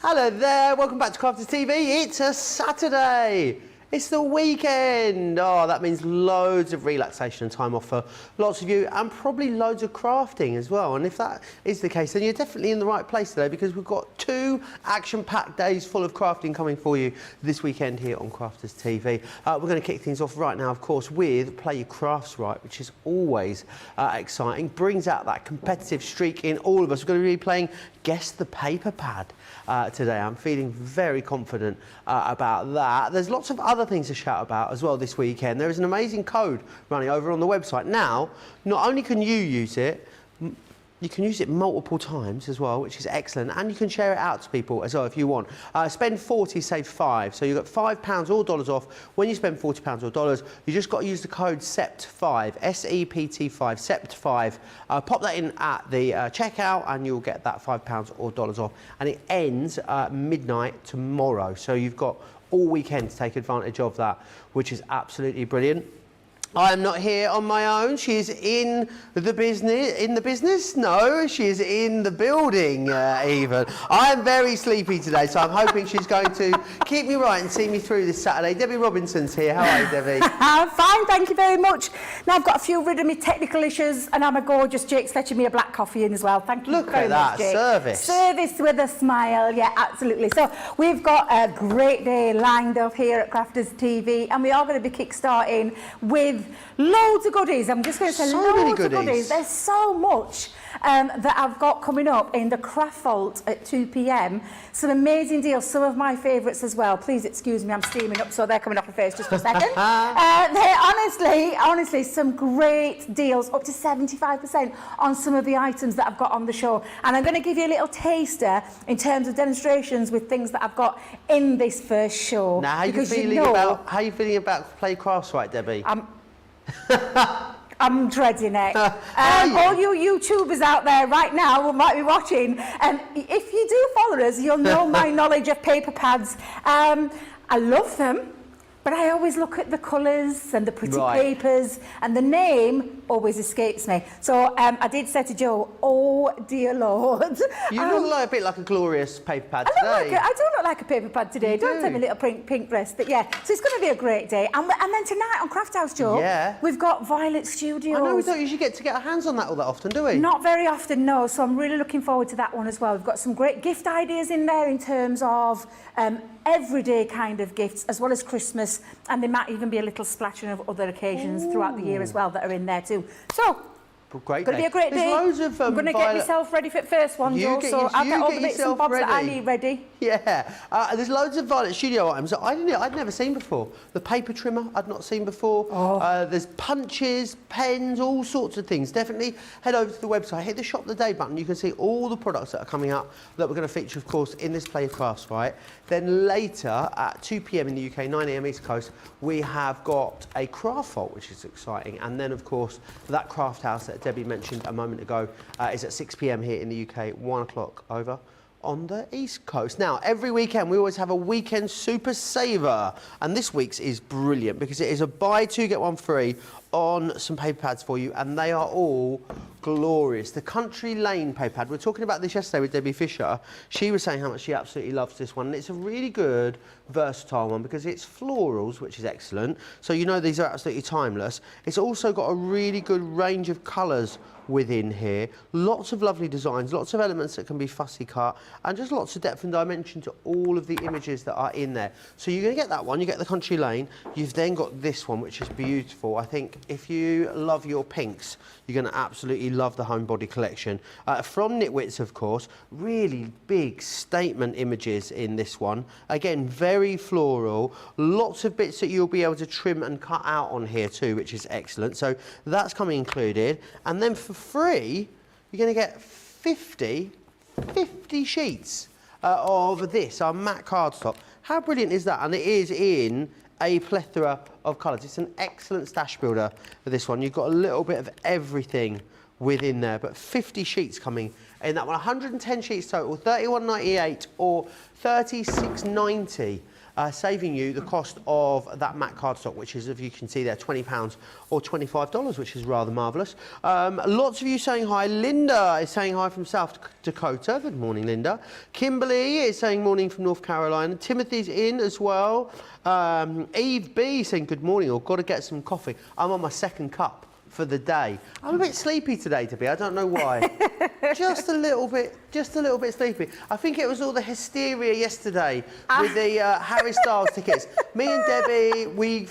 Hello there, welcome back to Crafters TV. It's a Saturday. It's the weekend. Oh, that means loads of relaxation and time off for lots of you, and probably loads of crafting as well. And if that is the case, then you're definitely in the right place today, because we've got 2 action-packed days full of crafting coming for you this weekend here on Crafters TV. We're going to kick things off right now, of course, with Play Your Crafts Right, which is always exciting, brings out that competitive streak in all of us. We're going to be playing Guess the Paper Pad today. I'm feeling very confident about that. There's lots of other things to shout about as well this weekend. There is an amazing code running over on the website. Now, not only can you use it, you can use it multiple times as well, which is excellent, and you can share it out to people as well if you want. Spend 40, save 5. So you've got £5 or dollars off when you spend £40 or dollars. You just got to use the code SEPT5, SEPT5, SEPT5. Pop that in at the checkout and you'll get that £5 or dollars off. And it ends midnight tomorrow. So you've got all weekend to take advantage of that, which is absolutely brilliant. I am not here on my own. She is in the business. No, she is in the building even. I am very sleepy today, so I'm hoping she's going to keep me right and see me through this Saturday. Debbie Robinson's here. How are you, Debbie? I'm fine, thank you very much. Now I've got a few rid of me technical issues, and I'm a gorgeous. Jake's fetching me a black coffee in as well. Thank you very much, Jake. Service. Service with a smile, yeah, absolutely. So we've got a great day lined up here at Crafters TV, and we are going to be kick-starting with loads of goodies. I'm just going to say loads of goodies. There's so much that I've got coming up in the Craft Vault at 2 p.m. Some amazing deals, some of my favourites as well. Please excuse me, I'm steaming up, so they're coming off my face just for a second. They're honestly, some great deals, up to 75% on some of the items that I've got on the show. And I'm going to give you a little taster in terms of demonstrations with things that I've got in this first show. Now, how are you feeling about Play Crafts Right, Debbie? I'm dreading it. All you YouTubers out there right now who might be watching, and if you do follow us, you'll know my knowledge of paper pads. I love them, but I always look at the colours and the pretty papers, and the name always escapes me. So I did say to Joe, oh dear Lord. You look like a bit like a glorious paper pad today. I do look like a paper pad today. Don't tell me little pink dress. But yeah, so it's going to be a great day. And then tonight on Craft House, Joe, we've got Violet Studios. I know we don't usually get to get our hands on that all that often, do we? Not very often, no. So I'm really looking forward to that one as well. We've got some great gift ideas in there in terms of everyday kind of gifts, as well as Christmas, and there might even be a little splashing of other occasions throughout the year as well that are in there too. So, great going to be a great day. Loads of, I'm going to get myself ready for the first one, Joe, so I'll get all the bits and bobs that I need ready. Yeah, there's loads of Violet Studio items that I'd never seen before. The paper trimmer I'd not seen before. There's punches, pens, all sorts of things. Definitely head over to the website, hit the Shop the Day button. You can see all the products that are coming up that we're going to feature, of course, in this Play Your Crafts Right. Then later at 2 p.m. in the UK, 9 a.m. East Coast, we have got a Craft Vault, which is exciting. And then, of course, that Craft House that Debbie mentioned a moment ago is at 6 p.m. here in the UK, 1 o'clock over on the East Coast. Now, every weekend we always have a weekend super saver, and this week's is brilliant because it is a buy 2 get 1 free on some paper pads for you, and they are all glorious. The Country Lane paper pad, we were talking about this yesterday with Debbie Fisher. She was saying how much she absolutely loves this one, and it's a really good versatile one because it's florals, which is excellent, so you know these are absolutely timeless. It's also got a really good range of colours within here, lots of lovely designs, lots of elements that can be fussy cut, and just lots of depth and dimension to all of the images that are in there. So you're going to get that one, you get the Country Lane. You've then got this one, which is beautiful. I think if you love your pinks, you're going to absolutely love the Homebody collection. From Knitwits, of course, really big statement images in this one. Again, very floral, lots of bits that you'll be able to trim and cut out on here too, which is excellent. So that's coming included. And then for free, you're going to get 50 sheets of this, our matte cardstock. How brilliant is that? And it is in a plethora of colours. It's an excellent stash builder for this one. You've got a little bit of everything within there, but 50 sheets coming in that one. 110 sheets total, £31.98 or £36.90 saving you the cost of that matte cardstock, which is, if you can see there, £20 or $25, which is rather marvellous. Lots of you saying hi. Linda is saying hi from South Dakota. Good morning, Linda. Kimberly is saying morning from North Carolina. Timothy's in as well. Eve B saying good morning, or got to get some coffee. I'm on my second cup for the day. I'm a bit sleepy today, Debbie. I don't know why. just a little bit sleepy. I think it was all the hysteria yesterday with the Harry Styles tickets. Me and Debbie,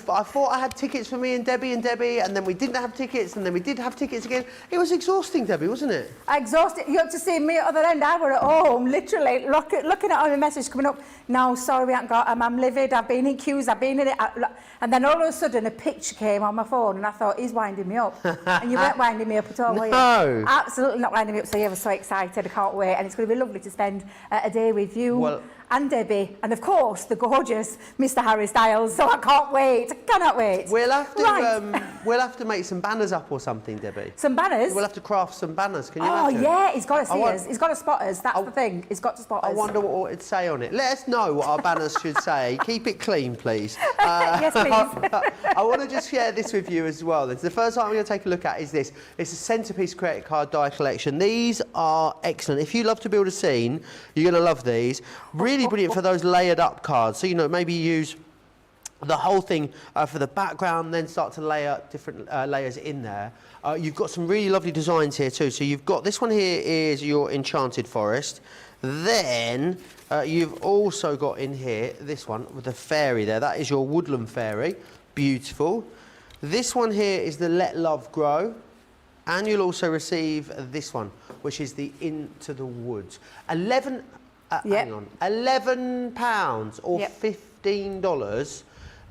I thought I had tickets for me and Debbie, and then we didn't have tickets, and then we did have tickets again. It was exhausting, Debbie, wasn't it? Exhausting. You have to see me at the other end. I were at home, literally looking at all the message coming up. No, sorry, we haven't got them. I'm livid. I've been in queues. I've been in it. And then all of a sudden, a picture came on my phone, and I thought, he's winding me up. And you weren't winding me up at all, were you? No. Absolutely not winding me up. So yeah, I was so excited. I can't wait. And it's going to be lovely to spend a day with you and Debbie. And of course, the gorgeous Mr. Harry Styles. So I can't wait. I cannot wait. We'll have to, we'll have to make some banners up or something, Debbie. Some banners? We'll have to craft some banners. Can you imagine? Yeah, he's got to see us. He's got to spot us. That's the thing. He's got to spot us. I wonder what it'd say on it. Let us know what our banners should say. Keep it clean, please. Yes, please. I want to just share this with you as well. The first one I'm going to take a look at is this. It's a centrepiece credit card die collection. These are excellent. If you love to build a scene, you're going to love these. Really brilliant for those layered up cards. So, you know, maybe use the whole thing for the background, then start to layer different layers in there. You've got some really lovely designs here too. So you've got, this one here is your Enchanted Forest. Then you've also got in here this one with the fairy there. That is your Woodland Fairy. Beautiful. This one here is the Let Love Grow. And you'll also receive this one, which is the Into the Woods. Hang on, £11 or $15.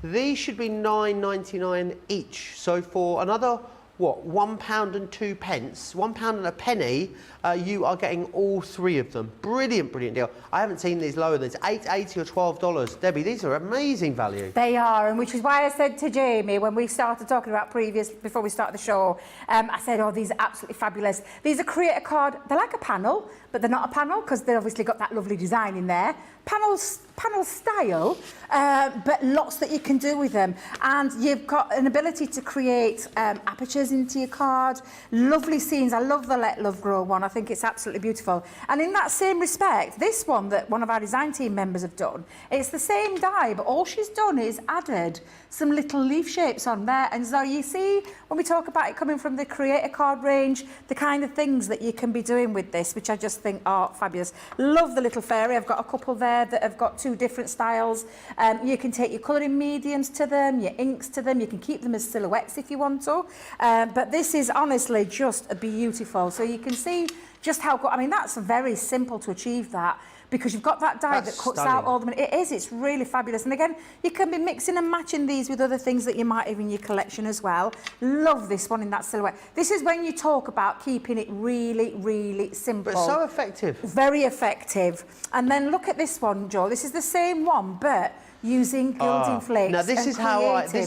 These should be $9.99 each. So for another, what, £1 and 2 pence, £1 and a penny, you are getting all three of them. Brilliant, brilliant deal. I haven't seen these lower than $8.80 or $12. Debbie, these are amazing value. They are, and which is why I said to Jamie when we started talking about before we started the show, I said, oh, these are absolutely fabulous. These are creator card. They're like a panel, but they're not a panel because they've obviously got that lovely design in there. Panel style, but lots that you can do with them. And you've got an ability to create apertures into your card. Lovely scenes. I love the Let Love Grow one. I think it's absolutely beautiful. And in that same respect, this one that one of our design team members have done, it's the same die, but all she's done is added some little leaf shapes on there. And so you see, when we talk about it coming from the creator card range, the kind of things that you can be doing with this, which I just think are fabulous. Love the little fairy. I've got a couple there that have got 2 different styles. You can take your colouring mediums to them, your inks to them. You can keep them as silhouettes if you want to. But this is honestly just beautiful. So you can see just how good. I mean, that's very simple to achieve that, because you've got that die that cuts out all the... It's really fabulous. And again, you can be mixing and matching these with other things that you might have in your collection as well. Love this one in that silhouette. This is when you talk about keeping it really, really simple. But so effective. Very effective. And then look at this one, Joe. This is the same one, but using gilding flakes. Now this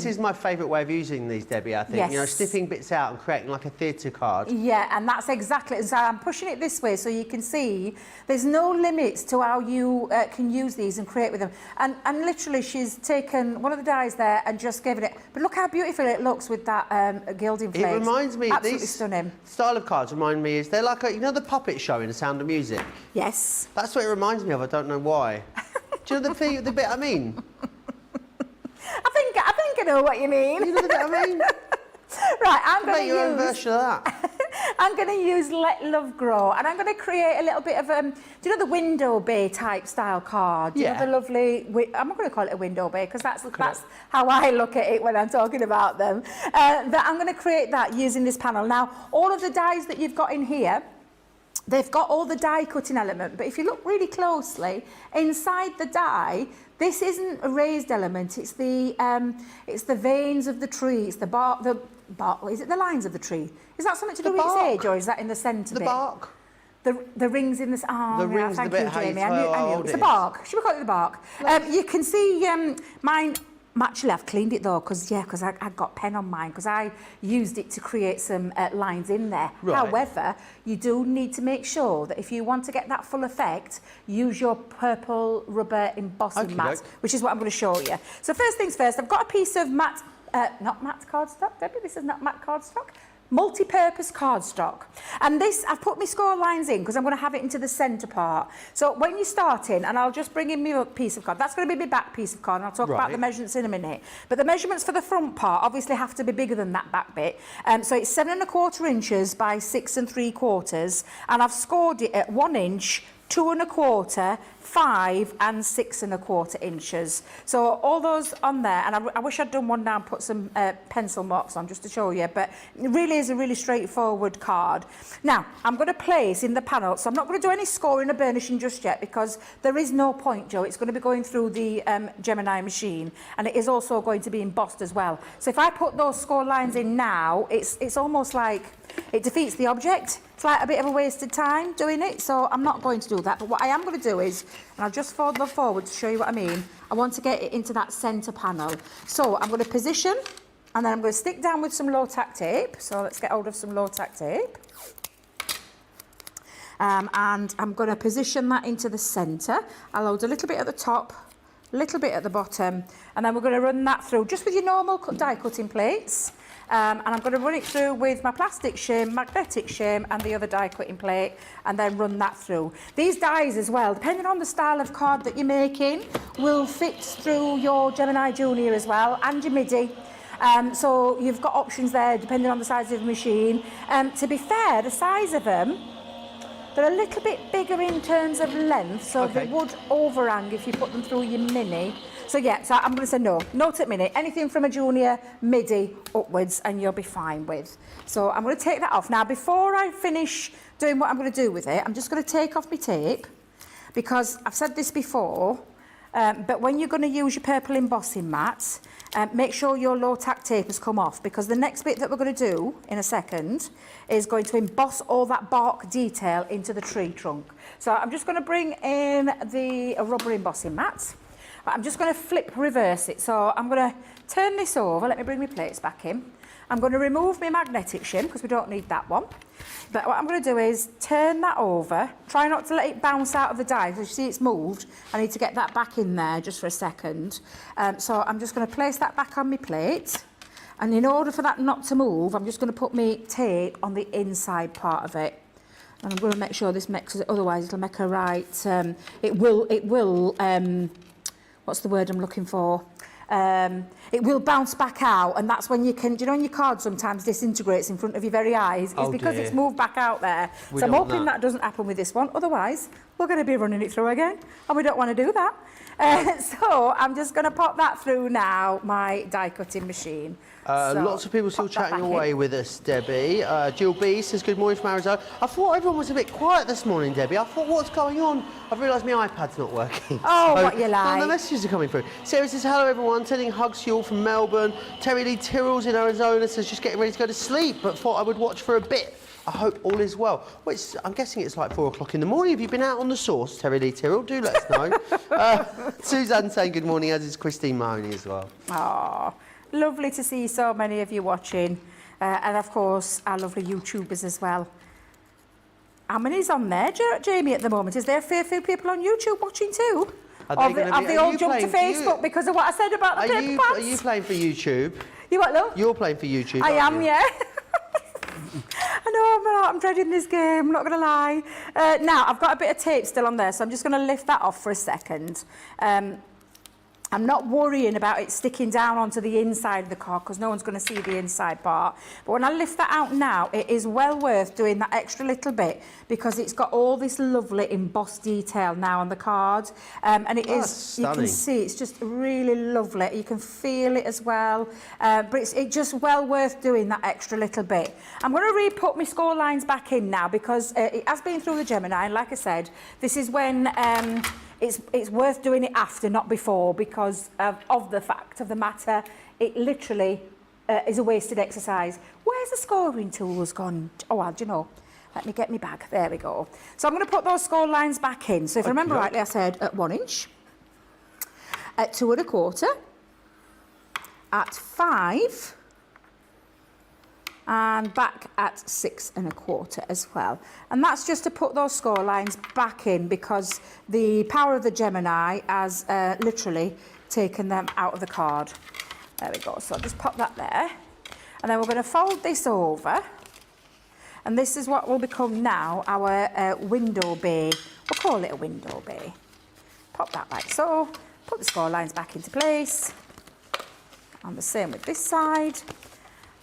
is my favourite way of using these, Debbie, I think. Yes. You know, snipping bits out and creating like a theatre card. Yeah, and that's exactly, so I'm pushing it this way so you can see there's no limits to how you can use these and create with them. And literally she's taken one of the dies there and just given it, but look how beautiful it looks with that gilding flakes. It reminds me, absolutely these stunning. Style of cards remind me, they're like, you know the puppet show in The Sound of Music? Yes. That's what it reminds me of, I don't know why. Do you know the bit I mean? I think I know what you mean. You know the bit I mean? Right, I'm going to use... Make your own version of that. I'm going to use Let Love Grow, and I'm going to create a little bit of, do you know the window bay type style card? Do you know the lovely... I'm not going to call it a window bay, because that's how I look at it when I'm talking about them. That I'm going to create that using this panel. Now, all of the dies that you've got in here, they've got all the die cutting element, but if you look really closely, inside the die, this isn't a raised element, it's the veins of the tree, it's the bark, is it the lines of the tree? Is that something to do with its age, or is that in the centre bit? The bark. The rings in the... Oh, the rings, thank the bit you, Jamie. I knew. It's the bark. Should we call it the bark? You can see mine Actually, I've cleaned it though, because I got pen on mine, because I used it to create some lines in there. Right. However, you do need to make sure that if you want to get that full effect, use your purple rubber embossing mat, which is what I'm going to show you. So first things first, I've got a piece of matte, not matte cardstock, Debbie, this is not matte cardstock. Multi-purpose cardstock, and this I've put my score lines in because I'm going to have it into the centre part. So when you start in, and I'll just bring in my piece of card, that's going to be my back piece of card, and I'll talk about the measurements in a minute. But the measurements for the front part obviously have to be bigger than that back bit. So it's 7 1/4 inches by 6 3/4, and I've scored it at 1 inch, 2 1/4, 5 and 6 1/4 inches. So all those on there, and I wish I'd done one now and put some pencil marks on just to show you, but it really is a really straightforward card. Now, I'm going to place in the panel, so I'm not going to do any scoring or burnishing just yet because there is no point, Joe. It's going to be going through the Gemini machine, and it is also going to be embossed as well. So if I put those score lines in now, it's almost like it defeats the object. It's like a bit of a wasted time doing it, so I'm not going to do that. But what I am going to do is, and I'll just fold them forward to show you what I mean, I want to get it into that centre panel. So I'm going to position, and then I'm going to stick down with some low-tack tape. So let's get hold of some low-tack tape. And I'm going to position that into the centre. I'll load a little bit at the top, a little bit at the bottom, and then we're going to run that through just with your normal die cutting plates. And I'm going to run it through with my plastic shim, magnetic shim, and the other die cutting plate, and then run that through. These dies as well, depending on the style of card that you're making, will fit through your Gemini Junior as well, and your MIDI. So you've got options there depending on the size of the machine. To be fair, the size of them, they're a little bit bigger in terms of length, so they would overhang if you put them through your Mini. So yeah, so I'm going to say no to Mini. Anything from a Junior, MIDI upwards, and you'll be fine with. So I'm going to take that off. Now, before I finish doing what I'm going to do with it, I'm just going to take off my tape, because I've said this before, but when you're going to use your purple embossing mat, make sure your low-tack tape has come off, because the next bit that we're going to do in a second is going to emboss all that bark detail into the tree trunk. So I'm just going to bring in the rubber embossing mat. I'm just going to reverse it. So I'm going to turn this over. Let me bring my plates back in. I'm going to remove my magnetic shim because we don't need that one. But what I'm going to do is turn that over. Try not to let it bounce out of the die, because you see it's moved. I need to get that back in there just for a second. So I'm just going to place that back on my plate. And in order for that not to move, I'm just going to put my tape on the inside part of it. And I'm going to make sure this makes it, otherwise it'll make a right, it will, what's the word I'm looking for? It will bounce back out, and that's when you can, do you know when your card sometimes disintegrates in front of your very eyes? It's because it's moved back out there. So I'm hoping that doesn't happen with this one, otherwise we're going to be running it through again, and we don't want to do that. So I'm just going to pop that through now, my die cutting machine. So lots of people still chatting away with us, Debbie. Jill B says, good morning from Arizona. I thought everyone was a bit quiet this morning, Debbie. I thought, what's going on? I've realised my iPad's not working. Oh, so, what you like. The messages are coming through. Sarah says, hello everyone, sending hugs to you all from Melbourne. Terry Lee Tyrrell's in Arizona says, just getting ready to go to sleep, but thought I would watch for a bit. I hope all is well. Well, I'm guessing it's like 4 o'clock in the morning. Have you been out on the sauce, Terry Lee Tyrrell? Do let us know. Suzanne saying good morning, as is Christine Mahoney as well. Oh, lovely to see so many of you watching. And of course, our lovely YouTubers as well. How many's on there, Jamie, at the moment? Is there a fair few people on YouTube watching too? Have they all jumped to Facebook because of what I said about the paper pants? Are you playing for YouTube? You what, love? You're playing for YouTube, I am, you? yeah. I know, I'm dreading this game, I'm not going to lie. Now, I've got a bit of tape still on there, so I'm just going to lift that off for a second. I'm not worrying about it sticking down onto the inside of the card because no one's going to see the inside part. But when I lift that out now, it is well worth doing that extra little bit because it's got all this lovely embossed detail now on the card. And it is, stunning. You can see, it's just really lovely. You can feel it as well. But it's just well worth doing that extra little bit. I'm going to re-put my score lines back in now because it has been through the Gemini. And like I said, this is when... It's worth doing it after, not before, because of the fact of the matter, it literally is a wasted exercise. Where's the scoring tools gone? Oh, well, do you know, let me get me bag. There we go. So I'm going to put those score lines back in. So if I remember rightly, I said at 1 inch, at 2 1/4, at 5 and back at 6 1/4 as well. And that's just to put those score lines back in because the power of the Gemini has literally taken them out of the card. There we go. So I'll just pop that there. And then we're going to fold this over. And this is what will become now our window bay. We'll call it a window bay. Pop that like so. Put the score lines back into place. And the same with this side.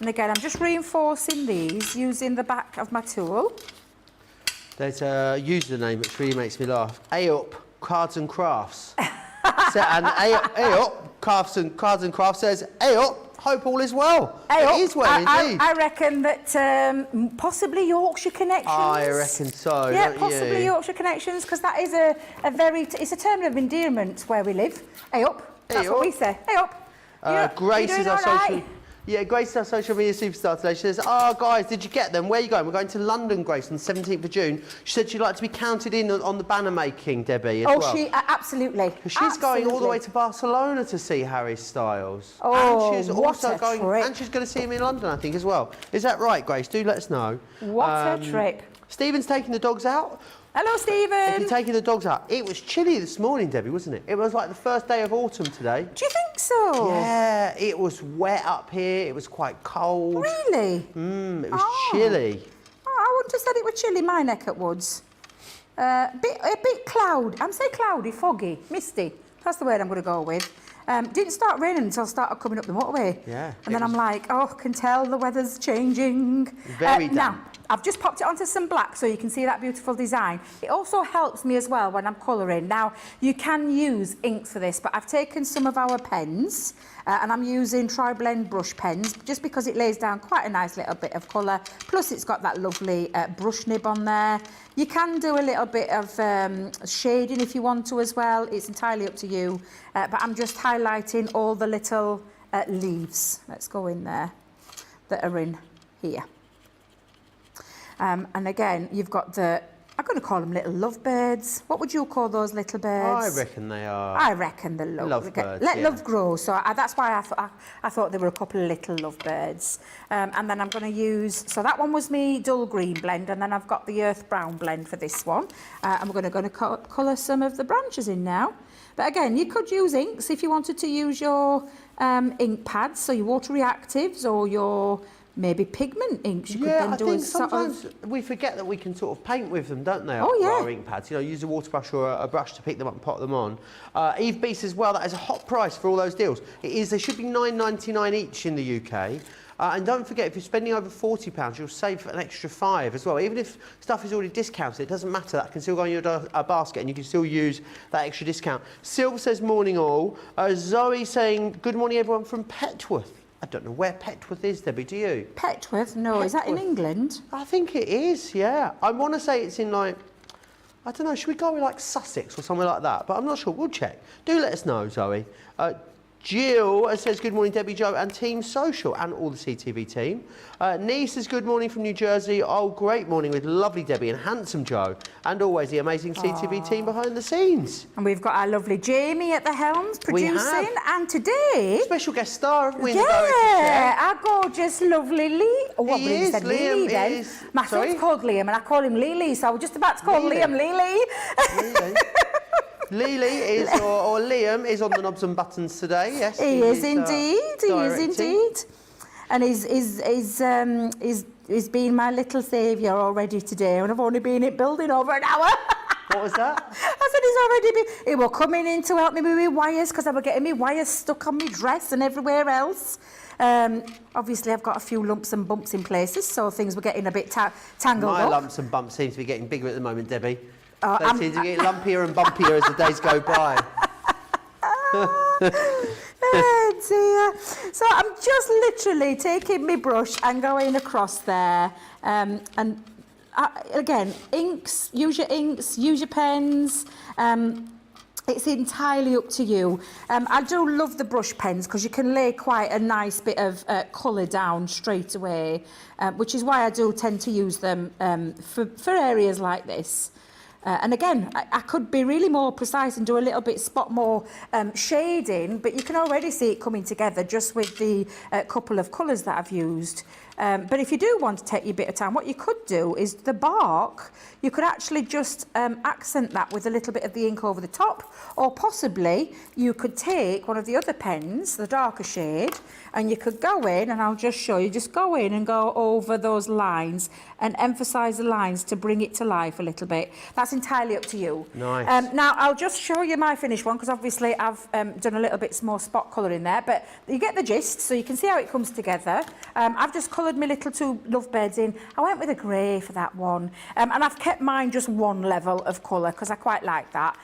And again, I'm just reinforcing these using the back of my tool. There's a username which really makes me laugh. A-up, Cards and Crafts. And A-up, Cards and Crafts says, A-up, hope all is well. It is well indeed. I reckon that possibly Yorkshire Connections. I reckon so, yeah, don't possibly you? Yorkshire Connections, because that is a very, it's a term of endearment where we live. A-up, that's what we say. A-up. Grace is our social... Yeah, Grace is our social media superstar today. She says, guys, did you get them? Where are you going? We're going to London, Grace, on the 17th of June. She said she'd like to be counted in on the banner making, Debbie, as well. Absolutely. She's going all the way to Barcelona to see Harry Styles. Oh, and she's what a trip. And she's going to see him in London, I think, as well. Is that right, Grace? Do let us know. What a trip. Stephen's taking the dogs out. Hello, Stephen. If you're taking the dogs out, it was chilly this morning, Debbie, wasn't it? It was like the first day of autumn today. Do you think so? Yeah, it was wet up here. It was quite cold. Really? It was chilly. Oh, I wouldn't have said it was chilly, my neck at woods. A bit cloudy. I'm saying cloudy, foggy, misty. That's the word I'm going to go with. Didn't start raining until I started coming up the motorway. Yeah. And then I'm like, I can tell the weather's changing. Very damp. Now, I've just popped it onto some black so you can see that beautiful design. It also helps me as well when I'm colouring. Now, you can use inks for this, but I've taken some of our pens and I'm using Tri-Blend brush pens just because it lays down quite a nice little bit of colour. Plus, it's got that lovely brush nib on there. You can do a little bit of shading if you want to as well. It's entirely up to you. But I'm just highlighting all the little leaves. Let's go in there that are in here. And again, you've got the, I'm going to call them little lovebirds. What would you call those little birds? I reckon they are. I reckon they're lovebirds. Let love grow. So that's why I thought there were a couple of little lovebirds. And then I'm going to use, so that one was me dull green blend, and then I've got the earth brown blend for this one. And we're going to colour some of the branches in now. But again, you could use inks if you wanted to use your ink pads, so your water reactives or your maybe pigment inks. You could then do I think sort sometimes of... we forget that we can sort of paint with them, don't they? Oh, yeah. Our ink pads, you know, use a water brush or a brush to pick them up and pop them on. Eve B says, well, that is a hot price for all those deals. It is. They should be £9.99 each in the UK. And don't forget, if you're spending over £40, you'll save an extra £5 as well. Even if stuff is already discounted, it doesn't matter. That can still go in your basket and you can still use that extra discount. Silver says, morning all. Zoe saying, good morning, everyone from Petworth. I don't know where Petworth is, Debbie, do you? Petworth? No, Petworth. Is that in England? I think it is, yeah. I want to say it's in, like, I don't know, should we go with, like, Sussex or somewhere like that? But I'm not sure. We'll check. Do let us know, Zoe. Jill says, good morning, Debbie, Joe, and Team Social, and all the CTV team. Nee says, good morning from New Jersey. Oh, great morning with lovely Debbie and handsome Joe, and always the amazing CTV team behind the scenes. And we've got our lovely Jamie at the helms producing, and today... Special guest star, haven't we, in the yeah, our gorgeous, lovely Lee. Oh, what he is, said Liam Lee then? is... My son's called Liam, and I call him Lee, so I was just about to call Liam Lee. Lily is, or Liam, is on the knobs and buttons today. Yes, he is indeed. He is indeed, and he's been my little saviour already today, and I've only been in building over an hour. What was that? I said he's already been. He was coming in to help me with my wires because I was getting my wires stuck on my dress and everywhere else. Obviously, I've got a few lumps and bumps in places, so things were getting a bit tangled up. My lumps and bumps seem to be getting bigger at the moment, Debbie. They seem to get lumpier and bumpier as the days go by. Oh dear. So I'm just literally taking my brush and going across there. Again, inks, use your pens. It's entirely up to you. I do love the brush pens because you can lay quite a nice bit of colour down straight away, which is why I do tend to use them for areas like this. And again, I could be really more precise and do a little bit spot more shading, but you can already see it coming together just with the couple of colours that I've used. But if you do want to take your bit of time, what you could do is the bark, you could actually just accent that with a little bit of the ink over the top, or possibly you could take one of the other pens, the darker shade, and you could go in, and I'll just show you, just go in and go over those lines and emphasise the lines to bring it to life a little bit. That's entirely up to you. Nice. Now, I'll just show you my finished one, because obviously I've done a little bit more spot colour in there, but you get the gist, so you can see how it comes together. I've just coloured my little two lovebirds in. I went with a grey for that one, and I've kept mine just one level of colour, because I quite like that.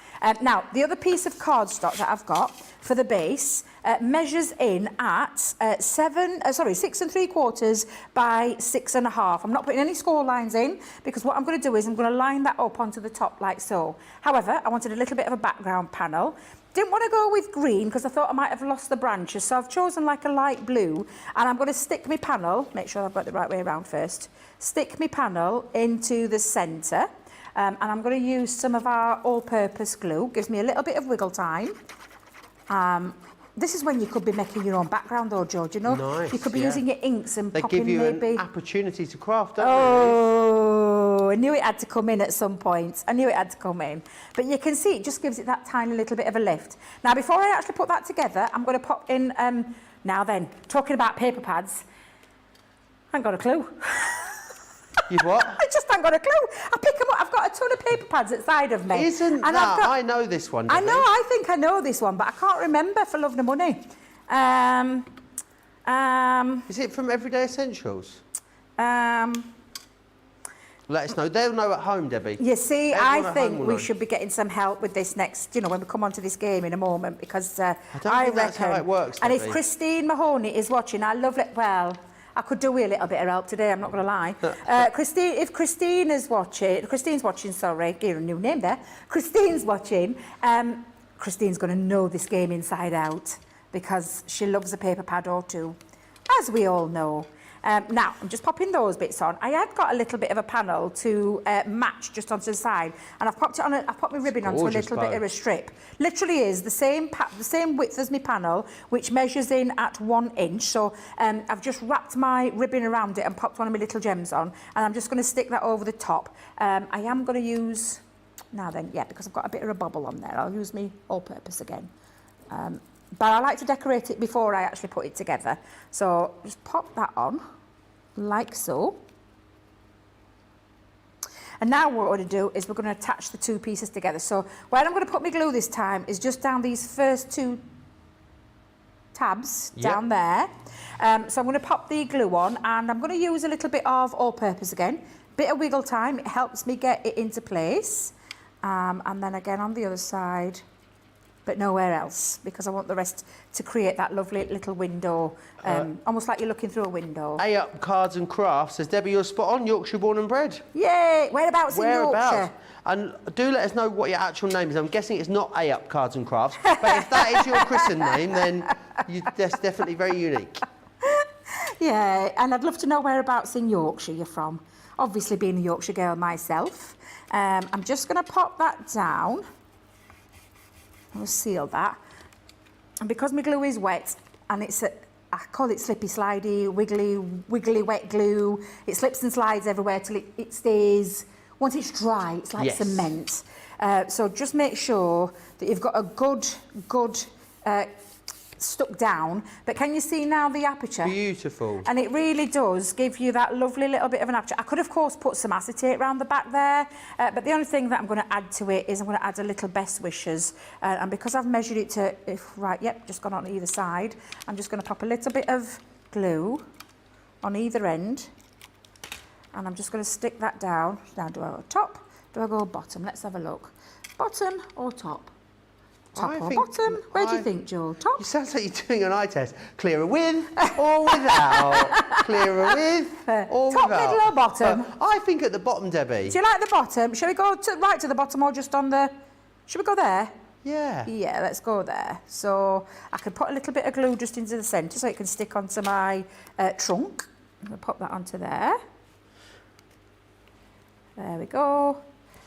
Now, the other piece of cardstock that I've got for the base measures in at 6 3/4 by 6 1/2. I'm not putting any score lines in, because what I'm going to do is I'm going to line that up onto the top like so. However, I wanted a little bit of a background panel. Didn't want to go with green because I thought I might have lost the branches, so I've chosen like a light blue, and I'm going to stick my panel, make sure I've got it the right way around first, stick my panel into the centre, and I'm going to use some of our all-purpose glue. Gives me a little bit of wiggle time. This is when you could be making your own background though, George, you know? Nice, you could be using your inks and they popping give you maybe... an opportunity to craft, don't Oh, I knew it had to come in at some point. I knew it had to come in. But you can see it just gives it that tiny little bit of a lift. Now, before I actually put that together, I'm going to pop in... now then, talking about paper pads, I ain't got a clue. You've what? I just haven't got a clue. I pick them up. I've got a ton of paper pads outside of me. Isn't and that... I know this one, I Debbie. know, I think I know this one, but I can't remember for love nor money. Is it from Everyday Essentials? Let us know. They'll know at home, Debbie. You see, Everyone I think we should be getting some help with this next, you know, when we come onto this game in a moment, because I think that's how it works, and if Debbie. Christine Mahoney is watching, I love it. Well, I could do with a little bit of help today, I'm not going to lie. If Christine's watching, sorry, give her a new name there. Christine's watching, Christine's going to know this game inside out, because she loves a paper pad or two, as we all know. Now, I'm just popping those bits on. I had got a little bit of a panel to match just onto the side, and I've popped it on. I've popped my ribbon onto a little bit of a strip. Literally is the same width as my panel, which measures in at 1 inch. So I've just wrapped my ribbon around it and popped one of my little gems on, and I'm just going to stick that over the top. I am going to use now then, yeah, because I've got a bit of a bubble on there. I'll use me all-purpose again. But I like to decorate it before I actually put it together. So just pop that on, like so. And now what we're going to do is we're going to attach the two pieces together. So where I'm going to put my glue this time is just down these first two tabs down there. So I'm going to pop the glue on, and I'm going to use a little bit of all-purpose again. Bit of wiggle time, it helps me get it into place. And then again on the other side, but nowhere else, because I want the rest to create that lovely little window, almost like you're looking through a window. A Up Cards and Crafts says, Debbie, you're spot on, Yorkshire born and bred. Yay! Whereabouts in Yorkshire? And do let us know what your actual name is. I'm guessing it's not A Up Cards and Crafts, but if that is your christened name, then that's definitely very unique. Yeah, and I'd love to know whereabouts in Yorkshire you're from. Obviously, being a Yorkshire girl myself. I'm just going to pop that down. I'll seal that. And because my glue is wet, and it's I call it slippy slidey, wiggly wet glue. It slips and slides everywhere till it stays. Once it's dry, it's like cement. So just make sure that you've got a good stuck down. But can you see now the aperture? Beautiful. And it really does give you that lovely little bit of an aperture. I could, of course, put some acetate around the back there, but the only thing that I'm going to add to it is I'm going to add a little best wishes. And because I've measured it to, just gone on either side, I'm just going to pop a little bit of glue on either end. And I'm just going to stick that down. Now, do I go top? Do I go bottom? Let's have a look. Bottom or top? Top or bottom? Where do you think, Joel? Top? You sound like you're doing an eye test. Clearer with or without? Clearer with or top, without? middle or bottom? I think at the bottom, Debbie. Do you like the bottom? Shall we go right to the bottom or just on the... Should we go there? Yeah. Yeah, let's go there. So I can put a little bit of glue just into the centre so it can stick onto my trunk. I'm going to pop that onto there. There we go.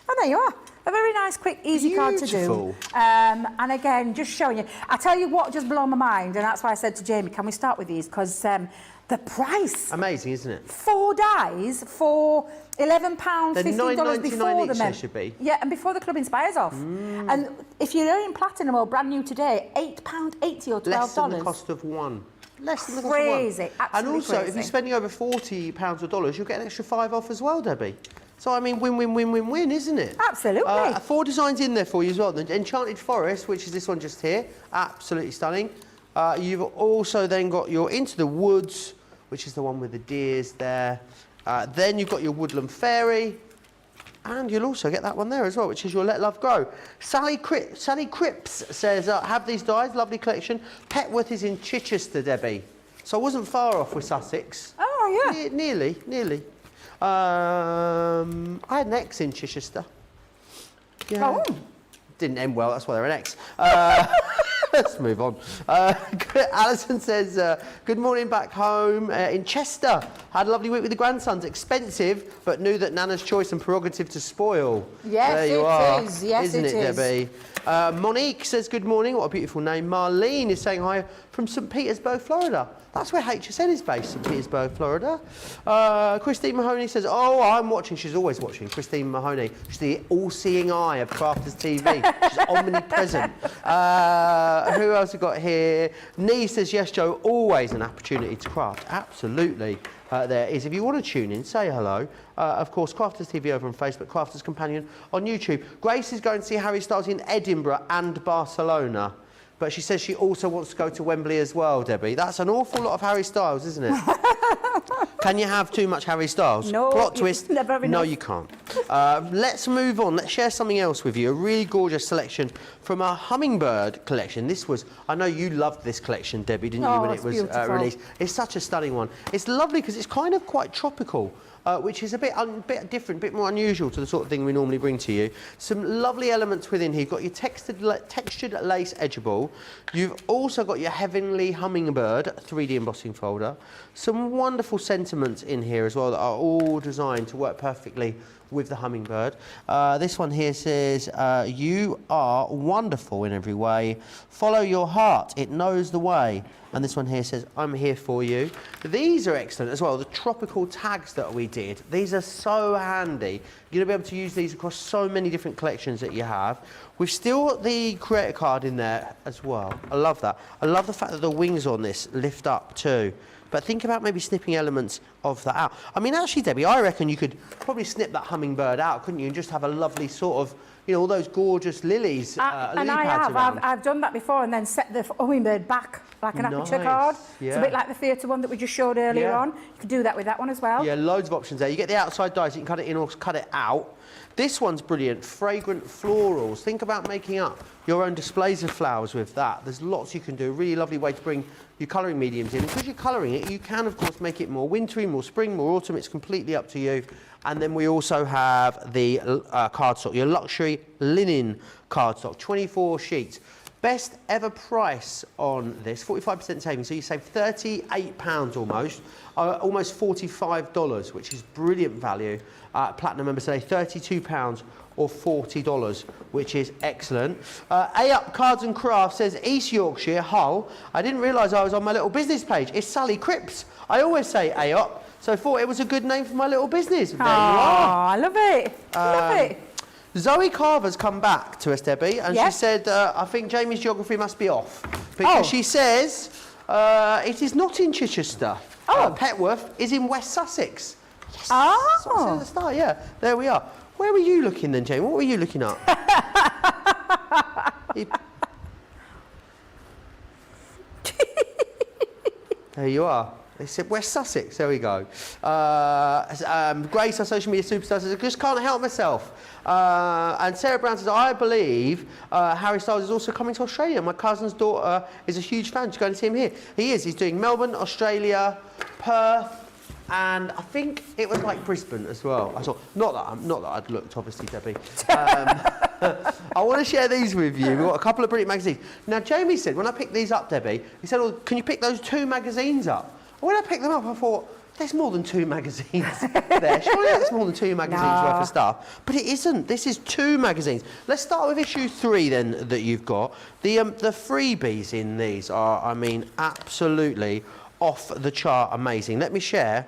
And there you are. A very nice, quick, easy card to do. And again, just showing you. I tell you what just blew my mind, and that's why I said to Jamie, can we start with these? Because the price. Amazing, isn't it? 4 dies for £11, $15 before the each, should be. Yeah, and before the club inspires off. And if you're in platinum or brand new today, £8.80 or $12. Less than the cost of one. Less than the cost Crazy, of one. And also, crazy. if you're spending over £40 or dollars, you'll get an extra 5 off as well, Debbie. So, I mean, win, win, win, win, win, isn't it? Absolutely. 4 designs in there for you as well. The Enchanted Forest, which is this one just here, absolutely stunning. You've also then got your Into the Woods, which is the one with the deers there. Then you've got your Woodland Fairy, and you'll also get that one there as well, which is your Let Love Grow. Sally Cripps says, have these dies, lovely collection. Petworth is in Chichester, Debbie. So I wasn't far off with Sussex. Oh, yeah. Nearly. I had an ex in Chichester. Yeah. Oh. Didn't end well, that's why they're an ex. Let's move on. Alison says, good morning back home in Chester. Had a lovely week with the grandsons. Expensive, but knew that Nana's choice and prerogative to spoil. Yes, there you it are. is. Yes, Isn't it, is. Debbie? Monique says, good morning. What a beautiful name. Marlene is saying hi from St. Petersburg, Florida. That's where HSN is based, St. Petersburg, Florida. Christine Mahoney says, oh, I'm watching. She's always watching. Christine Mahoney. She's the all-seeing eye of Crafters TV. She's omnipresent. Who else have got here? Nee says, yes, Joe, always an opportunity to craft. Absolutely. There is. If you want to tune in, say hello. Of course, Crafters TV over on Facebook, Crafters Companion on YouTube. Grace is going to see Harry Styles in Edinburgh and Barcelona. But she says she also wants to go to Wembley as well, Debbie. That's an awful lot of Harry Styles, isn't it? Can you have too much Harry Styles? No. Plot twist. Never enough. No, you can't. Let's move on. Let's share something else with you. A really gorgeous selection from our Hummingbird collection. This was, I know you loved this collection, Debbie, didn't you, when it was released? It's such a stunning one. It's lovely because it's kind of quite tropical. Which is a bit different, a bit more unusual to the sort of thing we normally bring to you. Some lovely elements within here. You've got your textured lace edgeable. You've also got your Heavenly Hummingbird 3D embossing folder. Some wonderful sentiments in here as well that are all designed to work perfectly with the Hummingbird. This one here says, you are wonderful in every way. Follow your heart, it knows the way. And this one here says, I'm here for you. These are excellent as well, the tropical tags that we did. These are so handy. You're going to be able to use these across so many different collections that you have. We've still got the creator card in there as well. I love that. I love the fact that the wings on this lift up too. But think about maybe snipping elements of that out. I mean, actually, Debbie, I reckon you could probably snip that hummingbird out, couldn't you? And just have a lovely sort of, you know, all those gorgeous lilies. And I have. I've done that before and then set the hummingbird back like an aperture card. Yeah. It's a bit like the theatre one that we just showed earlier on. You could do that with that one as well. Yeah, loads of options there. You get the outside dies, you can cut it in or cut it out. This one's brilliant, fragrant florals. Think about making up your own displays of flowers with that. There's lots you can do. A really lovely way to bring your colouring mediums in. And because you're colouring it, you can, of course, make it more wintry, more spring, more autumn. It's completely up to you. And then we also have the cardstock, your luxury linen cardstock, 24 sheets. Best ever price on this, 45% savings. So you save £38 almost $45, which is brilliant value. Platinum members today, £32 or $40, which is excellent. A-Up Cards and Crafts says East Yorkshire, Hull. I didn't realise I was on my little business page. It's Sally Cripps. I always say A-Up, so I thought it was a good name for my little business. There you are. I love it. Love it. Zoe Carver's come back to us, Debbie, and she said, I think Jamie's geography must be off. Because she says it is not in Chichester. Petworth is in West Sussex. Yes. Oh. At the start, yeah. There we are. Where were you looking then, Jamie? What were you looking up? There you are. They said West Sussex. There we go. Grace, our social media superstar, says, I just can't help myself. And Sarah Brown says, I believe Harry Styles is also coming to Australia. My cousin's daughter is a huge fan. She's going to see him here. He is. He's doing Melbourne, Australia, Perth, and I think it was like Brisbane as well. I saw. Not that I'd looked, obviously, Debbie. I want to share these with you. We've got a couple of brilliant magazines. Now, Jamie said, when I picked these up, Debbie, he said, oh, can you pick those 2 magazines up? When I picked them up, I thought, there's more than 2 magazines there. Surely that's more than 2 magazines worth of stuff. But it isn't. This is 2 magazines. Let's start with issue 3 then that you've got. The freebies in these are, I mean, absolutely off the chart amazing. Let me share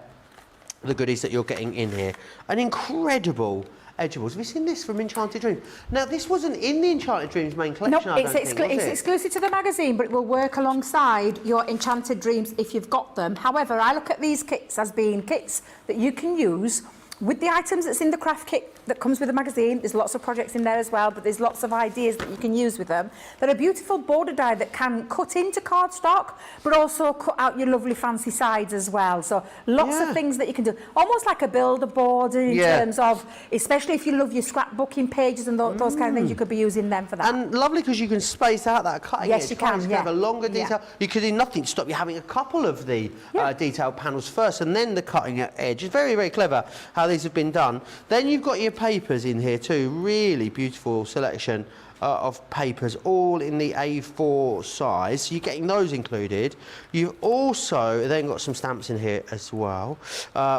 the goodies that you're getting in here. An incredible edibles. Have you seen this from Enchanted Dreams? Now, this wasn't in the Enchanted Dreams main collection, No, it's exclusive to the magazine, but it will work alongside your Enchanted Dreams if you've got them. However, I look at these kits as being kits that you can use with the items that's in the craft kit that comes with the magazine. There's lots of projects in there as well, but there's lots of ideas that you can use with them. They're a beautiful border die that can cut into cardstock, but also cut out your lovely fancy sides as well. So lots of things that you can do. Almost like a builder board in terms of, especially if you love your scrapbooking pages and those kind of things, you could be using them for that. And lovely because you can space out that cutting edge. Yes, you can. You can have a longer detail. You could do nothing to stop you having a couple of the detailed panels first and then the cutting edge. It's very, very clever how these have been done. Then you've got your papers in here too. Really beautiful selection of papers, all in the A4 size. So you're getting those included. You've also then got some stamps in here as well.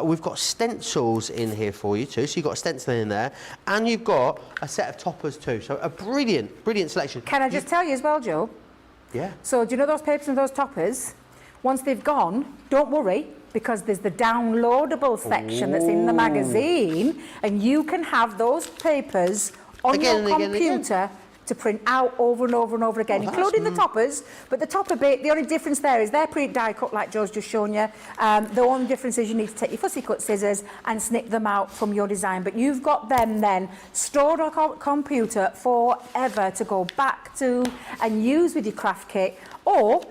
We've got stencils in here for you too. So you've got a stencil in there, and you've got a set of toppers too. So a brilliant, brilliant selection. Can I just tell you as well, Joe? Yeah. So do you know those papers and those toppers? Once they've gone, don't worry, because there's the downloadable section that's in the magazine, and you can have those papers on your computer to print out over and over and over again, including the toppers. But the topper bit, the only difference there is they're pre-die cut like Joe's just shown you. The only difference is you need to take your fussy cut scissors and snip them out from your design. But you've got them then stored on a computer forever to go back to and use with your craft kit, or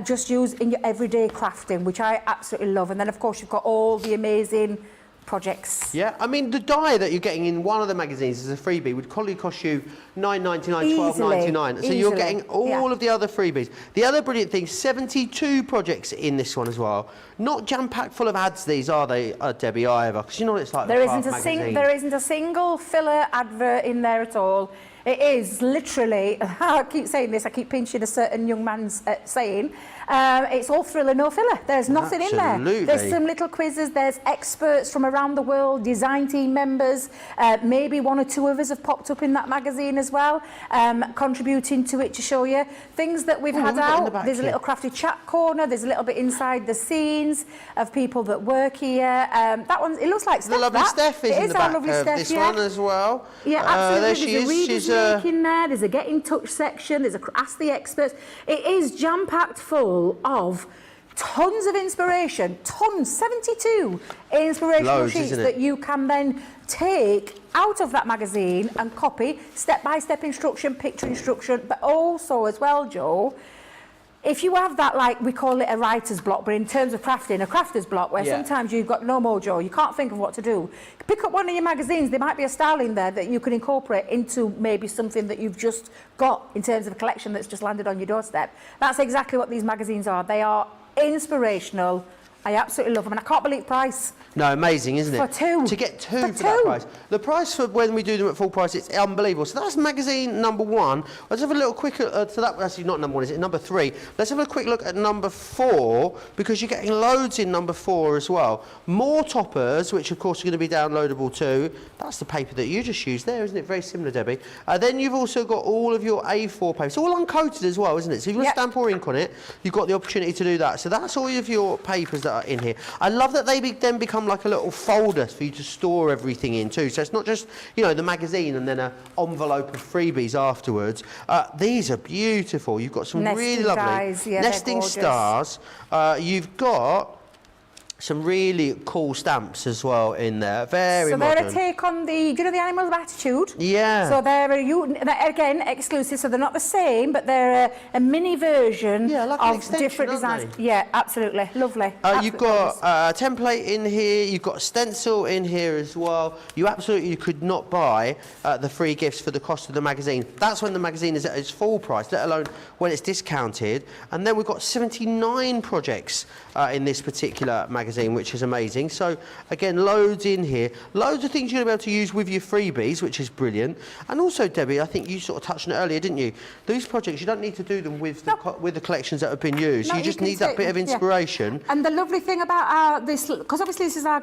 just use in your everyday crafting, which I absolutely love. And then, of course, you've got all the amazing projects. Yeah, I mean, the die that you're getting in one of the magazines as a freebie would probably cost you $9.99, $12.99. So you're getting all of the other freebies. The other brilliant thing, 72 projects in this one as well. Not jam-packed full of ads, these, are they, Debbie, either? Because you know what it's like. There isn't a single filler advert in there at all. It is literally, I keep saying this, I keep pinching a certain young man's saying, it's all thriller, no filler. There's nothing in there. There's some little quizzes, there's experts from around the world, design team members, maybe 1 or 2 of us have popped up in that magazine as well, contributing to it to show you things that we've had out. There's a little crafty chat corner, there's a little bit inside the scenes of people that work here. That one, it looks like Steph. The lovely Steph is in the back of this one as well. Yeah, absolutely. There she is. She's in there. There's a get in touch section. There's a ask the experts. It is jam packed full of tons of inspiration. 72 inspirational sheets that you can then take out of that magazine and copy step-by-step instruction, picture instruction, but also as well, Joe, if you have that, like we call it a writer's block, but in terms of crafting, a crafter's block, where sometimes you've got no mojo, you can't think of what to do, pick up one of your magazines. There might be a style in there that you can incorporate into maybe something that you've just got in terms of a collection that's just landed on your doorstep. That's exactly what these magazines are. They are inspirational. I absolutely love them, and I can't believe the price. No, amazing, isn't it? For 2. To get 2 for that price. The price for when we do them at full price, it's unbelievable. So that's magazine number 1. Let's have a little quick so that actually not number 1, is it? Number 3. Let's have a quick look at number 4, because you're getting loads in number 4 as well. More toppers, which of course are going to be downloadable too. That's the paper that you just used there, isn't it? Very similar, Debbie. Then you've also got all of your A4 papers, all uncoated as well, isn't it? So if you want to stamp or ink on it, you've got the opportunity to do that. So that's all of your papers that are in here. I love that they then become like a little folder for you to store everything in too. So it's not just, you know, the magazine and then an envelope of freebies afterwards. These are beautiful. You've got some really lovely nesting stars. You've got some really cool stamps as well in there. Very modern. So they're a take on the, do you know the Animals of Attitude? Yeah. So they're, again, exclusive, so they're not the same, but they're a mini version like of different designs. Yeah, absolutely. Lovely. You've got a template in here, you've got a stencil in here as well. You absolutely could not buy the free gifts for the cost of the magazine. That's when the magazine is at its full price, let alone when it's discounted. And then we've got 79 projects in this particular magazine. magazine, which is amazing. So again, loads in here, loads of things you're going to be able to use with your freebies, which is brilliant. And also, Debbie, I think you sort of touched on it earlier, didn't you? These projects, you don't need to do them with the collections that have been used. No, you just need that bit of inspiration. And the lovely thing about this, because obviously this is our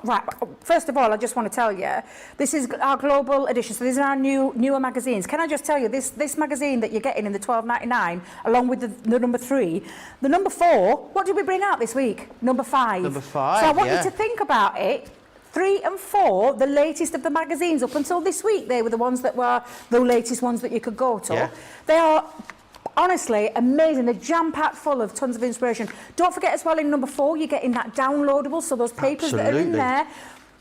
right. First of all, I just want to tell you, this is our global edition. So these are our newer magazines. Can I just tell you, this magazine that you're getting in the $12.99, along with the number 3, the number 4. What did we bring out this week? Number 5. Number 5. So I want you to think about it. 3 and 4, the latest of the magazines up until this week, they were the ones that were the latest ones that you could go to. Yeah. They are honestly amazing. They're jam-packed full of tons of inspiration. Don't forget as well, in number 4, you're getting that downloadable, so those papers that are in there.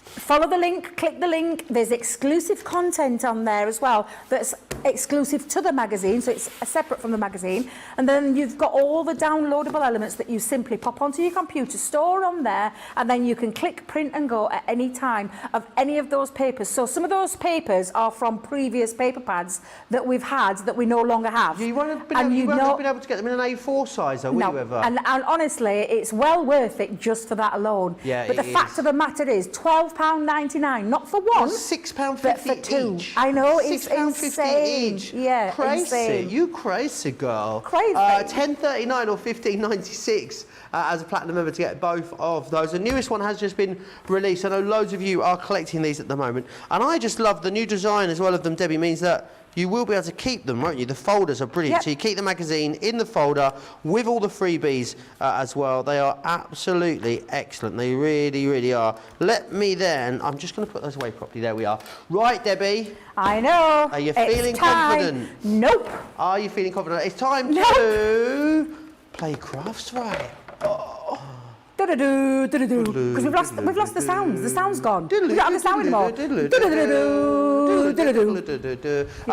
Follow the link, click the link. There's exclusive content on there as well that's exclusive to the magazine, so it's separate from the magazine. And then you've got all the downloadable elements that you simply pop onto your computer, store on there, and then you can click print and go at any time of any of those papers. So some of those papers are from previous paper pads that we've had that we no longer have. You won't have been able to get them in an A4 size, though, will you ever? And honestly, it's well worth it just for that alone. Yeah, but the fact of the matter is, £12.99, not for one, £6.50 but for 2. each. I know, it's £6.50 insane. each. Yeah, crazy. insane. You crazy girl. Crazy. £10.39 or £15.96 as a platinum member to get both of those. The newest one has just been released. I know loads of you are collecting these at the moment, and I just love the new design as well of them, Debbie. Means that you will be able to keep them, won't you? The folders are brilliant. Yep. So you keep the magazine in the folder with all the freebies as well. They are absolutely excellent. They really, really are. Let me then, I'm just going to put those away properly. There we are. Right, Debbie. I know. Are you feeling confident? Nope. Are you feeling confident? It's time to play crafts, right? Because we've lost the sounds. The sound's gone. We don't have the sound anymore.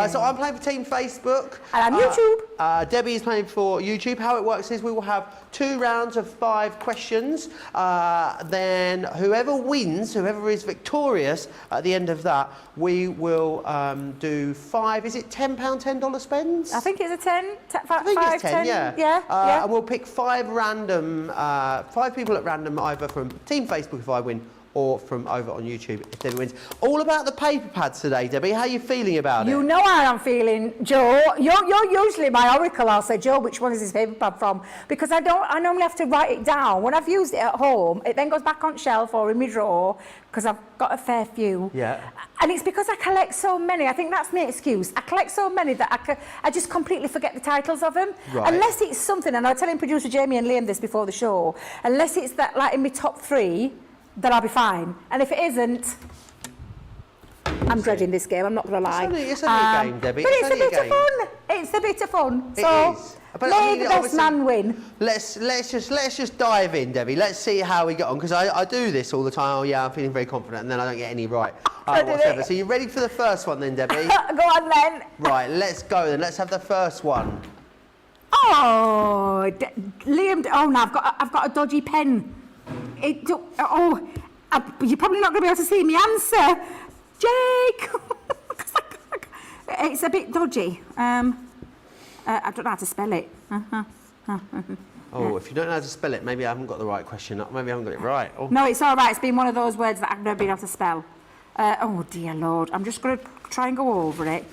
So I'm playing for Team Facebook. And I'm YouTube. Debbie is playing for YouTube. How it works is we will have 2 rounds of 5 questions. Then whoever wins, whoever is victorious at the end of that, we will do 5. Is it £10, $10 spends? I think it's a 10. I think it's 10, yeah. Yeah. And we'll pick 5 random, 5 people at random, either from Team Facebook if I win, or from over on YouTube if Debbie wins. All about the paper pads today, Debbie. How are you feeling about it? You know how I'm feeling, Joe. You're usually my oracle. I'll say, Joe, which one is this paper pad from? Because I normally have to write it down. When I've used it at home, it then goes back on shelf or in my drawer, because I've got a fair few. Yeah. And it's because I collect so many. I think that's my excuse. I collect so many that I just completely forget the titles of them. Right. Unless it's something, and I was telling producer Jamie and Liam this before the show, unless it's that, like in my top 3, then I'll be fine. And if it isn't, I'm dreading this game, I'm not going to lie. It's only a game, Debbie. But it's a bit of fun. It's a bit of fun. It so is. But may the best man win. Let's just dive in, Debbie. Let's see how we get on, because I do this all the time. Oh yeah, I'm feeling very confident, and then I don't get any right whatsoever. So you ready for the first one then, Debbie? Go on then. Right, let's go then. Let's have the first one. Oh, Liam. Oh no, I've got a dodgy pen. You're probably not going to be able to see me answer, Jake. It's a bit dodgy. I don't know how to spell it. Oh, if you don't know how to spell it, maybe I haven't got the right question. Maybe I haven't got it right. Oh. No, it's all right. It's been one of those words that I've never been able to spell. Oh dear Lord, I'm just going to try and go over it.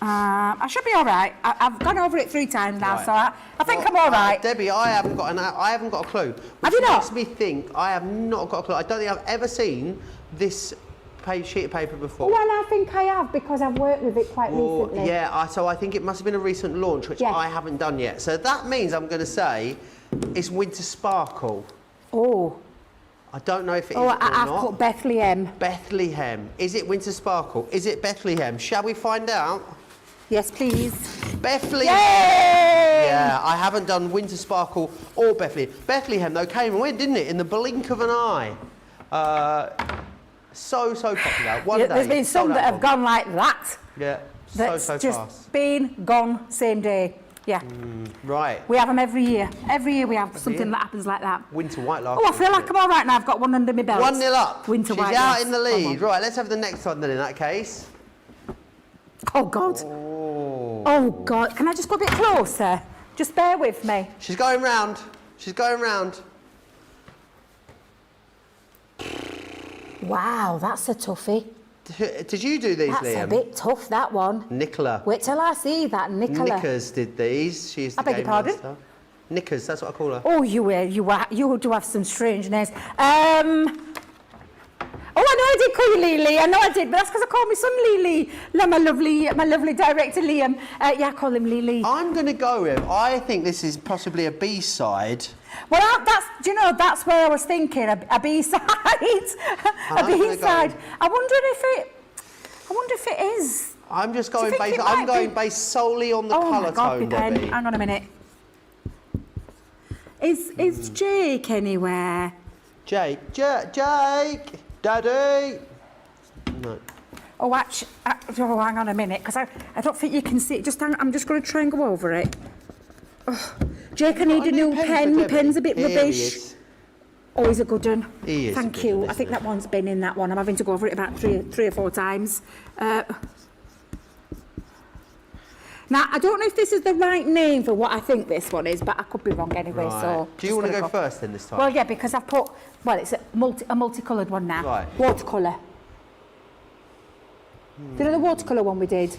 I should be all right. I've gone over it 3 times now, right. So I think I'm all right. Debbie, I haven't got a clue. Have you not? Makes me think I have not got a clue. I don't think I've ever seen this sheet of paper before. Well, I think I have, because I've worked with it quite recently. Yeah, so I think it must have been a recent launch, which I haven't done yet. So that means I'm going to say it's Winter Sparkle. Oh. I don't know if it is or not. I've put Bethlehem. Bethlehem. Is it Winter Sparkle? Is it Bethlehem? Shall we find out? Yes, please. Bethlehem! Yay! Yeah, I haven't done Winter Sparkle or Bethlehem. Bethlehem, though, came and went, didn't it? In the blink of an eye. So popular. There's been some that have gone like that. Yeah, that's so just fast. Been, gone, same day. Yeah. Right. We have them every year. Every year we have something that happens like that. Winter White Last. Oh, I feel like I'm all right now. I've got one under my belt. 1-0 up. Winter White She's out Last. in the lead. Right, let's have the next one then in that case. Oh, God. Oh, God. Can I just go a bit closer? Just bear with me. She's going round. She's going round. Wow, that's a toughie. Did you do these, That's Liam? a bit tough, that one. Nicola. Wait till I see that, Nicola. Knickers did these. She's the I beg your game pardon? master. Knickers, that's what I call her. Oh, you do have some strange names. Oh, I know I did call you Lily. I know I did, but that's because I called my son Lily. My lovely director Liam. Yeah, I call him Lily. I'm going to go with, I think this is possibly a B-side. Well, that's where I was thinking, a B-side. A B-side. I wonder if it is. I'm just going think based, it I'm might going be? based solely on the Oh colour my God, tone, Big Ben. Debbie. Hang on a minute. Is Jake anywhere? Jake, Daddy. No. Oh, hang on a minute, because I don't think you can see it. I'm just going to try and go over it. Oh, Jake, I need a new pen. My pen's a bit rubbish. Oh, he's a good one. He is. Thank you. I think that one's been in that one. I'm having to go over it about three or four times. Now, I don't know if this is the right name for what I think this one is, but I could be wrong anyway. Right. So, do you want to go first then this time? Well, yeah, because I've put. Well, it's a multicoloured one now. Right. Watercolour. Do you know the watercolour one we did?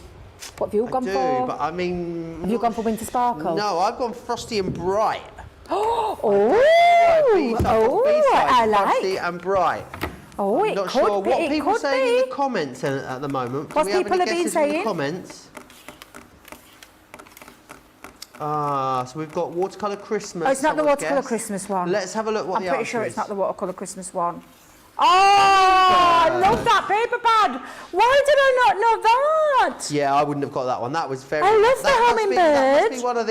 What have you gone for? But I mean... Have you gone for Winter Sparkle? No, I've gone Frosty and Bright. Oh, I like. Frosty and Bright. Oh, it Not could sure be. what It people are could saying in be. the comments at the moment. What Do we have people any have been guesses in the saying? comments? So we've got Watercolour Christmas. Oh, it's not the someone's watercolour guessed. Christmas one. Let's have a look what I'm the pretty answer sure is. it's not the watercolour Christmas one. Oh, I love that paper pad. Why did I not know that? Yeah, I wouldn't have got that one. That was very... I love the that hummingbird. must be one of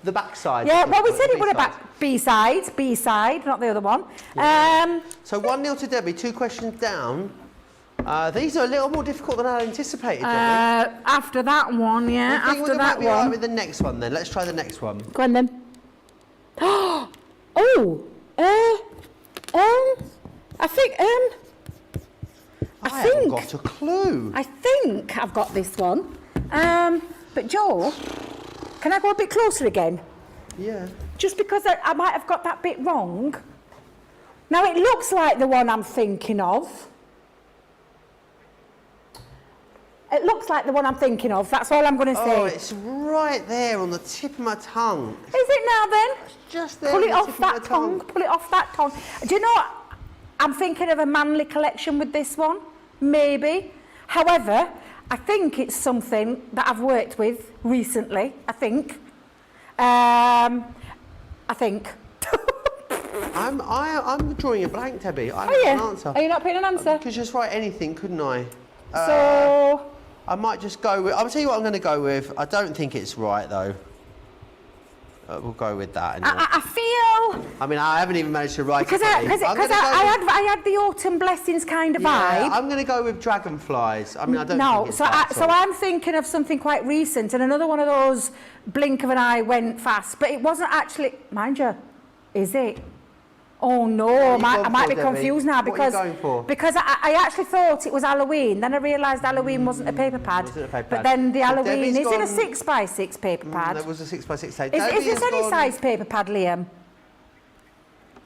the backside. Yeah, well, we said it would B-side. have B-side, not the other one. Yeah. So 1-0 to Debbie, 2 questions down. These are a little more difficult than I anticipated, Debbie. After that one, yeah, I think after we might that be all right one. with the next one then. Let's try the next one. Go on then. I think, I haven't got a clue. I think I've got this one. But Joe, can I go a bit closer again? Yeah. Just because I might have got that bit wrong. Now, it looks like the one I'm thinking of. It looks like the one I'm thinking of. That's all I'm going to say. Oh, it's right there on the tip of my tongue. Is it now then? It's just there Pull on it the off tip of that my tongue. tongue. Pull it off that tongue. Do you know what? I'm thinking of a manly collection with this one. Maybe. However, I think it's something that I've worked with recently. I think. I'm drawing a blank, Debbie. I Are have you? an answer. Are you not putting an answer? I could just write anything, couldn't I? So... I might just go with... I'll tell you what I'm going to go with. I don't think it's right, though. We'll go with that anyway. I feel... I mean, I haven't even managed to write Because it. I had the autumn blessings kind of vibe. I'm going to go with dragonflies. I mean, I don't think it's so that so I'm thinking of something quite recent, and another one of those blink of an eye went fast, but it wasn't actually... Mind you, is it? Oh no, I might be confused now because what are you going for? Because I actually thought it was Halloween. Then I realised Halloween wasn't a paper pad. Wasn't a paper but pad. then the So Halloween Debbie's is in a gone- 6x6 paper pad. That was a 6x6 tape. Is this any size paper pad, Liam?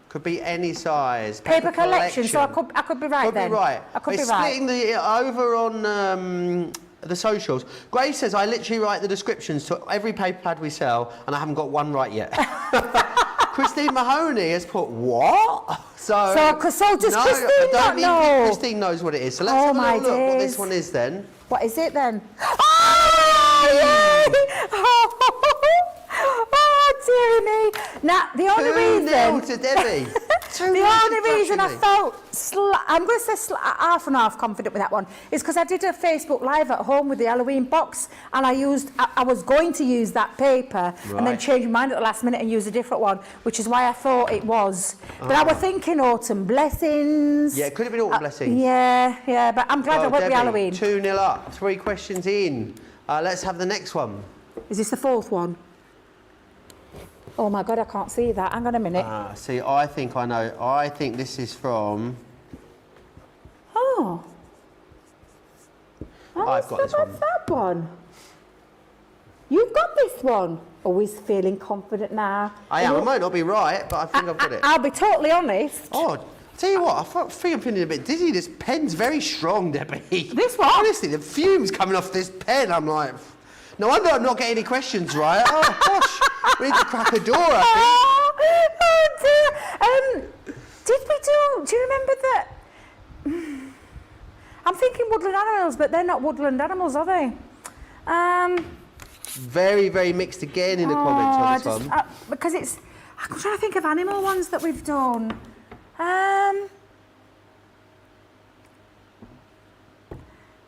Could be any size. Paper collection. So I could be right Could then. be right. I could It's be right. splitting over on the socials. Grace says I literally write the descriptions to every paper pad we sell, and I haven't got one right yet. Christine Mahoney has put what? So does Christine not know? Christine knows what it is. So let's Oh, have a my little look what this days. one is then. What is it then? Oh, yay! Oh, dearie me. Now, the only 2-0 reason... to Debbie. The only reason I felt, I'm going to say half and half confident with that one, is because I did a Facebook Live at home with the Halloween box, and I was going to use that paper, and then Right. change my mind at the last minute and use a different one, which is why I thought it was. But I was thinking autumn blessings. Yeah, it could have been autumn blessings. Yeah, but I'm glad I went with Debbie, Halloween. 2-0 up. 3 questions in. Let's have the next one. Is this the fourth one? Oh my God, I can't see that. Hang on a minute. See, I think I know. I think this is from... Oh. I've got this one. That one. You've got this one? Always feeling confident now. I am. I might not be right, but I think I've got it. I'll be totally honest. Oh, I'll tell you what, I think I'm feeling a bit dizzy. This pen's very strong, Debbie. This one? Honestly, the fumes coming off this pen, I'm like... No wonder I'm not getting any questions right. Oh, gosh. We need to crack a door, I Oh dear. Do you remember that? I'm thinking woodland animals, but they're not woodland animals, are they? Very, very mixed again in the comments on this one. Because it's... I'm trying to think of animal ones that we've done.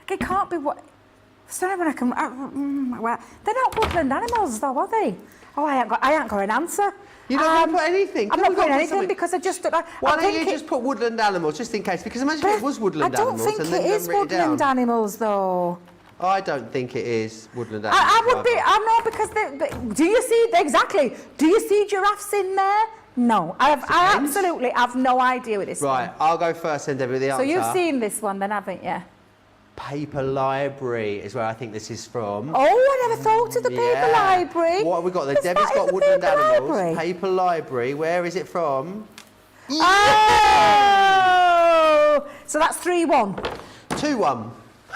It can't be what... Sorry, when I can... well, they're not woodland animals, though, are they? Oh, I ain't got an answer. You're not going to put anything? I'm not putting anything because I just... Why don't you just put woodland animals, just in case? Because imagine if it was woodland animals. I don't think it is woodland animals, though. I don't think it is woodland animals. I would be... I know, because... do you see... Exactly. Do you see giraffes in there? No. I absolutely have no idea with this one. Right, I'll go first then, Debbie, with the answer. So you've seen this one then, haven't you? Paper library is where I think this is from. Oh, I never thought of the paper library. What have we got there? Debbie's got woodland animals. Paper library. Where is it from? Oh! So that's 3-1. 2-1.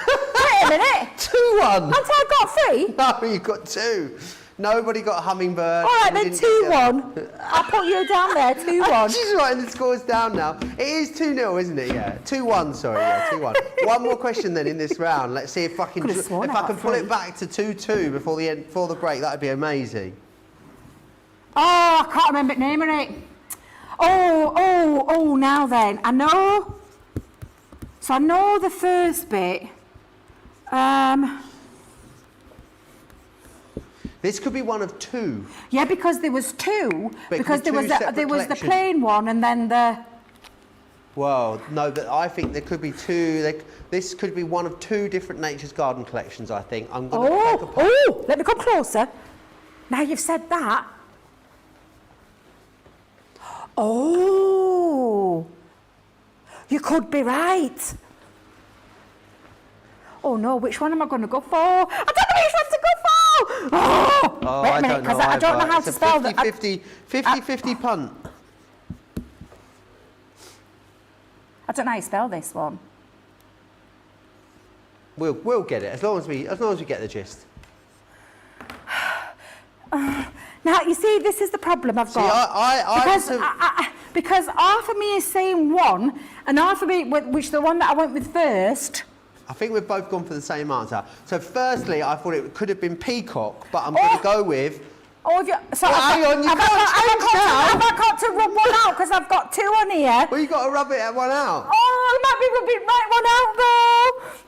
Wait a minute. 2-1. Haven't I got 3? No, you got 2. Nobody got hummingbird. All right, then 2-1. I'll put you down there, 2-1. She's writing the scores down now. It is 2-0, isn't it? Yeah. 2-1, sorry. Yeah, 2-1. One more question then in this round. Let's see if I can pull it back to 2-2 before the break. That'd be amazing. Oh, I can't remember naming it. Oh, now then. I know. So I know the first bit. This could be one of 2. Yeah, because there was 2. Because there was the plain one and then the... Well, no, but I think there could be 2. This could be one of 2 different Nature's Garden collections, I think. I'm going to take a part. Oh, let me come closer. Now you've said that. Oh, you could be right. Oh no, which one am I going to go for? I don't know which one to go for. Oh, wait a minute, because I don't know how to spell that. 50-50 punt. I don't know how you spell this one. We'll get it as long as we get the gist. Now you see, this is the problem I've got. Because half of me is saying 1, and half of me, which the one that I went with first. I think we've both gone for the same answer. So firstly, I thought it could have been peacock, but I'm going to go with... Oh, so hang on, you can't change now. Have I got to rub one out because I've got 2 on here? Well, you've got to rub one out. Oh, I might be rubbing one out though.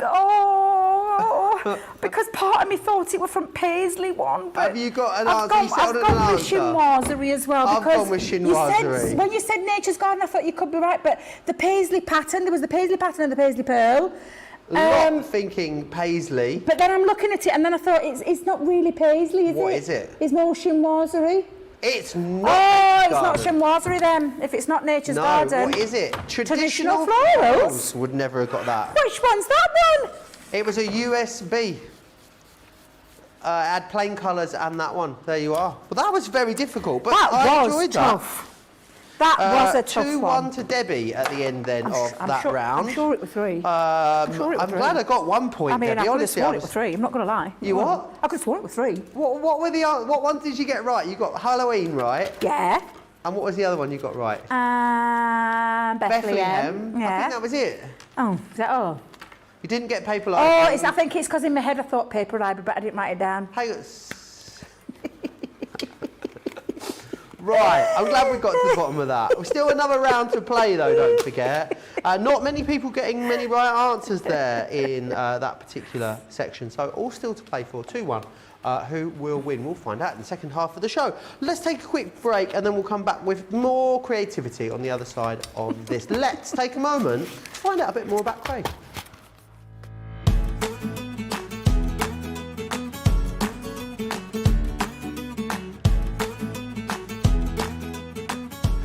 Oh, because part of me thought it was from Paisley one. But have you got an answer? I've gone with chinoiserie as well. I've gone with chinoiserie. When you said Nature's Garden, I thought you could be right, but the Paisley pattern, there was the Paisley pattern and the Paisley pearl. Thinking Paisley. But then I'm looking at it and then I thought, it's not really Paisley, is it? What is it? It's more chinoiserie. It's not. Oh, it's not chinoiserie then, if it's not Nature's Garden. No, what is it? Traditional florals? Would never have got that. Which one's that one? It was a USB. Had plain colours and that one. There you are. Well, that was very difficult, but I enjoyed tough. That was a tough one. 2-1 to Debbie at the end then of that round. I'm sure it was 3. I'm glad I got 1 point, Debbie. Honestly, I could have sworn it was 3. I'm not going to lie. You what? I could have sworn it was 3. What ones did you get right? You got Halloween right. Yeah. And what was the other one you got right? Bethlehem. Yeah. I think that was it. Oh, is that all? You didn't get paper library. I think it's because in my head I thought paper library, but I didn't write it down. Right, I'm glad we got to the bottom of that. We're still another round to play though, don't forget. Not many people getting many right answers there in that particular section, so all still to play for. 2-1. Who will win? We'll find out in the second half of the show. Let's take a quick break and then we'll come back with more creativity on the other side of this. Let's take a moment to find out a bit more about Craig.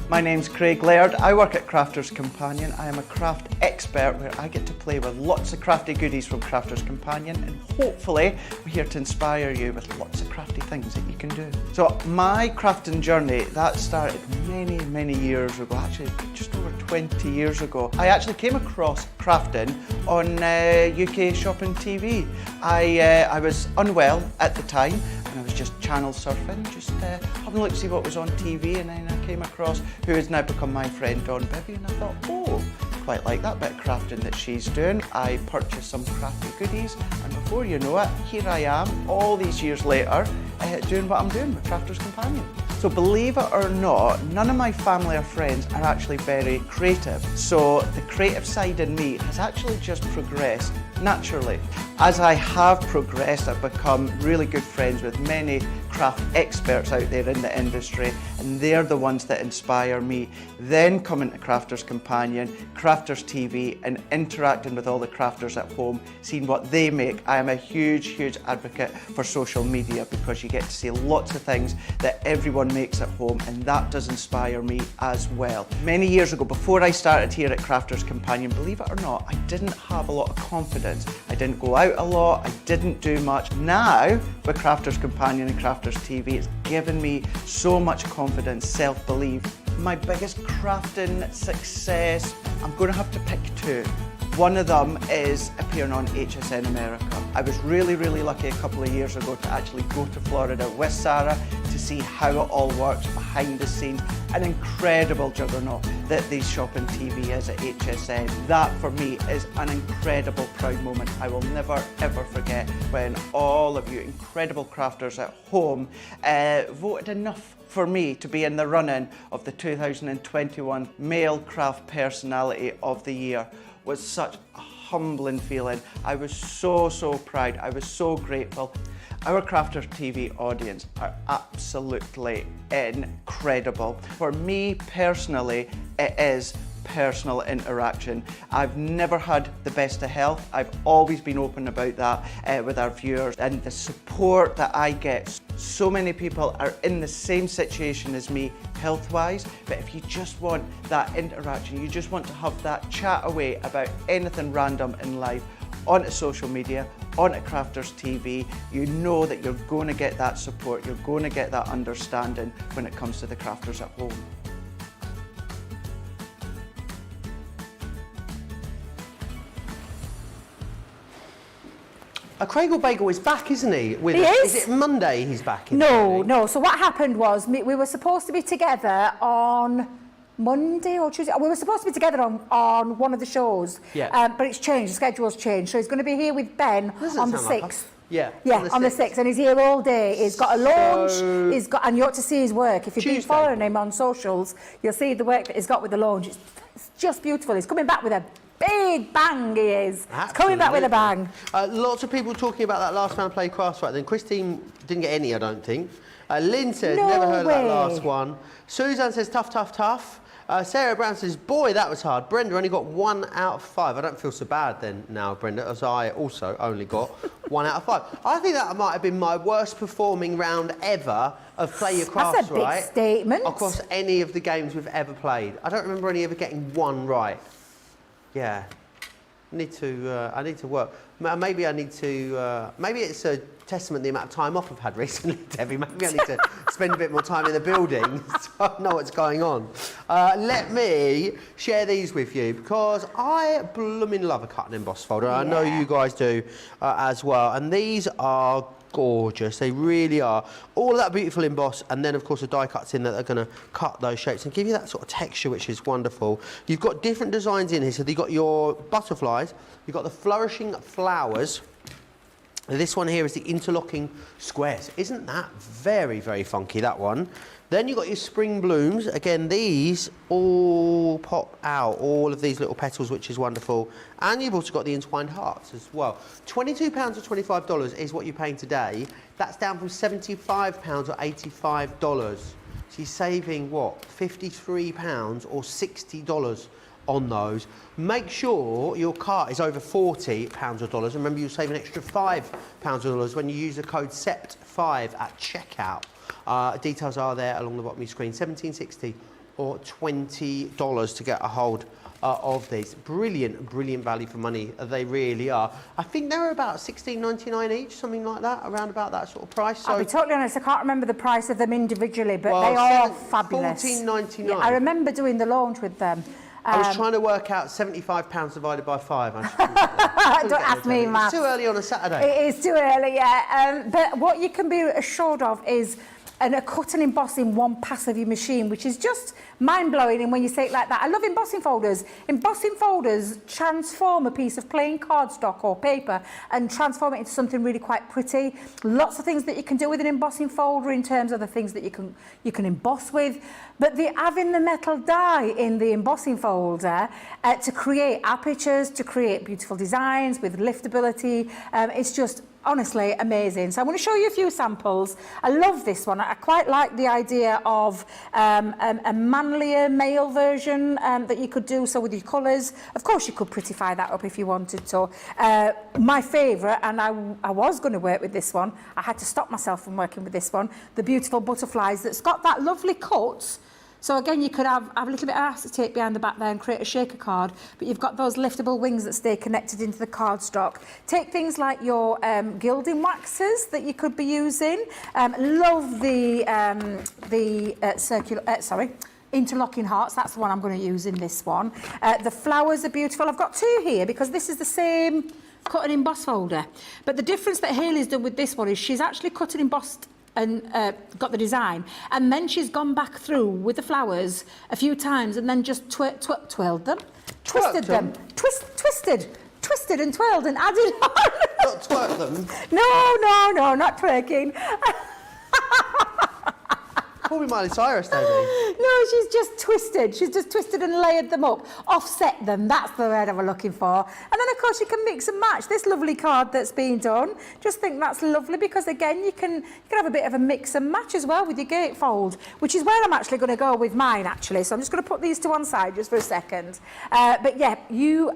My my name's Craig Laird. I work at Crafters Companion. I am a craft expert where I get to play with lots of crafty goodies from Crafters Companion, and hopefully we're here to inspire you with lots of crafty things that you can do. So my crafting journey, that started many years ago, actually just over 20 years ago. I actually came across crafting on UK shopping TV. I was unwell at the time, and I was just channel surfing, just having a look to see what was on TV, and then I came across who has now become my friend, Debby, and I thought, oh, quite like that bit of crafting that she's doing. I purchased some crafty goodies, and before you know it, here I am, all these years later, doing what I'm doing with Crafters Companion. So believe it or not, none of my family or friends are actually very creative. So the creative side in me has actually just progressed naturally. As I have progressed, I've become really good friends with many craft experts out there in the industry, and they're the ones that inspire me. Then coming to Crafters Companion, Crafters TV, and interacting with all the crafters at home, seeing what they make. I am a huge advocate for social media, because you get to see lots of things that everyone makes at home, and that does inspire me as well. Many years ago, before I started here at Crafters Companion, believe it or not, I didn't have a lot of confidence. I didn't go out a lot, I didn't do much. Now, with Crafters Companion and Crafters TV, it's given me so much confidence, self-belief. My biggest crafting success, I'm going to have to pick two. One of them is appearing on HSN America. I was really lucky a couple of years ago to actually go to Florida with Sarah to see how it all works behind the scenes. An incredible juggernaut that the shopping TV is at HSN. That for me is an incredible proud moment. I will never ever forget when all of you incredible crafters at home voted enough for me to be in the running of the 2021 Male Craft Personality of the Year. Was such a humbling feeling. I was so proud. I was so grateful. Our Crafters TV audience are absolutely incredible. For me personally, it is personal interaction. I've never had the best of health. I've always been open about that with our viewers, and the support that I get. So many people are in the same situation as me health-wise, but if you just want that interaction, you just want to have that chat away about anything random in life, onto social media, onto Crafters TV, you know that you're going to get that support, you're going to get that understanding when it comes to the crafters at home. Craig Bagel is back, isn't he? With He us? is. Is it Monday he's back? No. So what happened was we were supposed to be together on Monday or Tuesday. We were supposed to be together on one of the shows. Yeah. But it's changed. The schedule's changed. So he's going to be here with Ben on the 6th. Yeah, on the 6th, and he's here all day. He's got a launch. He's got, and you ought to see his work. If you've been following him on socials, you'll see the work that he's got with the launch. It's just beautiful. He's coming back with a big bang, he is. He's coming back with a bang. Lots of people talking about that last round play craft fight. Then Christine didn't get any, I don't think. Lynn says, never heard of that last one. Suzanne says, tough. Sarah Brown says, boy, that was hard. Brenda only got 1 out of 5. I don't feel so bad then now, Brenda, as I also only got 1 out of 5. I think that might have been my worst performing round ever of Play Your Crafts, right? That's a big statement. Across any of the games we've ever played. I don't remember any ever getting one right. Yeah. I need to work. Maybe I need to, maybe it's a testament to the amount of time off I've had recently, Debbie. Maybe I need to spend a bit more time in the building so I know what's going on. Let me share these with you because I blooming love a cut and emboss folder. Yeah. I know you guys do as well. And these are gorgeous. They really are. All of that beautiful emboss, and then of course the die cuts in that are going to cut those shapes and give you that sort of texture, which is wonderful. You've got different designs in here. So you've got your butterflies, you've got the flourishing flowers. This one here is the interlocking squares. Isn't that very funky, that one? Then you've got your spring blooms. Again, these all pop out, all of these little petals, which is wonderful. And you've also got the entwined hearts as well. £22 or $25 is what you're paying today. That's down from £75 or $85. So you're saving, what, £53 or $60 on those. Make sure your cart is over £40 or dollars. Remember, you'll save an extra £5 or dollars when you use the code SEPT5 at checkout. Details are there along the bottom of your screen. $17.60 or $20 to get a hold of these. Brilliant, brilliant value for money. They really are. I think they're about $16.99 each, something like that, around about that sort of price. So I'll be totally honest, I can't remember the price of them individually, but they are fabulous. $14.99. Yeah, I remember doing the launch with them. I was trying to work out £75 divided by 5. Don't ask me, maths. It's too early on a Saturday. It is too early, yeah. But what you can be assured of is a cut and emboss in one pass of your machine, which is just mind-blowing. And when you say it like that, I love embossing folders. Embossing folders transform a piece of plain cardstock or paper and transform it into something really quite pretty. Lots of things that you can do with an embossing folder in terms of the things that you can emboss with. But having the metal die in the embossing folder to create apertures, to create beautiful designs with liftability, it's just honestly amazing. So I'm going to show you a few samples. I love this one. I quite like the idea of a manlier male version that you could do so with your colours. Of course you could prettify that up if you wanted to. My favourite, and I was going to work with this one, I had to stop myself from working with this one, the beautiful butterflies that's got that lovely cut. So again, you could have a little bit of acetate behind the back there and create a shaker card, but you've got those liftable wings that stay connected into the cardstock. Take things like your gilding waxes that you could be using. Love the interlocking hearts. That's the one I'm going to use in this one. The flowers are beautiful. I've got two here because this is the same cut and emboss folder. But the difference that Hayley's done with this one is she's actually cut and embossed and got the design, and then she's gone back through with the flowers a few times and then just twirled them, twisted them, twisted and twirled and added on. Not twerk them? No, not twerking. Call me Miley Cyrus, Debbie. No, she's just twisted. She's just twisted and layered them up, offset them. That's the word I was looking for. And then, of course, you can mix and match this lovely card that's been done. Just think that's lovely because, again, you can have a bit of a mix and match as well with your gatefold, which is where I'm actually going to go with mine, actually. So I'm just going to put these to one side just for a second. But, yeah, you...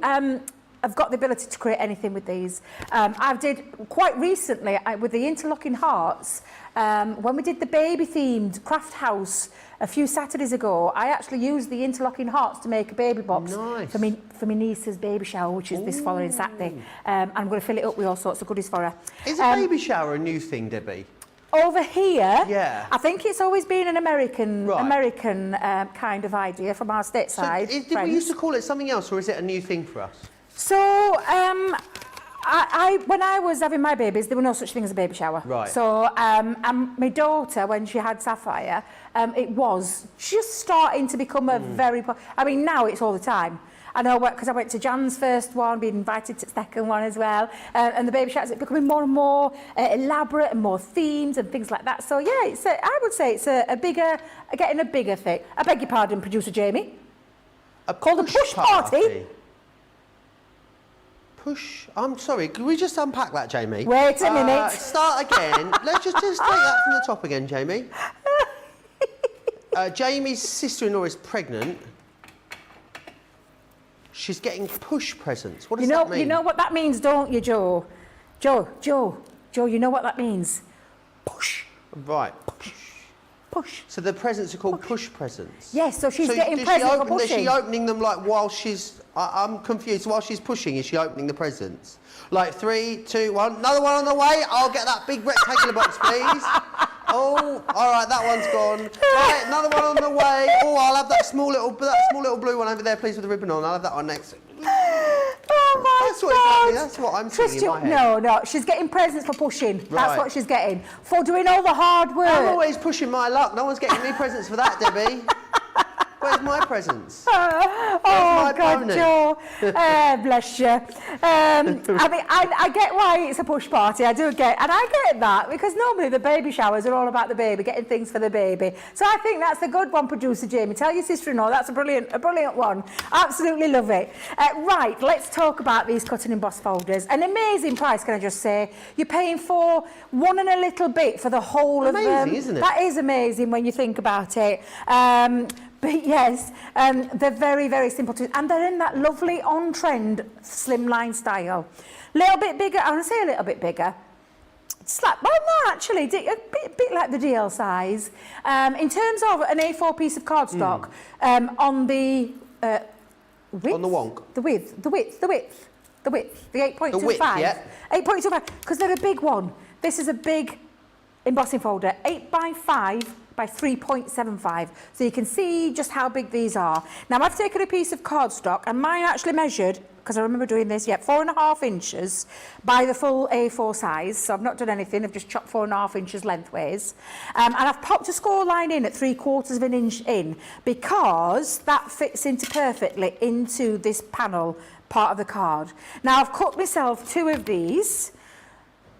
I've got the ability to create anything with these. I did quite recently with the interlocking hearts, when we did the baby-themed craft house a few Saturdays ago, I actually used the interlocking hearts to make a baby box for my niece's baby shower, which is this following Saturday. I'm going to fill it up with all sorts of goodies for her. Is a baby shower a new thing, Debbie? Over here, yeah. I think it's always been an American kind of idea from our stateside. So did we used to call it something else, or is it a new thing for us? So, when I was having my babies, there were no such thing as a baby shower. Right. So, and my daughter, when she had Sapphire, it was just starting to become a very... I mean, now it's all the time. I know, because I went to Jan's first one, been invited to the second one as well, and the baby showers are becoming more and more elaborate and more themed and things like that. So, yeah, I would say it's getting a bigger thing. I beg your pardon, Producer Jamie. Called a push party. Push. I'm sorry. Can we just unpack that, Jamie? Wait a minute. Start again. Let's just take that from the top again, Jamie. Jamie's sister-in-law is pregnant. She's getting push presents. What does that mean? You know what that means, don't you, Joe? Joe, you know what that means? Push. Right. Push. So the presents are called push presents? Yes, so she's getting presents for pushing. Is she opening them like while she's... I'm confused. While she's pushing, is she opening the presents? Like 3, 2, 1. Another one on the way. I'll get that big rectangular box, please. Oh, all right, that one's gone. Right, another one on the way. Oh, I'll have that small little blue one over there, please, with the ribbon on. I'll have that one next. Oh my God! That's what I'm thinking in my head. No, she's getting presents for pushing. Right. That's what she's getting for doing all the hard work. I'm always pushing my luck. No one's getting me presents for that, Debbie. Where's my presents? Oh, God, Joe. Bless you. I mean, I get why it's a push party. I do get, and I get that because normally the baby showers are all about the baby, getting things for the baby. So I think that's a good one, Producer Jamie. Tell your sister-in-law that's a brilliant one. Absolutely love it. Right, let's talk about these cut and emboss folders. An amazing price, can I just say? You're paying for one and a little bit for the whole of them. Amazing, isn't it? That is amazing when you think about it. But yes, they're very, very simple to, and they're in that lovely on-trend slimline style. Little bit bigger, I want to say a little bit bigger. Well, no, actually, a bit like the DL size. In terms of an A4 piece of cardstock, on the width? On the wonk? The width, the 8.25. The width, yeah. 8.25, because they're a big one. This is a big embossing folder, 8 by 5 by 3.75. So you can see just how big these are. Now, I've taken a piece of cardstock, and mine actually measured, because I remember doing this, 4.5 inches by the full A4 size. So I've not done anything, I've just chopped 4.5 inches lengthways. And I've popped a score line in at 3/4 of an inch in, because that fits into perfectly into this panel part of the card. Now, I've cut myself 2 of these,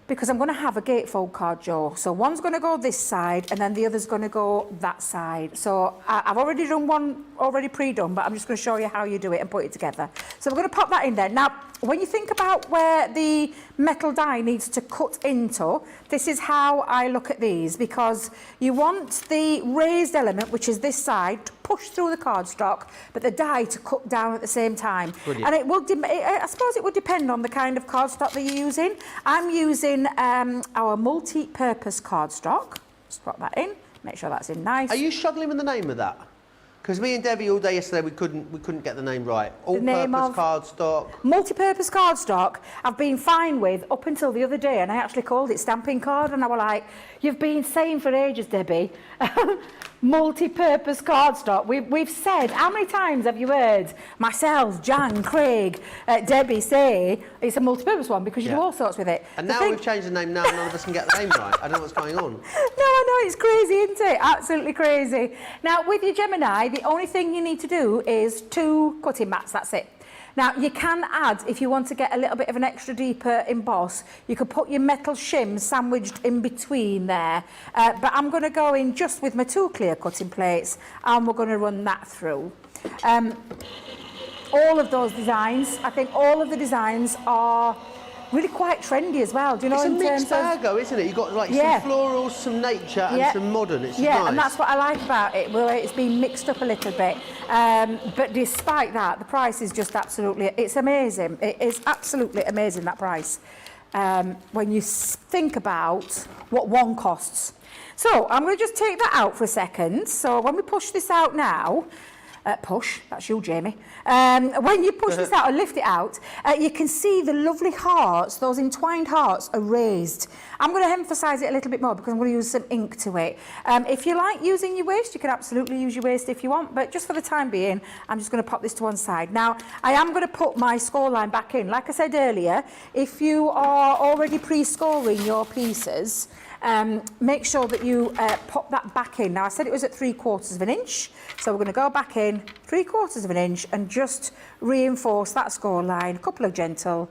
because I'm going to have a gatefold card, Joe. So one's going to go this side, and then the other's going to go that side. So I've already done one, already pre-done, but I'm just going to show you how you do it and put it together. So we're going to pop that in there. Now, when you think about where the metal die needs to cut into, this is how I look at these, because you want the raised element, which is this side, to push through the cardstock, but the die to cut down at the same time. Brilliant. And it will, I suppose it would depend on the kind of cardstock that you're using. I'm using our multi-purpose cardstock. Just pop that in, make sure that's in nice. Are you struggling with the name of that? Because me and Debbie all day yesterday, we couldn't get the name right. All-purpose cardstock. Multi-purpose cardstock, I've been fine with up until the other day, and I actually called it stamping card, and I was like, you've been saying for ages, Debbie, multi-purpose cardstock. We've said, how many times have you heard myself, Jan, Craig, Debbie say it's a multi-purpose one, because you do all sorts with it. And now we've changed the name, now none of us can get the name right. I don't know what's going on. No, I know, it's crazy, isn't it? Absolutely crazy. Now, with your Gemini, the only thing you need to do is 2 cutting mats, that's it. Now, you can add, if you want to get a little bit of an extra deeper emboss, you could put your metal shim sandwiched in between there. But I'm going to go in just with my 2 clear cutting plates, and we're going to run that through. All of those designs, I think all of the designs are really quite trendy as well. Do you know, it's in a mixed terms bag, though, isn't it? You've got like some florals, some nature, and some modern. It's nice. And that's what I like about it. Well, it's been mixed up a little bit. But despite that, the price is just absolutely, it's amazing. It is absolutely amazing, that price, when you think about what one costs. So I'm going to just take that out for a second. So when we push this out now, that's you, Jamie. When you push this out and lift it out, you can see the lovely hearts, those entwined hearts are raised. I'm going to emphasise it a little bit more because I'm going to use some ink to it. If you like using your waste, you can absolutely use your waste if you want, but just for the time being, I'm just going to pop this to one side. Now, I am going to put my score line back in. Like I said earlier, if you are already pre-scoring your pieces, make sure that you pop that back in. Now, I said it was at 3/4 of an inch, so we're going to go back in 3/4 of an inch and just reinforce that score line, a couple of gentle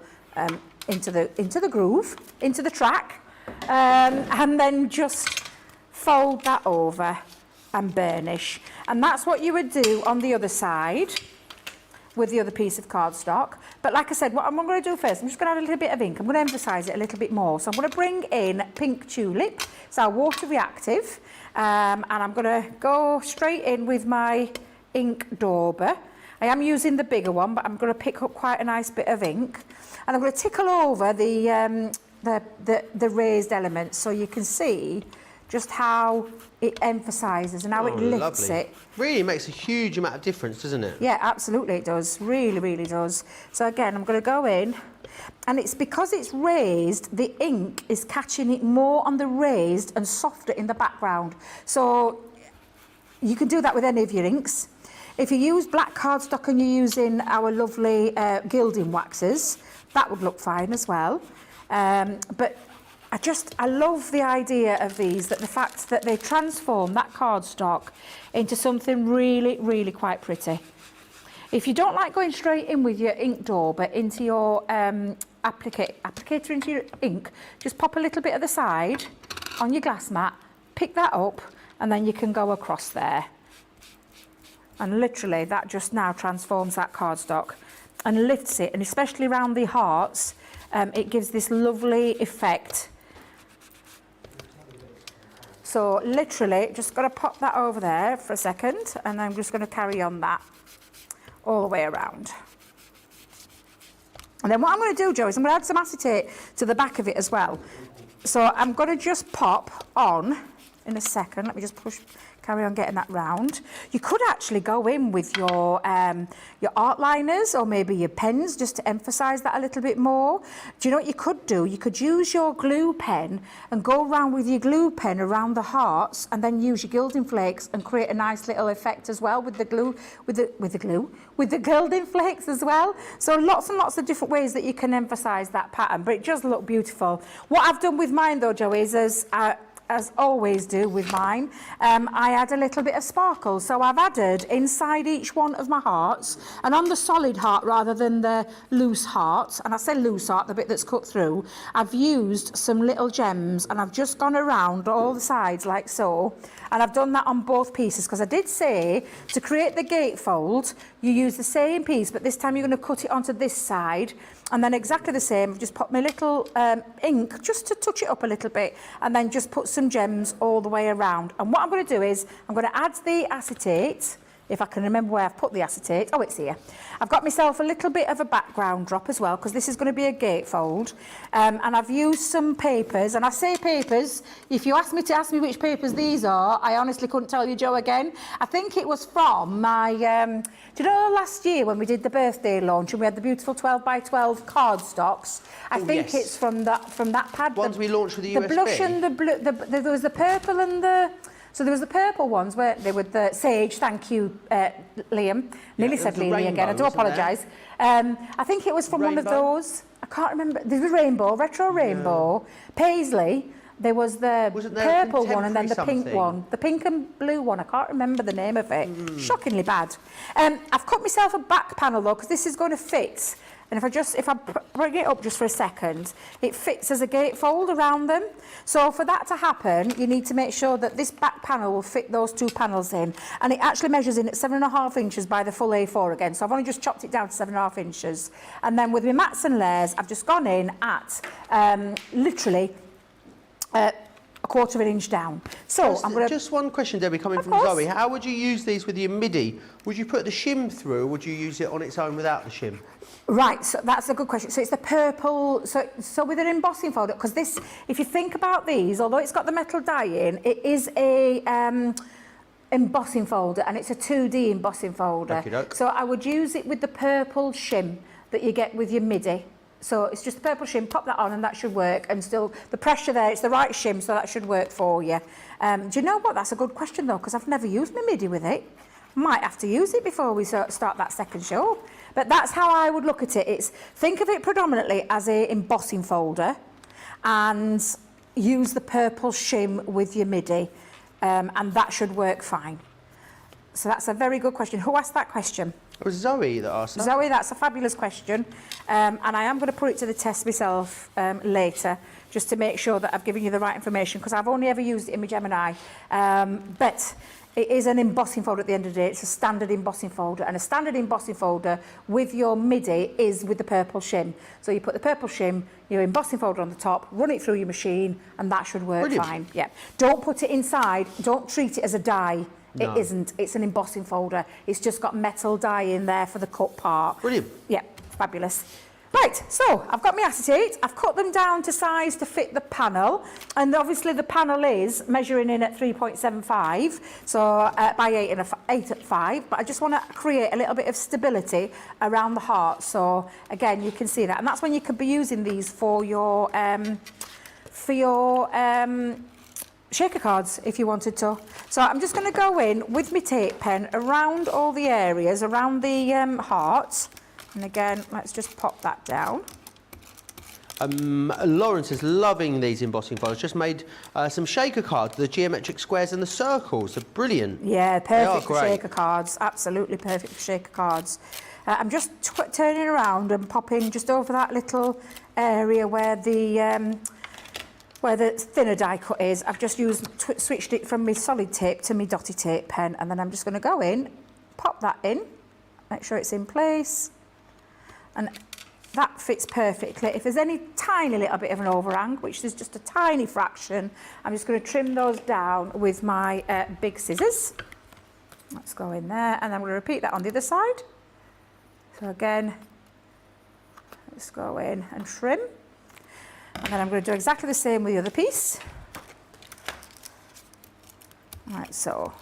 into the groove, into the track, and then just fold that over and burnish. And that's what you would do on the other side with the other piece of cardstock. But like I said, what I'm going to do first, I'm just going to add a little bit of ink. I'm going to emphasise it a little bit more. So I'm going to bring in Pink Tulip. It's our water reactive. And I'm going to go straight in with my ink dauber. I am using the bigger one, but I'm going to pick up quite a nice bit of ink. And I'm going to tickle over the raised elements so you can see just how it emphasises and how it lifts it. Really makes a huge amount of difference, doesn't it? Yeah, absolutely it does. Really, really does. So again, I'm going to go in, and it's because it's raised, the ink is catching it more on the raised and softer in the background. So you can do that with any of your inks. If you use black cardstock and you're using our lovely gilding waxes, that would look fine as well. But I love the idea of these, that the fact that they transform that cardstock into something really, really quite pretty. If you don't like going straight in with your ink dauber into your applicator into your ink, just pop a little bit at the side on your glass mat, pick that up, and then you can go across there. And literally that just now transforms that cardstock and lifts it, and especially around the hearts, it gives this lovely effect. So literally, just got to pop that over there for a second, and I'm just going to carry on that all the way around. And then what I'm going to do, Joe, is I'm going to add some acetate to the back of it as well. So I'm going to just pop on in a second. Let me just carry on getting that round. You could actually go in with your art liners or maybe your pens just to emphasise that a little bit more. Do you know what you could do? You could use your glue pen and go around with your glue pen around the hearts and then use your gilding flakes and create a nice little effect as well with the glue, with the gilding flakes as well. So lots and lots of different ways that you can emphasise that pattern, but it does look beautiful. What I've done with mine though, Joe, is as always do with mine, I add a little bit of sparkle. So I've added inside each one of my hearts, and on the solid heart rather than the loose heart, and I say loose heart, the bit that's cut through, I've used some little gems and I've just gone around all the sides like so, and I've done that on both pieces because I did say to create the gatefold you use the same piece, but this time you're going to cut it onto this side. And then exactly the same, I've just put my little ink just to touch it up a little bit and then just put some gems all the way around. And what I'm going to do is I'm going to add the acetate, if I can remember where I've put the acetate. Oh, it's here. I've got myself a little bit of a background drop as well because this is going to be a gatefold. And I've used some papers, and I say papers, if you ask me which papers these are, I honestly couldn't tell you, Joe, again. I think it was from my, do you know last year when we did the birthday launch and we had the beautiful 12 by 12 cardstocks? I think it's from that pad. Ones we launched with the USB. The blush and the blue, there was the purple and the... So there was the purple ones, weren't they, with the sage, thank you, Liam. Nearly said Lily again, I do apologise. I think it was from one of those, I can't remember, there was rainbow, retro rainbow, Paisley, there was the purple one and then the pink one. The pink and blue one, I can't remember the name of it. Shockingly bad. I've cut myself a back panel though, because this is going to fit. And if I bring it up just for a second, it fits as a gatefold around them. So for that to happen, you need to make sure that this back panel will fit those two panels in. And it actually measures in at 7.5 inches by the full A4 again. So I've only just chopped it down to 7.5 inches. And then with my mats and layers, I've just gone in at literally a 1/4 inch down. So I'm going to... Just one question, Debbie, coming from Zoe. How would you use these with your MIDI? Would you put the shim through or would you use it on its own without the shim? Right, so that's a good question. So it's the purple, so with an embossing folder, because this, if you think about these, although it's got the metal die in, it is a embossing folder and it's a 2D embossing folder. So I would use it with the purple shim that you get with your MIDI. So it's just the purple shim, pop that on and that should work. And still, the pressure there, it's the right shim, so that should work for you. Do you know what? That's a good question though, because I've never used my MIDI with it. Might have to use it before we start that second show. But that's how I would look at it. Think of it predominantly as a embossing folder and use the purple shim with your MIDI and that should work fine. So that's a very good question. Who asked that question? It was Zoe that asked that. Zoe, that's a fabulous question. And I am going to put it to the test myself later just to make sure that I've given you the right information because I've only ever used it in my Gemini. But it is an embossing folder at the end of the day. It's a standard embossing folder. And a standard embossing folder with your MIDI is with the purple shim. So you put the purple shim, your embossing folder on the top, run it through your machine, and that should work fine. Yeah. Don't put it inside. Don't treat it as a die. No. It isn't. It's an embossing folder. It's just got metal die in there for the cut part. Brilliant. Yeah, fabulous. Right, so I've got my acetate. I've cut them down to size to fit the panel. And obviously the panel is measuring in at 3.75, so by 8 at 5. But I just want to create a little bit of stability around the heart. So again, you can see that. And that's when you could be using these for your shaker cards if you wanted to. So I'm just going to go in with my tape pen around all the areas, around the heart. And again, let's just pop that down. Lawrence is loving these embossing folders. Just made some shaker cards, the geometric squares and the circles. They're brilliant. Yeah, perfect for shaker cards. Absolutely perfect for shaker cards. I'm just turning around and popping just over that little area where the thinner die cut is. I've just switched it from my solid tape to my dotty tape pen, and then I'm just going to go in, pop that in, make sure it's in place, and that fits perfectly. If there's any tiny little bit of an overhang, which is just a tiny fraction, I'm just going to trim those down with my big scissors. Let's go in there, and I'm going to repeat that on the other side. So again, let's go in and trim. And then I'm going to do exactly the same with the other piece. Right, so.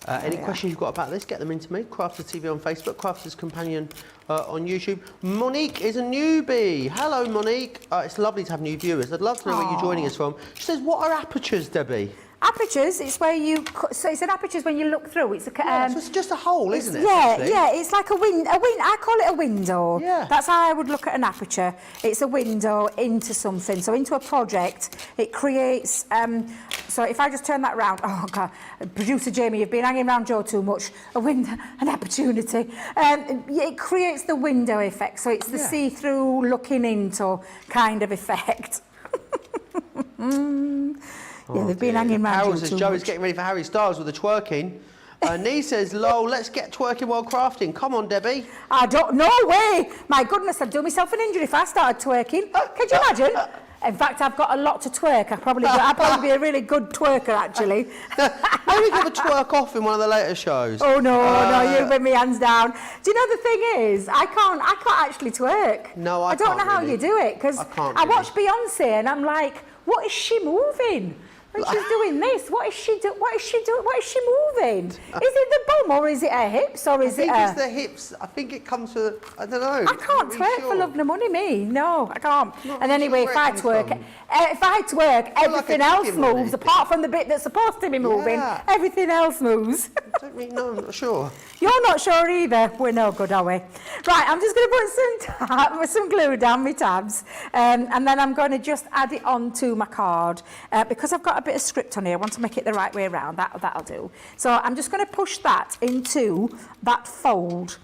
Any questions you've got about this, get them into me. Crafters TV on Facebook, Crafters Companion on YouTube. Monique is a newbie. Hello, Monique. It's lovely to have new viewers. I'd love to know where you're joining us from. She says, what are apertures, Debbie? Apertures, it's where you, so it's an aperture when you look through. It's a, so it's just a hole, isn't it? Yeah, it's like a window. I call it a window. Yeah. That's how I would look at an aperture. It's a window into something, so into a project. It creates, so if I just turn that round, oh God, producer Jamie, you've been hanging around Joe too much. A window, an opportunity. It creates the window effect, so it's the see-through looking into kind of effect. Yeah, they've been hanging around. Harold says Joe is getting ready for Harry Styles with the twerking. Nee says, lol, let's get twerking while crafting. Come on, Debbie. I don't, no way. My goodness, I'd do myself an injury if I started twerking. Could you imagine? In fact, I've got a lot to twerk. I'd probably be a really good twerker, actually. Maybe we could twerk off in one of the later shows. Oh, no, you put me hands down. Do you know the thing is, I can't actually twerk. No, I don't know how you do it, because I watch Beyonce and I'm like, what is she moving? When she's doing this, what is she doing? What is she moving? Is it the bum or is it her hips or is it? I think it's the hips. I think it comes with, I don't know. I can't twerk for love nor money, me. No, I can't. And anyway, if I twerk, everything else moves, apart from the bit that's supposed to be moving. Everything else moves. I don't really know, I'm not sure. You're not sure either. We're no good, are we? Right, I'm just going to put some glue down my tabs, and then I'm going to just add it onto my card because I've got a bit of script on here. I want to make it the right way around. That'll do. So I'm just going to push that into that fold.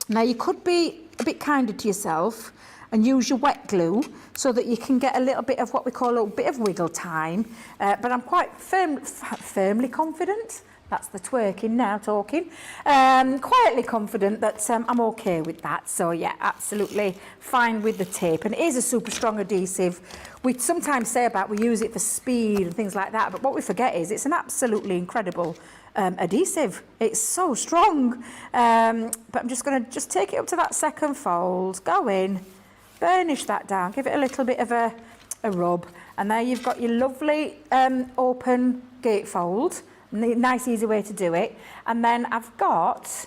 Now you could be a bit kinder to yourself and use your wet glue so that you can get a little bit of what we call a bit of wiggle time. But I'm quite firmly confident. That's the twerking now talking. Quietly confident that I'm okay with that. So yeah, absolutely fine with the tape. And it is a super strong adhesive. We sometimes say we use it for speed and things like that, but what we forget is it's an absolutely incredible adhesive. It's so strong. But I'm just going to take it up to that second fold, go in, burnish that down, give it a little bit of a rub. And there you've got your lovely open gatefold. Nice, easy way to do it. And then I've got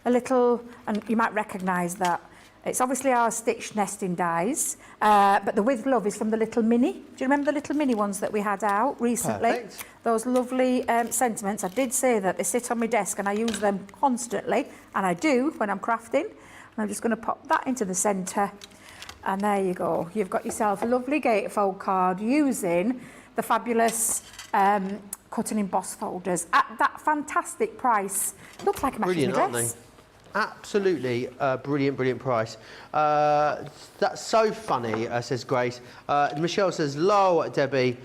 a little, and you might recognise that, it's obviously our stitch nesting dies, but the with love is from the little mini. Do you remember the little mini ones that we had out recently? Perfect. Those lovely sentiments. I did say that they sit on my desk and I use them constantly, and I do when I'm crafting. And I'm just going to pop that into the centre. And there you go. You've got yourself a lovely gatefold card using the fabulous cut and emboss folders at that fantastic price. Looks like a matching dress. Aren't they? Absolutely brilliant price. That's so funny, says Grace. Michelle says, lol, Debbie.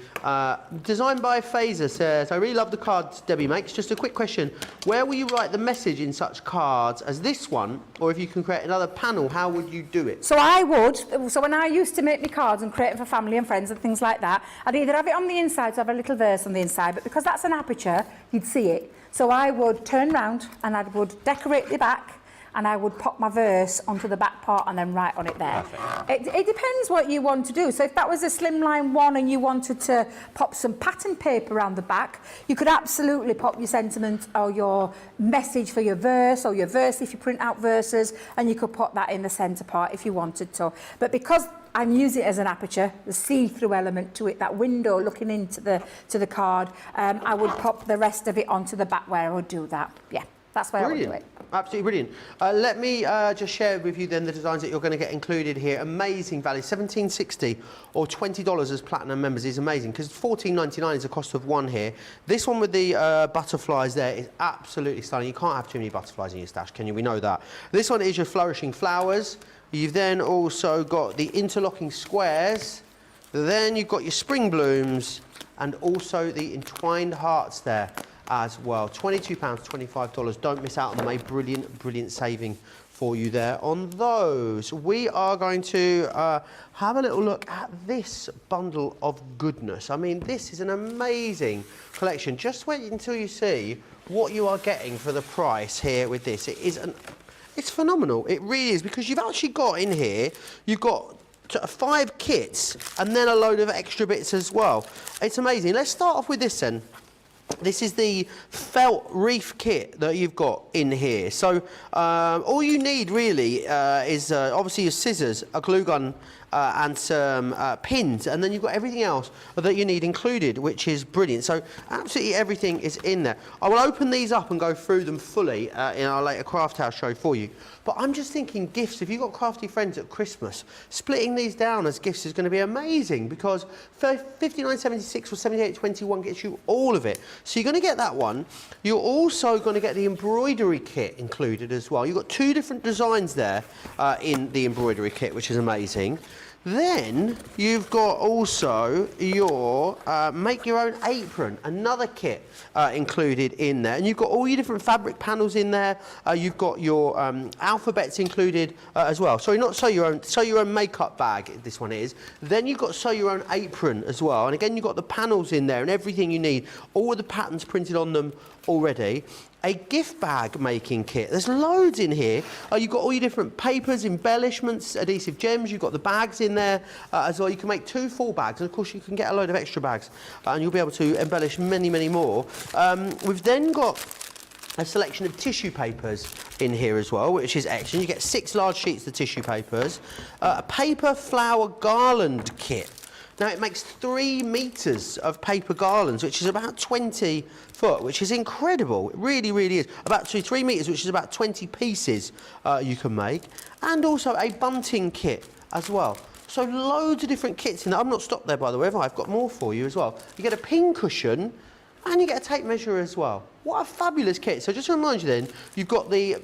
Designed by Phaser says, I really love the cards Debbie makes. Just a quick question. Where will you write the message in such cards as this one? Or if you can create another panel, how would you do it? So I would. So when I used to make my cards and create them for family and friends and things like that, I'd either have it on the inside, so have a little verse on the inside, but because that's an aperture, you'd see it. So I would turn round and I would decorate the back and I would pop my verse onto the back part and then write on it there. It depends what you want to do. So if that was a slimline one and you wanted to pop some pattern paper around the back, you could absolutely pop your sentiment or your message for your verse or your verse if you print out verses, and you could pop that in the centre part if you wanted to. But because I'm using it as an aperture, the see-through element to it, that window looking into the card, I would pop the rest of it onto the back where I would do that. Yeah, that's where I would do it. Absolutely brilliant. Let me just share with you then the designs that you're going to get included here. Amazing value, $17.60 or $20 as platinum members is amazing because $14.99 is the cost of one here. This one with the butterflies there is absolutely stunning. You can't have too many butterflies in your stash, can you? We know that. This one is your flourishing flowers. You've then also got the interlocking squares. Then you've got your spring blooms and also the entwined hearts there as well. £22, $25. Don't miss out on them. A brilliant saving for you there on those. We are going to have a little look at this bundle of goodness. I mean, this is an amazing collection. Just wait until you see what you are getting for the price here with this. It is an It's phenomenal. It really is, because you've actually got in here, you've got 5 kits and then a load of extra bits as well. It's amazing. Let's start off with this then. This is the felt reef kit that you've got in here. So all you need really is obviously your scissors, a glue gun, and some pins, and then you've got everything else that you need included, which is brilliant. So absolutely everything is in there. I will open these up and go through them fully in our later craft house show for you. But I'm just thinking gifts, if you've got crafty friends at Christmas, splitting these down as gifts is going to be amazing, because for $59.76 or $78.21 gets you all of it. So you're going to get that one. You're also going to get the embroidery kit included as well. You've got 2 different designs there in the embroidery kit, which is amazing. Then you've got also your make your own apron, another kit included in there, and you've got all your different fabric panels in there. You've got your alphabets included as well. Sorry, not sew your own makeup bag. This one is. Then you've got sew your own apron as well, and again you've got the panels in there and everything you need. All of the patterns printed on them already. A gift bag making kit. There's loads in here. You've got all your different papers, embellishments, adhesive gems. You've got the bags in there as well. You can make 2 full bags, and of course you can get a load of extra bags, and you'll be able to embellish many, many more. We've then got a selection of tissue papers in here as well, which is excellent. You get 6 large sheets of tissue papers. A paper flower garland kit. Now it makes 3 metres of paper garlands, which is about 20 foot, which is incredible. It really, really is. About 3 metres, which is about 20 pieces you can make. And also a bunting kit as well. So loads of different kits in there. I'm not stopped there, by the way. I've got more for you as well. You get a pin cushion and you get a tape measure as well. What a fabulous kit. So just to remind you then, you've got the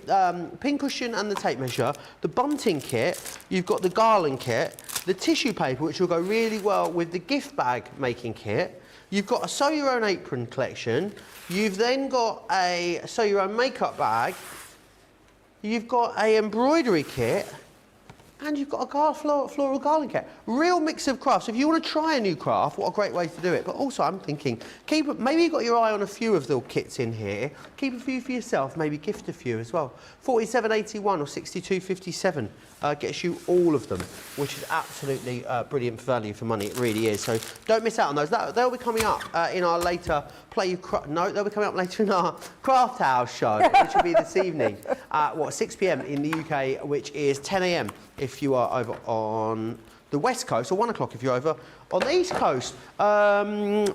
pin cushion and the tape measure, the bunting kit, you've got the garland kit, the tissue paper, which will go really well with the gift bag making kit. You've got a sew your own apron collection. You've then got a sew your own makeup bag. You've got a embroidery kit. And you've got a floral garland kit. Real mix of crafts. If you want to try a new craft, what a great way to do it. But also, I'm thinking, maybe you've got your eye on a few of the kits in here. Keep a few for yourself, maybe gift a few as well. $47.81 or $62.57 gets you all of them, which is absolutely brilliant value for money. It really is. So don't miss out on those. They'll be coming up in our later they'll be coming up later in our craft house show, which will be this evening at 6 p.m. in the UK, which is 10 a.m. if you are over on the West Coast, or 1 o'clock if you're over on the East Coast.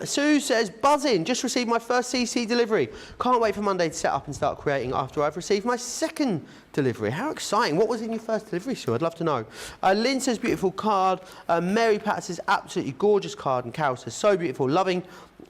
Sue says, buzzing, just received my first CC delivery. Can't wait for Monday to set up and start creating after I've received my second delivery. How exciting. What was in your first delivery, Sue? I'd love to know. Lynn says, beautiful card. Mary Pat says, absolutely gorgeous card. And Carol says, so beautiful, loving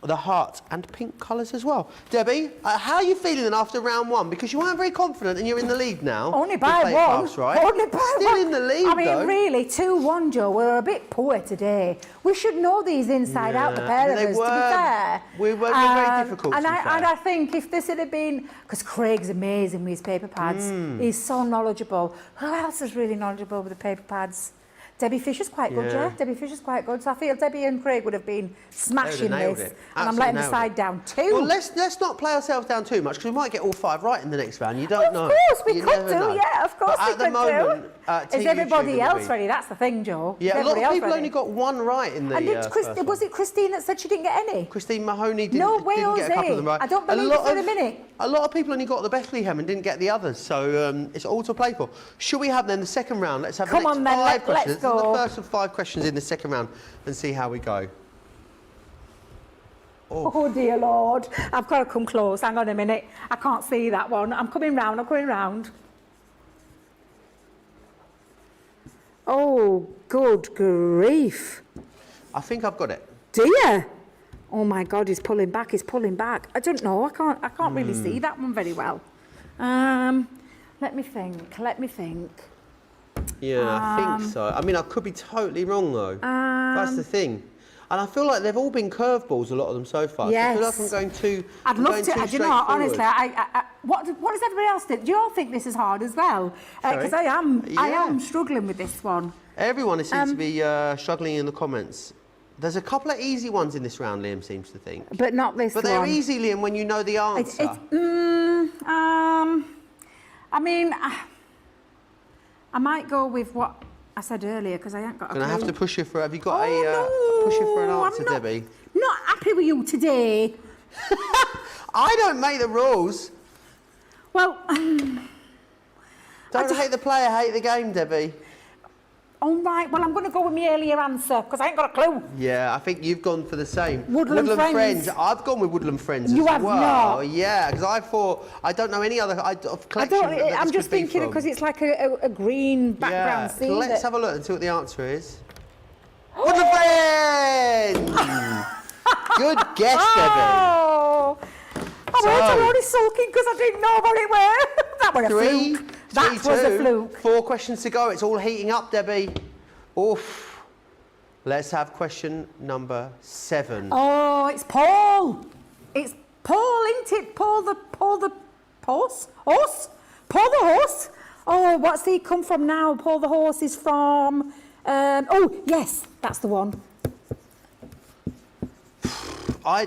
the heart and pink colours as well. Debbie, how are you feeling then after round 1? Because you weren't very confident and you're in the lead now. Only by 1. Puffs, right? Only by 1. Still in the lead, I mean, though. really, 2-1, Joe. We're a bit poor today. We should know these inside out, the pair of us, to be fair. We were very difficult, and to be fair. And I think if this had been... Because Craig's amazing with his paper pads. He's so knowledgeable. Who else is really knowledgeable with the paper pads? Debbie Fisher's quite good, yeah. Debbie Fisher's quite good. So I feel Debbie and Craig would have been smashing this. And I'm letting the side down 2. Well, let's not play ourselves down too much, because we might get all 5 right in the next round. You don't know. Of course, we could do. Know. Yeah, of course we could do. At the moment, is everybody else ready? That's the thing, Joe. Yeah, a lot of people only got 1 right in the and was it Christine that said she didn't get any? Christine Mahoney didn't get a couple of them right. I don't believe it for a minute. A lot of people only got the Bethlehem and didn't get the others, so it's all to play for. Should we have then the second round? Let's have the next 5 questions. Let's go. This is the first of 5 questions in the second round, and see how we go. Oh dear Lord, I've got to come close. Hang on a minute. I can't see that one. I'm coming round. Oh, good grief. I think I've got it. Do you? Oh my God, he's pulling back. I don't know. I can't really see that one very well. Let me think. Yeah, I think so. I mean, I could be totally wrong though. That's the thing. And I feel like they've all been curveballs, a lot of them so far. Yes. So I feel like I'm going too. I'd love to. Do you know what, honestly, what does everybody else think? Do you all think this is hard as well? Because I am struggling with this one. Everyone seems to be struggling in the comments. There's a couple of easy ones in this round, Liam seems to think. But not this one. But they're easy, Liam, when you know the answer. I mean, I might go with what I said earlier because I ain't got a clue. Gonna have to push you for. Have you got push you for an answer, I'm not, Debbie? Not happy with you today. I don't make the rules. Well, Don't hate the player, hate the game, Debbie. all right. Well, I'm going to go with my earlier answer because I ain't got a clue. Yeah, I think you've gone for the same. Woodland Friends. I've gone with Woodland Friends You as have well. not? Yeah, because I thought I don't know any other collection. I'm just thinking because it's like a green background Yeah, scene. let's have a look and see what the answer is. Woodland Friends. Good guess, Debbie. Oh, I'm only sulking because I didn't know what it was. That was a fluke. That was a fluke. 4 questions to go. It's all heating up, Debbie. Oof. Let's have question number 7. Oh, it's Paul. It's Paul, isn't it? Paul the horse? Horse? Paul the horse? Oh, what's he come from now? Paul the horse is from... oh, yes, that's the one.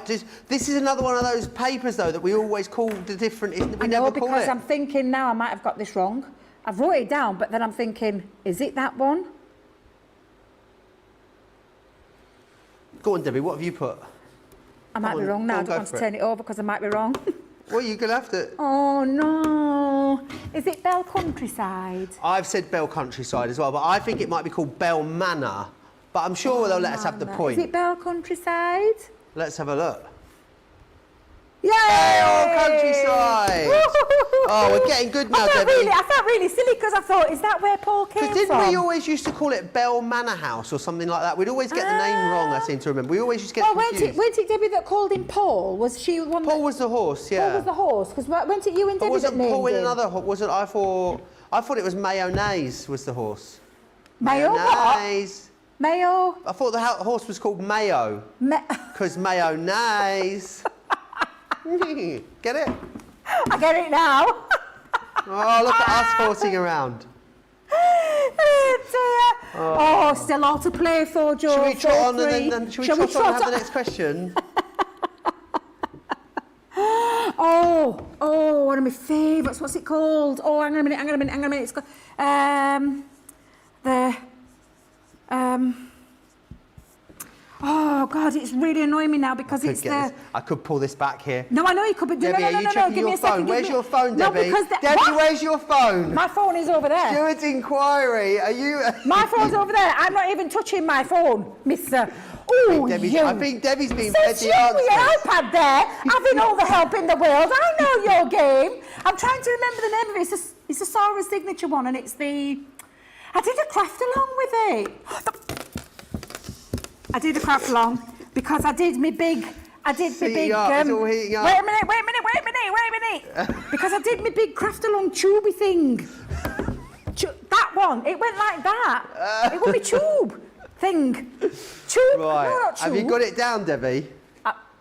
This is another one of those papers, though, that we always call the different... We I never know, call because it. I'm thinking now I might have got this wrong. I've wrote it down, but then I'm thinking, is it that one? Go on, Debbie, what have you put? I might be wrong now. I don't want to turn it over because I might be wrong. Well, you're going to have to... Oh, no. Is it Bell Countryside? I've said Bell Countryside as well, but I think it might be called Bell Manor. But I'm sure they'll let us have the point. Is it Bell Countryside? Let's have a look. Yay! Bell Countryside! Oh, we're getting good now, Debbie. I felt really silly because I thought, is that where Paul came from? Because didn't we always used to call it Bell Manor House or something like that? We'd always get the name wrong, I seem to remember. We always used to get confused. Weren't it Debbie that called him Paul? Was she the one Paul was the horse, yeah. Paul was the horse? Because weren't it you and Debbie wasn't that named Paul in him? another horse? Wasn't I thought it was Mayonnaise was the horse. Mayo what? Mayonnaise. Mayo? I thought the horse was called Mayo. Because mayonnaise. Get it? I get it now. Oh, look at us horsing around. Oh, dear. Oh, still all to play for, Joe. Should we trot on and then should we trot on and have the next question? Oh, one of my favourites. What's it called? Oh, hang on a minute. It's called, oh, God, it's really annoying me now because it's the... I could pull this back here. No, I know you could be... Debbie, no, are you checking give me your a second. phone? Where's your phone, No, Debbie? because... Debbie, where's your phone? My phone is over there. Steward's inquiry. Are you... My phone's over there. I'm not even touching my phone, mister. Oh, I think Debbie's been Since you with your iPad there, having all the help in the world, I know your game. I'm trying to remember the name of it. It's a Sarah signature one, and it's the... I did a craft along with it. I did a craft along because I did my big... It's all heating up. Wait a minute. Because I did my big craft along tubey thing. That one. It went like that. It was my tube thing. Tube. Right. No, not tube. Have you got it down, Debbie?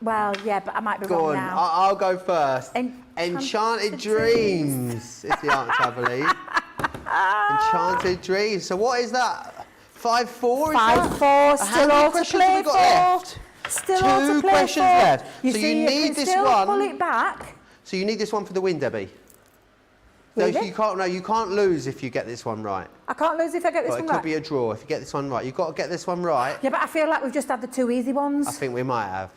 Well, yeah, but I might be Go wrong on. now. I'll go first. Enchanted Dreams is the answer, I believe. Enchanted Dreams. So what is that? 5-4? 5-4. Still all to play for. Still all to play for. 2 questions left. You so see, you need this still one. Pull it back. So you need this one for the win, Debbie. Really? No, you can't lose if you get this one right. I can't lose if I get this But one it could right. be a draw if you get this one right. You've got to get this one right. Yeah, but I feel like we've just had the 2 easy ones. I think we might have.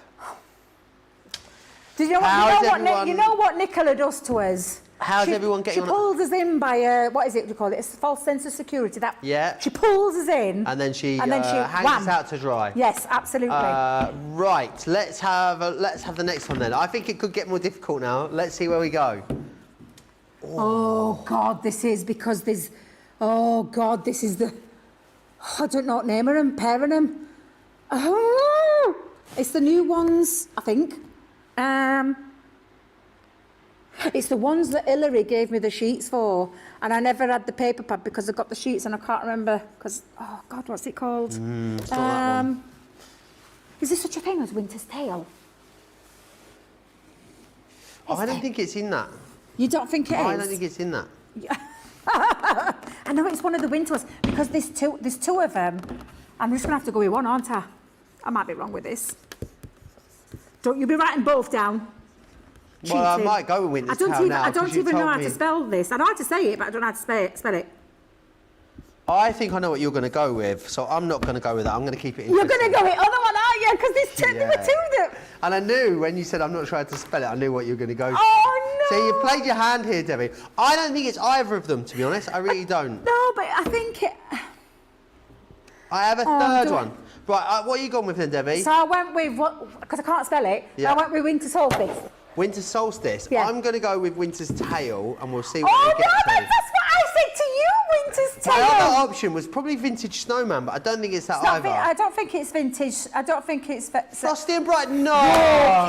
Did you know what Nicola does to us? How's everyone getting on? She pulls us in by a, what is it you call it? It's a false sense of security. She pulls us in. And then she hangs us out to dry. Yes, absolutely. Right, let's have the next one then. I think it could get more difficult now. Let's see where we go. Oh God, this is because there's... Oh God, this is the... I don't know what name of them, pair of them. Oh, it's the new ones, I think. It's the ones that Hillary gave me the sheets for, and I never had the paper pad because I got the sheets and I can't remember because, oh God, what's it called? It's not that one. Is there such a thing as Winter's Tale? I don't think it's in that. You don't think it is? I don't think it's in that. I know it's one of the winter ones because there's two of them. I'm just going to have to go with one, aren't I? I might be wrong with this. Don't you be writing both down. Well, I might go with Winter's Tale now. I don't even know how to spell this. I know how to say it, but I don't know how to spell it. I think I know what you're going to go with, so I'm not going to go with that. I'm going to keep it interesting. You're going to go with other one, aren't you? Because there were two that... And I knew when you said I'm not sure how to spell it, I knew what you were going to go for. Oh, no! See, you played your hand here, Debbie. I don't think it's either of them, to be honest. I really don't. No, but I think it... I have a third one. Right, what are you gone with then, Debbie? So I went with, because I can't spell it, I went with winter solstice. Winter solstice. Yeah. I'm going to go with winter's tail, and we'll see what we get to. That's what I said to you, winter's tail. My other option was probably vintage snowman, but I don't think it's that either. I don't think it's vintage. I don't think it's... Frosty and Bright? No!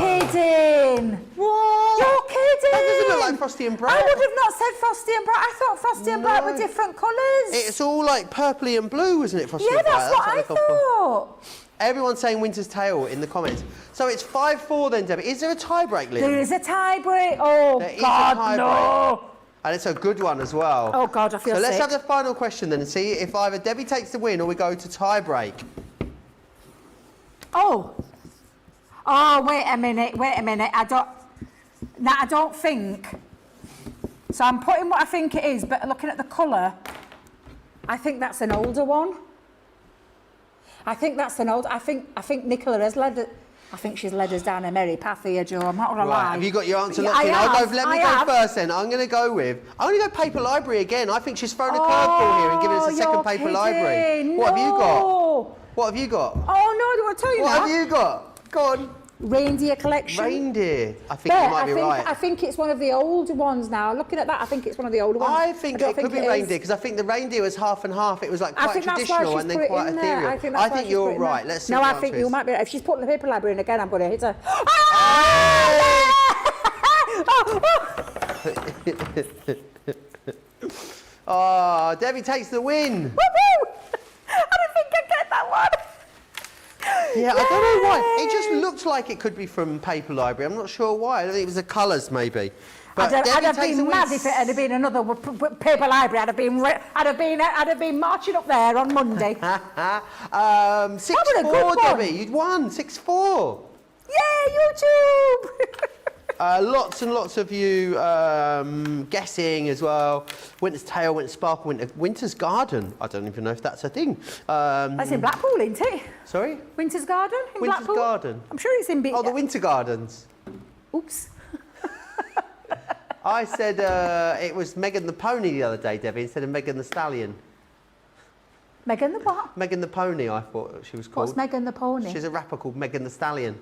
You're kidding. What? You're kidding. That doesn't look like Frosty and Bright. I would have not said Frosty and Bright. I thought Frosty and Bright were different colours. It's all like purpley and blue, wasn't it, Frosty Yeah, and Bright? that's what I thought. Everyone's saying winter's tail in the comments. So it's 5-4 then, Debbie. Is there a tie break, Lynn? There is a tie break. Oh, God, no. And it's a good one as well. Oh, God, I feel So let's sick. have the final question then and see if either Debbie takes the win or we go to tie break. Oh, wait a minute. I don't think. So I'm putting what I think it is, but looking at the colour, I think that's an older one. I think Nicola has led it. I think she's led us down a merry path here, Joe. I'm not going to lie. Have you got your answer Yeah, locked in? Let me go have. first then. I'm going to go Paper Library again. I think she's thrown a curveball here and given us a second Paper kidding. Library. What have you got? What have you got? Oh, no, I don't want to tell you What that. have you got? Go on. Reindeer collection. Reindeer. I think you might be right. I think it's one of the older ones now. Looking at that, I think it's one of the older ones. I think it could be reindeer because I think the reindeer was half and half. It was like quite traditional and then quite ethereal. I think you're right. Let's see. No, I think you might be right. If she's put the Paper Library in again, I'm going to hit her. Oh, Debbie takes the win. Woo-hoo! I didn't think I'd get that one. Yeah, I don't know why. It just looked like it could be from Paper Library. I'm not sure why. I don't think it was the colours, maybe. But I'd have takes been the mad win. if it had been another Paper Library. I'd have been marching up there on Monday. 6-4, Debbie. You'd won 6-4. Yay, YouTube! Lots and lots of you guessing as well. Winter's Tail, Winter's Sparkle, Winter's Garden. I don't even know if that's a thing. That's in Blackpool, isn't it? Sorry? Winter's Garden in Winter's Blackpool? Garden. I'm sure it's in... Oh, the Winter Gardens. Oops. I said it was Megan the Pony the other day, Debbie, instead of Megan the Stallion. Megan the what? Megan the Pony, I thought she was called. What's Megan the Pony? She's a rapper called Megan the Stallion.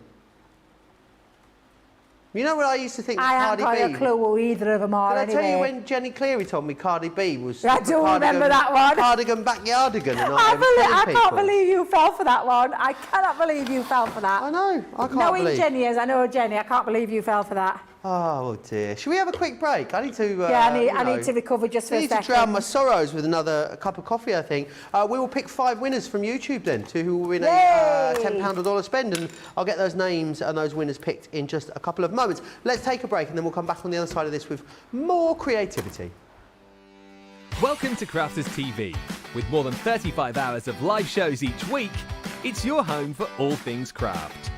You know what I used to think was I Cardi haven't B? got a clue who either of them are. Did I anyway. tell you when Jenny Cleary told me Cardi B was... I do remember that one. Cardigan backyardigan. And I can't believe you fell for that one. I cannot believe you fell for that. I know. I can't Knowing believe. Jenny as I know Jenny, I can't believe you fell for that. Oh dear. Should we have a quick break? I need to. I need to recover just for a I second. need to drown my sorrows with another cup of coffee, I think. We will pick 5 winners from YouTube then, who will win a £10 or dollar spend, and I'll get those names and those winners picked in just a couple of moments. Let's take a break and then we'll come back on the other side of this with more creativity. Welcome to Crafters TV. With more than 35 hours of live shows each week, it's your home for all things craft.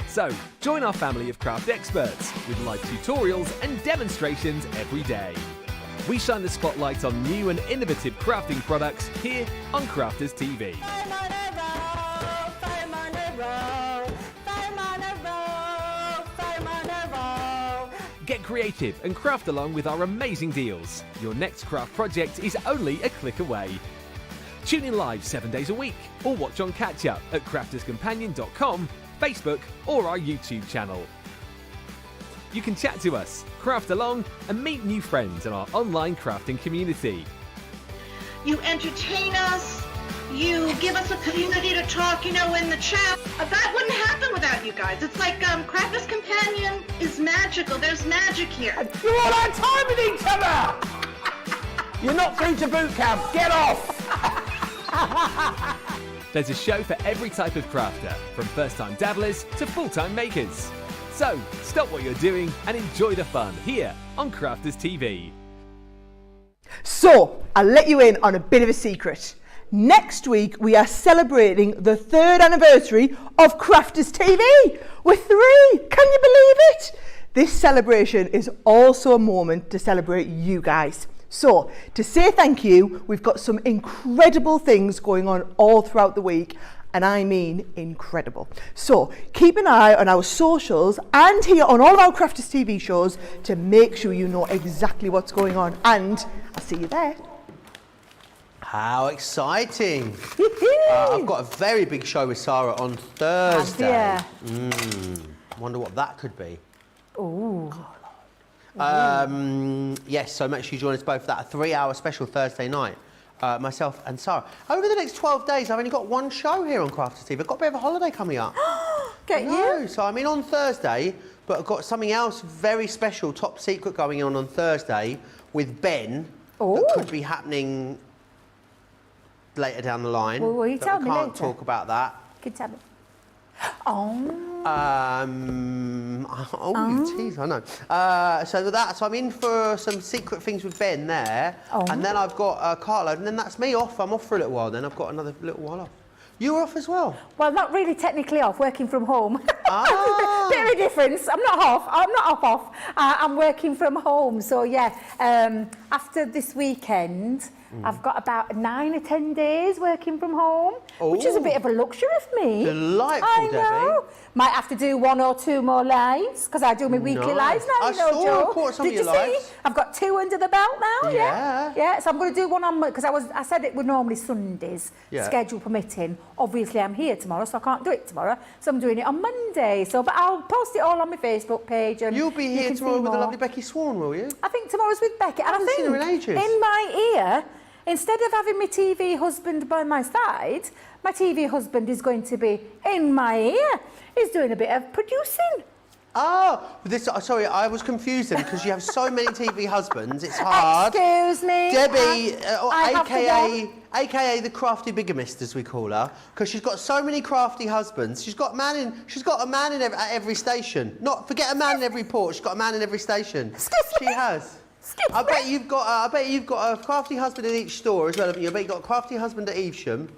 So, join our family of craft experts with live tutorials and demonstrations every day. We shine the spotlight on new and innovative crafting products here on Crafters TV. Get creative and craft along with our amazing deals. Your next craft project is only a click away. Tune in live 7 days a week or watch on catch up at crafterscompanion.com, Facebook or our YouTube channel. You can chat to us, craft along and meet new friends in our online crafting community. You entertain us, you give us a community to talk, in the chat. That wouldn't happen without you guys. It's like Crafters Companion is magical. There's magic here. You're all on time with each other! You're not through to boot camp. Get off! There's a show for every type of crafter, from first-time dabblers to full-time makers. So, stop what you're doing and enjoy the fun here on Crafters TV. So, I'll let you in on a bit of a secret. Next week, we are celebrating the 3rd anniversary of Crafters TV. We're 3! Can you believe it? This celebration is also a moment to celebrate you guys. So, to say thank you, we've got some incredible things going on all throughout the week, and I mean incredible. So, keep an eye on our socials and here on all of our Crafters TV shows to make sure you know exactly what's going on, and I'll see you there. How exciting! I've got a very big show with Sarah on Thursday. Yeah. Wonder what that could be. Ooh. Yes, so make sure you join us both for that. A 3-hour special Thursday night. Myself and Sarah. Over the next 12 days, I've only got one show here on Crafters TV. I've got a bit of a holiday coming up. Get you? So I'm in on Thursday, but I've got something else very special, top secret going on Thursday with Ben. That could be happening later down the line. Well, you tell me later. Can't talk about that. Can you tell me? You tease, I know. So I'm in for some secret things with Ben there, and then I've got a carload, and then that's me off. I'm off for a little while. Then I've got another little while off. You're off as well? Well, not really technically off, working from home. Bit of a difference. I'm not off. I'm working from home. So yeah, after this weekend, I've got about 9 or 10 days working from home, which is a bit of a luxury for me. Delightful, I know. Debbie. Might have to do 1 or 2 more lives, because I do my weekly lives now, I saw some of your lives. I've got 2 under the belt now, Yeah. Yeah, so I'm going to do one on, because I said it were normally Sundays, Yeah. schedule permitting. Obviously, I'm here tomorrow, so I can't do it tomorrow, so I'm doing it on Monday. So, but I'll post it all on my Facebook page. And You'll be you here can tomorrow see with the more. lovely Becky Swan, will you? I think tomorrow's with Becky. And I haven't think seen her in ages. in my ear, instead of having my TV husband by my side, my TV husband is going to be in my ear. He's doing a bit of producing. Oh, sorry, I was confused then because you have so many TV husbands, it's hard. Excuse me. Debbie, I have to aka the crafty bigamist, as we call her, because she's got so many crafty husbands. She's got a man in at every station. Forget a man in every port. She's got a man in every station. Excuse She me. has. Excuse I me. bet you've got a crafty husband in each store as well, haven't you? I bet you've got a crafty husband at Evesham.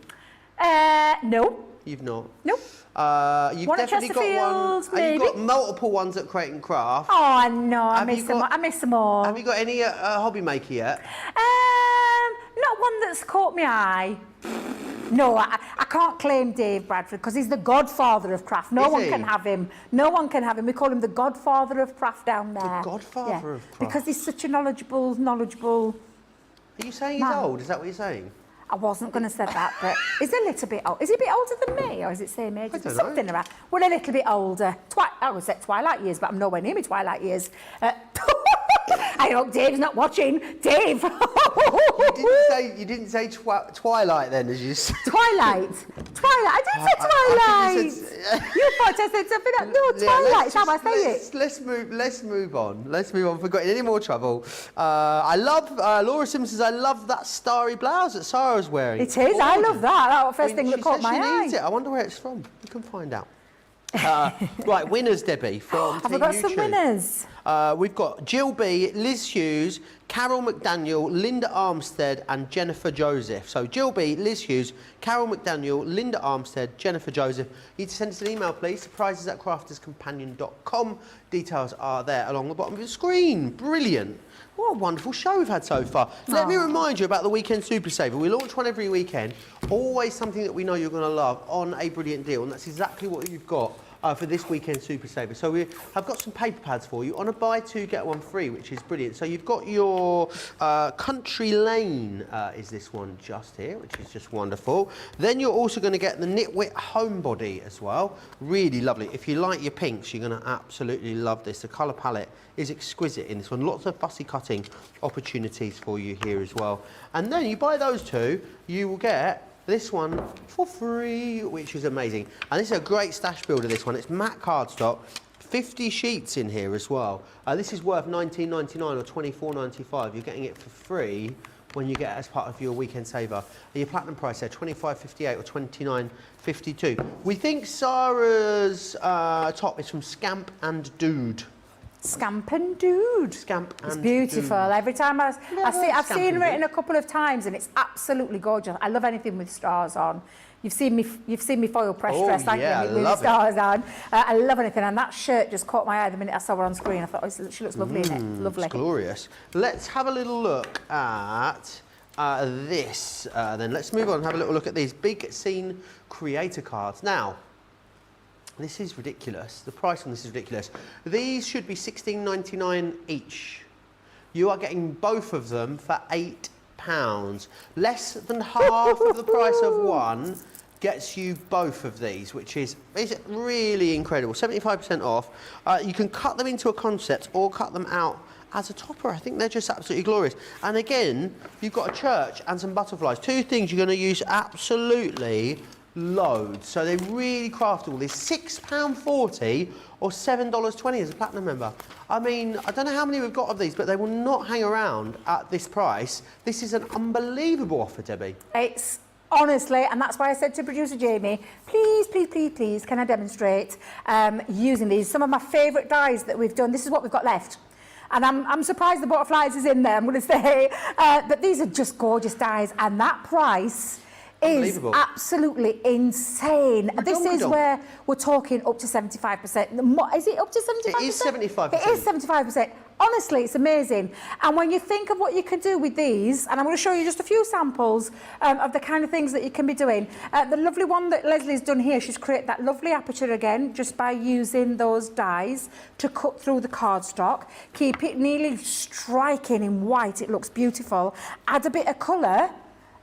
No. You've not. Nope. You've One at definitely got one. Chesterfields, You've got maybe. multiple ones at Crate and Craft. Oh, no, I Have you miss them. got- I miss them all. Have you got any hobby maker yet? Not one that's caught my eye. No, I can't claim Dave Bradford because he's the godfather of craft. No Is one he? can have him. No one can have him. We call him the godfather of craft down there. godfather of craft? Because he's such a knowledgeable. Are you saying he's Man. old? Is that what you're saying? I wasn't going to say that, but he's a little bit old. Is he a bit older than me, or is it same age? I don't Something know. around. We're a little bit older. I would say twilight years, but I'm nowhere near my twilight years. I hope Dave's not watching. Dave. You didn't say Twilight then, as you said. Twilight. I didn't say I think you Twilight. said- You thought I said something else. No, Yeah, Twilight's how I say it. Let's move on. Let's move on. If we've got any more trouble. I love Laura Sims says I love that starry blouse that Sarah's wearing. It is. I love that. That was the first thing she that caught said my she eye. needs it. I wonder where it's from. We can find out. Right, winners, Debbie, from Have Team I got some YouTube. winners? We've got Jill B, Liz Hughes, Carol McDaniel, Linda Armstead and Jennifer Joseph. So Jill B, Liz Hughes, Carol McDaniel, Linda Armstead, Jennifer Joseph. You need to send us an email, please. surprises@crafterscompanion.com. Details are there along the bottom of your screen. Brilliant. What a wonderful show we've had so far. Let me remind you about the Weekend Super Saver. We launch one every weekend. Always something that we know you're going to love on a brilliant deal. And that's exactly what you've got for this Weekend Super Saver. So we have got some paper pads for you on a buy two, get one free, which is brilliant. So you've got your Country Lane is this one just here, which is just wonderful. Then you're also going to get the Knitwit Homebody as well. Really lovely. If you like your pinks, you're going to absolutely love this. The colour palette is exquisite in this one. Lots of fussy cutting opportunities for you here as well. And then you buy those two, you will get this one for free, which is amazing. And this is a great stash builder, this one. It's matte cardstock, 50 sheets in here as well. This is worth $19.99 or $24.95. You're getting it for free when you get it as part of your weekend saver. Your platinum price there, $25.58 or $29.52. We think Sarah's top is from Scamp and Dude. Scamp and Dude. Scamp and It's beautiful. Dude. Every time I've Scamp seen and written Dude. a couple of times, and it's absolutely gorgeous. I love anything with stars on. You've seen me foil press dress, haven't yeah, you, with love it. stars on. I love anything, and that shirt just caught my eye the minute I saw her on screen. I thought, oh, she looks lovely in it. Lovely. It's glorious. Let's have a little look at this. Then let's move on and have a little look at these big scene creator cards. Now, this is ridiculous. The price on this is ridiculous. These should be $16.99 each. You are getting both of them for £8. Less than half of the price of one gets you both of these, which is really incredible. 75% off. You can cut them into a concept or cut them out as a topper. I think they're just absolutely glorious. And again, you've got a church and some butterflies. Two things you're going to use absolutely loads. So they really craftable. There's £6.40 or $7.20 as a platinum member. I mean, I don't know how many we've got of these, but they will not hang around at this price. This is an unbelievable offer, Debbie. It's honestly, and that's why I said to producer Jamie, please, please, please, please, can I demonstrate using these? Some of my favourite dyes that we've done. This is what we've got left. And I'm surprised the butterflies is in there, I'm going to say. But these are just gorgeous dyes, and that price is absolutely insane. This is where we're talking up to 75%. Is it up to 75%? It is 75%. It is 75%. Honestly, it's amazing. And when you think of what you can do with these, and I'm going to show you just a few samples of the kind of things that you can be doing. The lovely one that Leslie's done here, she's created that lovely aperture again, just by using those dies to cut through the cardstock. Keep it nearly striking in white. It looks beautiful. Add a bit of colour,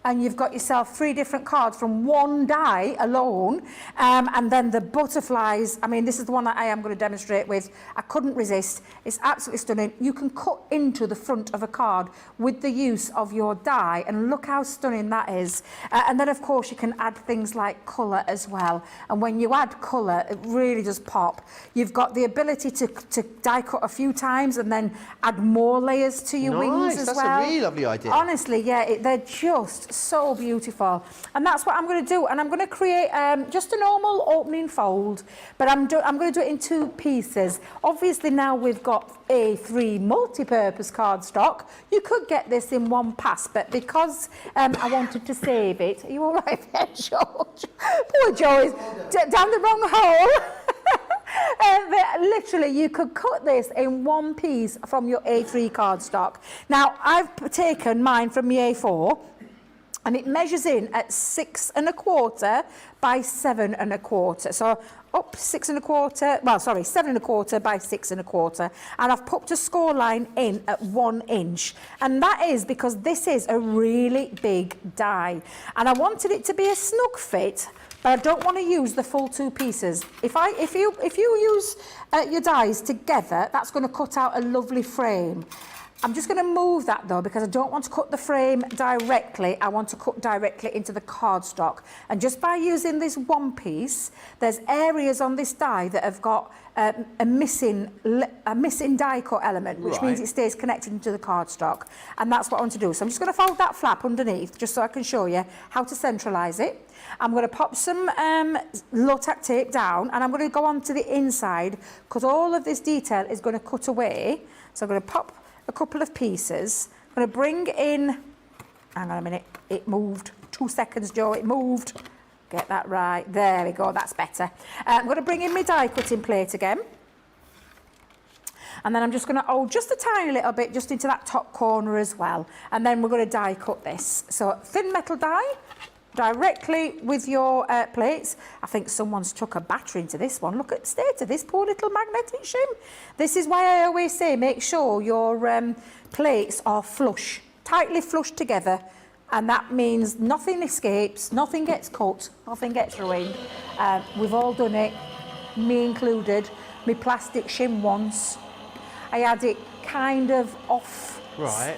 and you've got yourself 3 different cards from one die alone. And then the butterflies, I mean, this is the one that I am going to demonstrate with. I couldn't resist. It's absolutely stunning. You can cut into the front of a card with the use of your die, and look how stunning that is. And then, of course, you can add things like colour as well. And when you add colour, it really does pop. You've got the ability to die cut a few times and then add more layers to your wings as well. That's a really lovely idea. Honestly, yeah, they're just so beautiful. And that's what I'm going to do. And I'm going to create just a normal opening fold, but I'm going to do it in 2 pieces. Obviously, now we've got A3 multi-purpose cardstock. You could get this in one pass, but because I wanted to save it. Are you all right there, George? Poor Joe is down the wrong hole. Literally, you could cut this in one piece from your A3 cardstock. Now, I've taken mine from the A4, and it measures in at 6 1/4 by 7 1/4. So up 6 1/4, well, sorry, 7 1/4 by 6 1/4. And I've put a score line in at 1 inch. And that is because this is a really big die. And I wanted it to be a snug fit, but I don't want to use the full 2 pieces. If you use your dies together, that's going to cut out a lovely frame. I'm just going to move that though, because I don't want to cut the frame directly. I want to cut directly into the cardstock. And just by using this one piece, there's areas on this die that have got a missing die cut element, which means it stays connected into the cardstock. And that's what I want to do. So I'm just going to fold that flap underneath, just so I can show you how to centralise it. I'm going to pop some low-tack tape down, and I'm going to go on to the inside, because all of this detail is going to cut away. So I'm going to pop a couple of pieces. I'm going to bring in, hang on a minute, it moved. 2 seconds, Joe, it moved. Get that right. There we go, that's better. I'm going to bring in my die cutting plate again. And then I'm just going to hold just a tiny little bit just into that top corner as well. And then we're going to die cut this. So thin metal die, directly with your plates. I think someone's took a battery into this one. Look at the state of this poor little magnetic shim. This is why I always say make sure your plates are flush, tightly flushed together, and that means nothing escapes, nothing gets cut, nothing gets ruined. We've all done it, me included. My plastic shim once, I had it kind of off,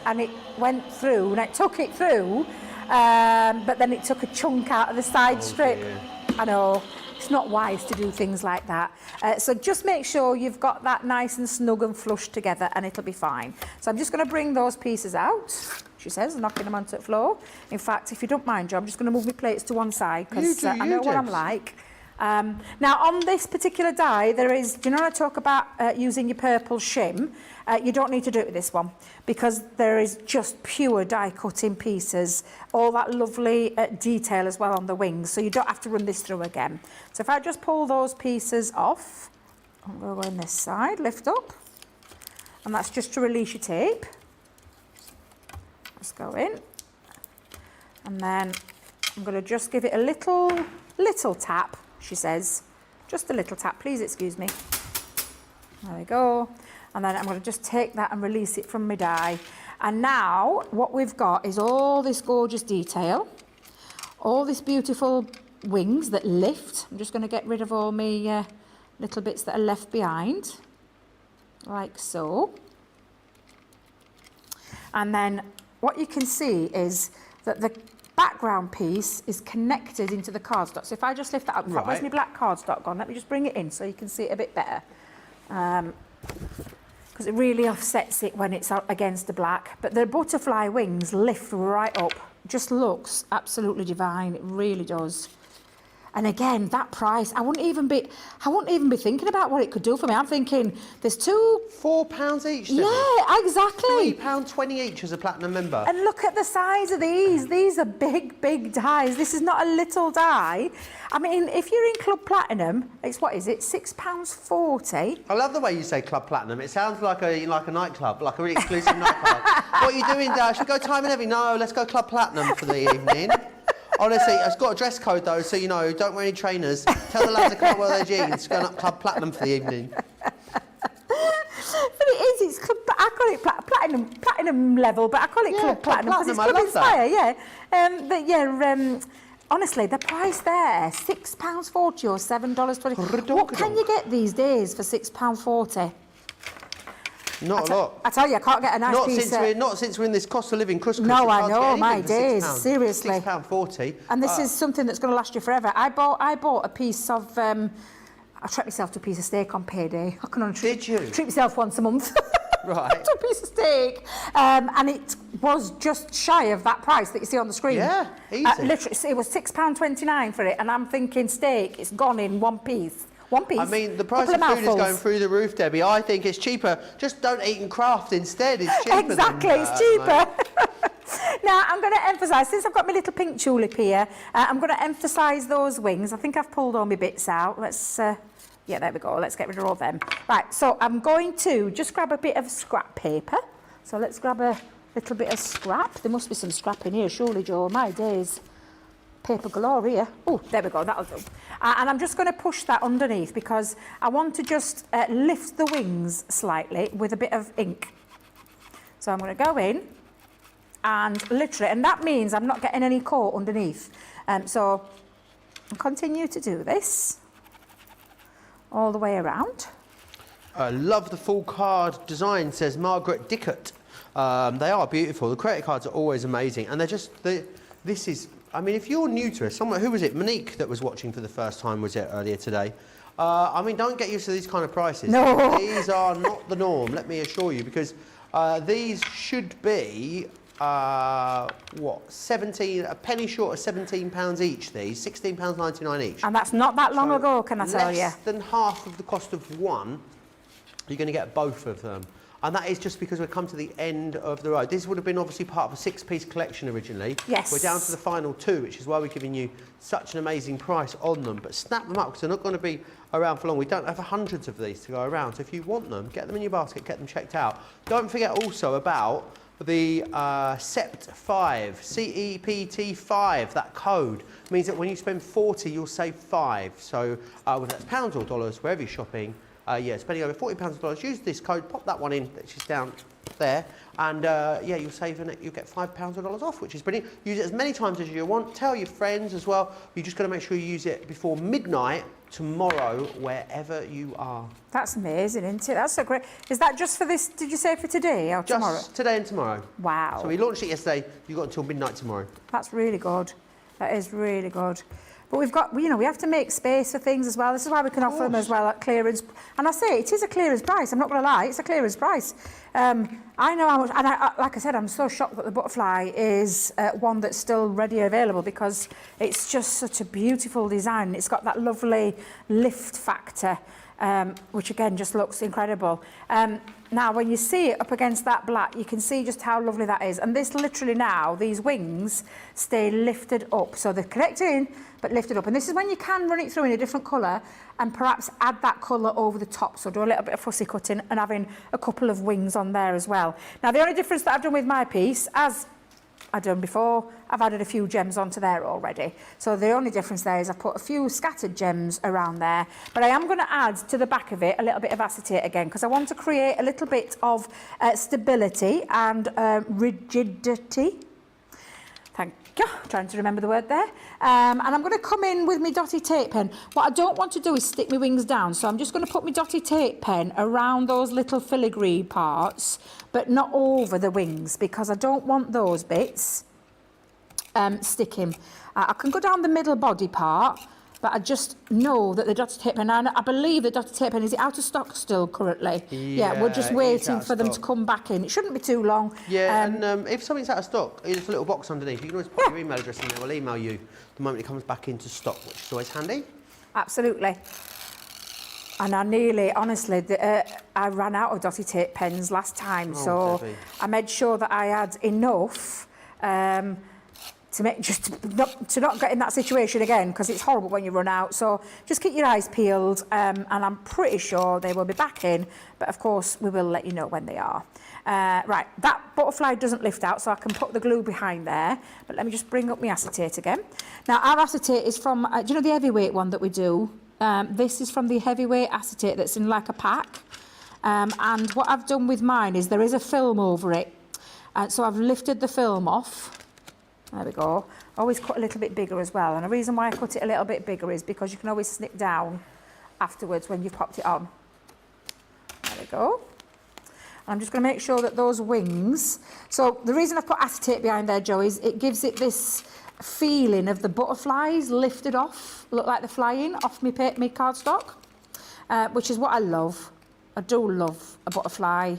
and it went through, and I took it through, but then it took a chunk out of the side strip. Dear. I know, it's not wise to do things like that. So just make sure you've got that nice and snug and flush together, and it'll be fine. So I'm just going to bring those pieces out, she says, knocking them onto the floor. In fact, if you don't mind, Joe, I'm just going to move my plates to one side, because I know what I'm like. Now on this particular die, there is, do you know when I talk about using your purple shim? You don't need to do it with this one because there is just pure die cut in pieces, all that lovely detail as well on the wings, so you don't have to run this through again. So if I just pull those pieces off, I'm going to go in this side, lift up, and that's just to release your tape. Let's go in, and then I'm going to just give it a little tap, she says. Just a little tap, please excuse me. There we go. And then I'm going to just take that and release it from my die. And now what we've got is all this gorgeous detail, all this beautiful wings that lift. I'm just going to get rid of all my little bits that are left behind, like so. And then what you can see is that the background piece is connected into the cardstock. So if I just lift that up, Right. where's my black cardstock gone? Let me just bring it in so you can see it a bit better. Because it really offsets it when it's against the black. But the butterfly wings lift right up. Just looks absolutely divine. It really does. And again, that price, I wouldn't even be thinking about what it could do for me. I'm thinking there's two. £4 each. Debbie. Yeah, exactly. £3.20 each as a platinum member. And look at the size of these. These are big, big dies. This is not a little die. I mean, if you're in Club Platinum, it's what is it? £6.40. I love the way you say Club Platinum. It sounds like a nightclub, like a really exclusive nightclub. What are you doing, Dash? Should we go time and heavy? No, let's go Club Platinum for the evening. Honestly, it's got a dress code though, so you know, don't wear any trainers. Tell the lads they can't wear their jeans. Going up Club Platinum for the evening. But it is, it's club, I call it platinum level, but I call it Club Platinum because it's I Club love Inspire, yeah. But yeah, honestly, the price there, £6.40 or $7.20. What can you get these days for £6.40? Not a lot. I tell you, I can't get a nice piece. Not since we're in this cost of living crust. No, I it's hard to know, get my anything for days, £6. seriously. £6.40. And this is something that's going to last you forever. I bought a piece of, I treat myself to a piece of steak on payday. I can only Did you? treat myself once a month. Right. To a piece of steak. And it was just shy of that price that you see on the screen. Yeah, easy. Literally, it was £6.29 for it. And I'm thinking steak, it's gone in one piece. One piece. I mean, the price of food is going through the roof, Debbie. I think it's cheaper. Just don't eat in craft instead. It's cheaper. Exactly, it's cheaper. Now, I'm going to emphasise, since I've got my little pink tulip here, I'm going to emphasise those wings. I think I've pulled all my bits out. Let's, yeah, there we go. Let's get rid of all them. Right, so I'm going to just grab a bit of scrap paper. So let's grab a little bit of scrap. There must be some scrap in here, surely, Joe. My days. Paper galore here. Oh, there we go, that'll do. And I'm just going to push that underneath because I want to just lift the wings slightly with a bit of ink. So I'm going to go in and literally, and that means I'm not getting any coat underneath. So I'll continue to do this all the way around. I love the full card design, says Margaret Dickett. They are beautiful. The credit cards are always amazing. And they're just, this is, I mean, if you're new to us, who was it? Monique that was watching for the first time, was it, earlier today? I mean, don't get used to these kind of prices. No. These are not the norm, let me assure you, because these should be, what, 17, a penny short of £17 each, these, £16.99 each. And that's not that long ago, can I tell you? Less than half of the cost of one, you're going to get both of them. And that is just because we've come to the end of the road. This would have been obviously part of a 6-piece collection originally. Yes. We're down to the final 2, which is why we're giving you such an amazing price on them. But snap them up because they're not going to be around for long. We don't have hundreds of these to go around. So if you want them, get them in your basket, get them checked out. Don't forget also about the CEPT 5, CEPT 5, that code means that when you spend 40, you'll save 5. So whether that's pounds or dollars, wherever you're shopping, yeah, spending over £40 or dollars, use this code, pop that one in, which is down there, and yeah, you'll save in it, you'll get £5 or dollars off, which is brilliant. Use it as many times as you want. Tell your friends as well. You just got to make sure you use it before midnight tomorrow, wherever you are. That's amazing, isn't it? That's so great. Is that just for this, did you say for today or tomorrow? Just today and tomorrow. Wow. So we launched it yesterday, you've got until midnight tomorrow. That's really good. That is really good. But we've got, you know, we have to make space for things as well. This is why we can offer them as well at clearance. And I say, it is a clearance price. I'm not going to lie, it's a clearance price. I know how much, and like I said, I'm so shocked that the butterfly is one that's still ready and available, because it's just such a beautiful design. It's got that lovely lift factor, which again just looks incredible. Now, when you see it up against that black, you can see just how lovely that is. And this literally now, these wings stay lifted up. So they're connected in, but lifted up. And this is when you can run it through in a different colour and perhaps add that colour over the top. So do a little bit of fussy cutting and having a couple of wings on there as well. Now, the only difference that I've done with my piece, as I've done before, I've added a few gems onto there already. So the only difference there is I've put a few scattered gems around there, but I am going to add to the back of it a little bit of acetate again, because I want to create a little bit of stability and rigidity. Thank you. Trying to remember the word there. And I'm going to come in with my dotty tape pen. What I don't want to do is stick my wings down, so I'm just going to put my dotty tape pen around those little filigree parts, but not over the wings, because I don't want those bits sticking. I can go down the middle body part, but I just know that the dotted tape pen, and I believe the dotted tape pen, is it out of stock still currently? Yeah, we're just waiting for them to come back in. It shouldn't be too long. Yeah, and if something's out of stock, there's a little box underneath. You can always put your email address in there. We'll email you the moment it comes back into stock, which is always handy. Absolutely. And I nearly, honestly, I ran out of dotty tape pens last time, so Debbie. I made sure that I had enough to make to not get in that situation again, because it's horrible when you run out. So just keep your eyes peeled, and I'm pretty sure they will be back in, but of course we will let you know when they are. Right, that butterfly doesn't lift out, so I can put the glue behind there, but let me just bring up my acetate again. Now, our acetate is from, do you know the heavyweight one that we do? This is from the heavyweight acetate that's in like a pack, and what I've done with mine is there is a film over it, so I've lifted the film off. There we go. Always cut a little bit bigger as well, and the reason why I cut it a little bit bigger is because you can always snip down afterwards when you've popped it on. There we go. And I'm just going to make sure that those wings, so the reason I've put acetate behind there, Joe, is it gives it this feeling of the butterflies lifted off, look like they're flying off my cardstock, which is what I love. I do love a butterfly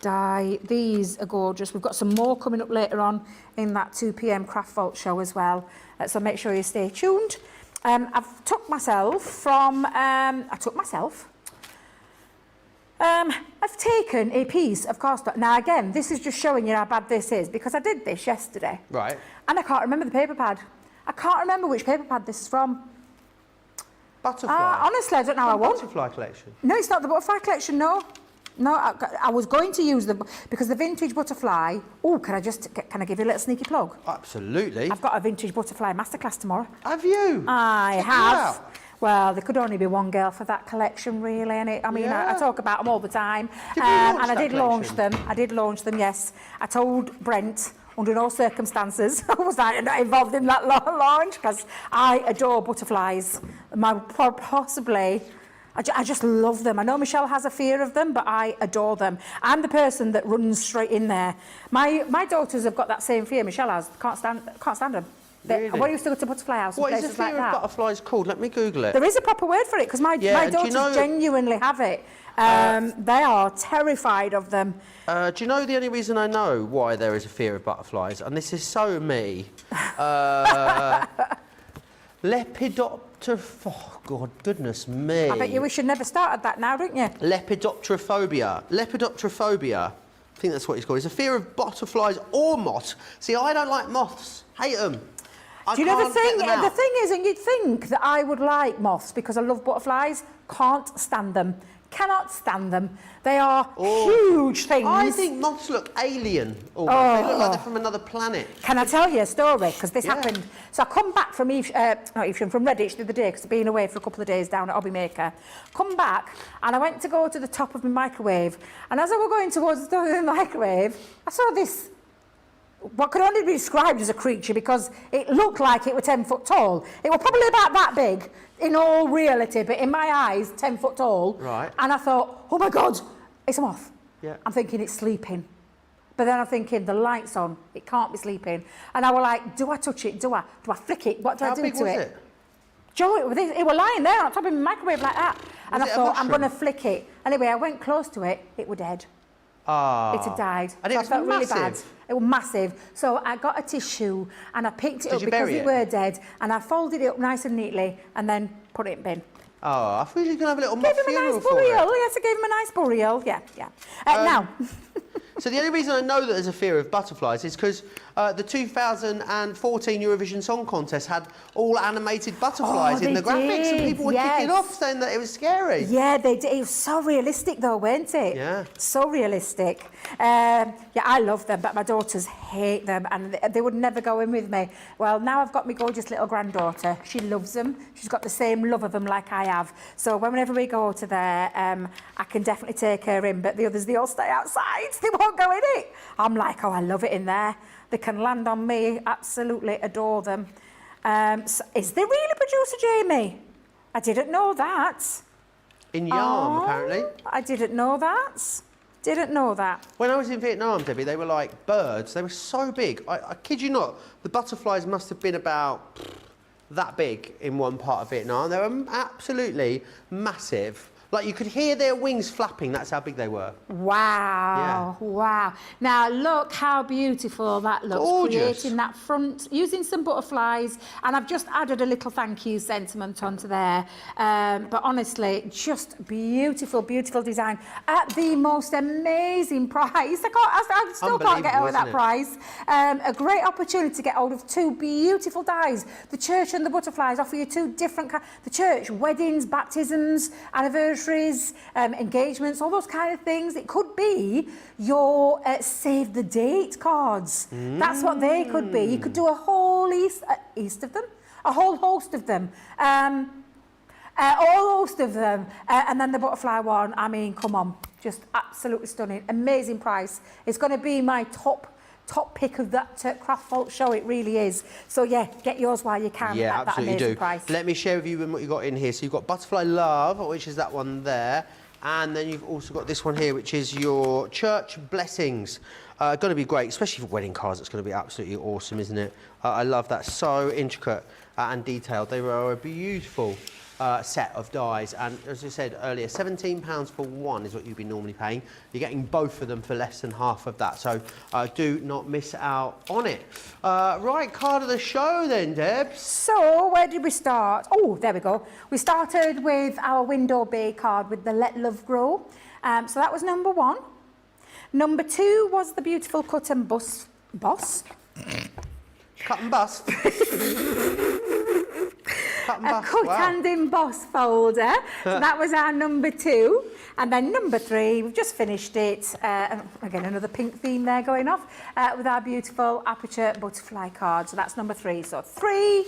die. These are gorgeous. We've got some more coming up later on in that 2 p.m. Craft Vault show as well, so make sure you stay tuned. I've took myself from, I've taken a piece of cardstock. Now again, this is just showing you how bad this is, because I did this yesterday. Right. And I can't remember the paper pad. I can't remember which paper pad this is from. Butterfly. Honestly, I don't know how I won. Butterfly collection. No, it's not the butterfly collection, no. No, I was going to use because the vintage butterfly. Oh, can I give you a little sneaky plug? Absolutely. I've got a vintage butterfly masterclass tomorrow. Have you? I Check it have. out. Well, there could only be one girl for that collection, really. And I mean, Yeah. I talk about them all the time. Did you launch and I that did launch collection? them. I did launch them, yes. I told Brent, under no circumstances, I was not involved in that launch, because I adore butterflies. Possibly, I just love them. I know Michelle has a fear of them, but I adore them. I'm the person that runs straight in there. My daughters have got that same fear Michelle has. Can't stand them. Really? When I used to go to Butterfly House and What is places the like fear of that. butterflies called? Let me Google it. There is a proper word for it, because my Yeah, do you daughters know- genuinely have it. They are terrified of them. Do you know the only reason I know why there is a fear of butterflies? And this is so me. Lepidopter... Oh, God, goodness me. I bet you we should never start at that now, don't you? Lepidopterophobia. Lepidopterophobia. I think that's what it's called. It's a fear of butterflies or moths. See, I don't like moths. Hate them. Do you know the thing? Get them The out. thing is, and you'd think that I would like moths because I love butterflies. Can't stand them. Cannot stand them. They are huge things. I think moths look alien. Almost. They look like they're from another planet. Can I tell you a story? Because this Yeah. happened. So I come back from from Redditch the other day, because I've been away for a couple of days down at Hobby Maker. Come back, and I went to go to the top of my microwave. And as I was going towards the top of the microwave, I saw this, what could only be described as a creature, because it looked like it was 10 foot tall. It was probably about that big in all reality, but in my eyes, 10 foot tall. Right. And I thought, oh my God, it's a moth. Yeah. I'm thinking it's sleeping. But then I'm thinking, the light's on, it can't be sleeping. And I was like, do I touch it? Do I flick it? What do I How do big to was it? it? Joe, it was lying there on top of my microwave like that. And I Was it a thought, I'm mushroom? going to flick it. Anyway, I went close to it, it was dead. Ah. It had died. And So it I was felt really bad. massive. It was massive. So I got a tissue and I picked it Did up you because bury it it? were dead. And I folded it up nice and neatly and then put it in bin. Oh, I thought you were going to have a little Gave him a funeral nice for it. burial. Yes, I gave him a nice burial. Yeah, yeah. Now, So the only reason I know that there's a fear of butterflies is because the 2014 Eurovision Song Contest had all animated butterflies Oh, in they the graphics, and did, people were yes. kicking off saying that it was scary. yeah, they did. It was so realistic though, weren't it? Yeah. So realistic. Yeah, I love them, but my daughters hate them and they would never go in with me. Well, now I've got my gorgeous little granddaughter. She loves them. She's got the same love of them like I have. So whenever we go to there, I can definitely take her in, but the others, they all stay outside. They won't go in it. I'm like, oh, I love it in there. They can land on me. Absolutely adore them. So is there really Producer Jamie? I didn't know that. In yarn, apparently. I didn't know that. Didn't know that. When I was in Vietnam, Debbie, they were like birds. They were so big. I kid you not, the butterflies must have been about that big in one part of Vietnam. They were absolutely massive. Like you could hear their wings flapping, that's how big they were. Wow, wow. Now look how beautiful that looks. Gorgeous. Creating that front, using some butterflies, and I've just added a little thank you sentiment onto there. But honestly, just beautiful, beautiful design at the most amazing price. I still can't get over that Unbelievable, price. A great opportunity to get hold of two beautiful dyes. The church and the butterflies offer you two different kinds. The church, weddings, baptisms, anniversaries, engagements, all those kind of things. It could be your save the date cards. That's what they could be. You could do a whole east of them, a whole host of them, all host of them, and then the butterfly one. I mean, come on, just absolutely stunning, amazing price. It's going to be my top pick of that Craft Vault show. It really is. So yeah, get yours while you can. Yeah, at absolutely that amazing do. price. Let me share with you what you got in here. So you've got Butterfly Love, which is that one there. And then you've also got this one here, which is your Church Blessings. Going to be great, especially for wedding cards. It's going to be absolutely awesome, isn't it? I love that. So intricate and detailed. They were a beautiful set of dies, and as I said earlier, £17 for one is what you'd be normally paying. You're getting both of them for less than half of that, so do not miss out on it. Right, card of the show then, Debs. So where did we start? Oh, there we go. We started with our window bay card with the Let Love Grow. So that was number one. Number two was the beautiful cut and boss. Cut and bust. Cut and A bust, cut wow. and emboss folder. So that was our number two. And then number three, we've just finished it. Again, another pink theme there going off with our beautiful Aperture Butterfly card. So that's number three. So 3,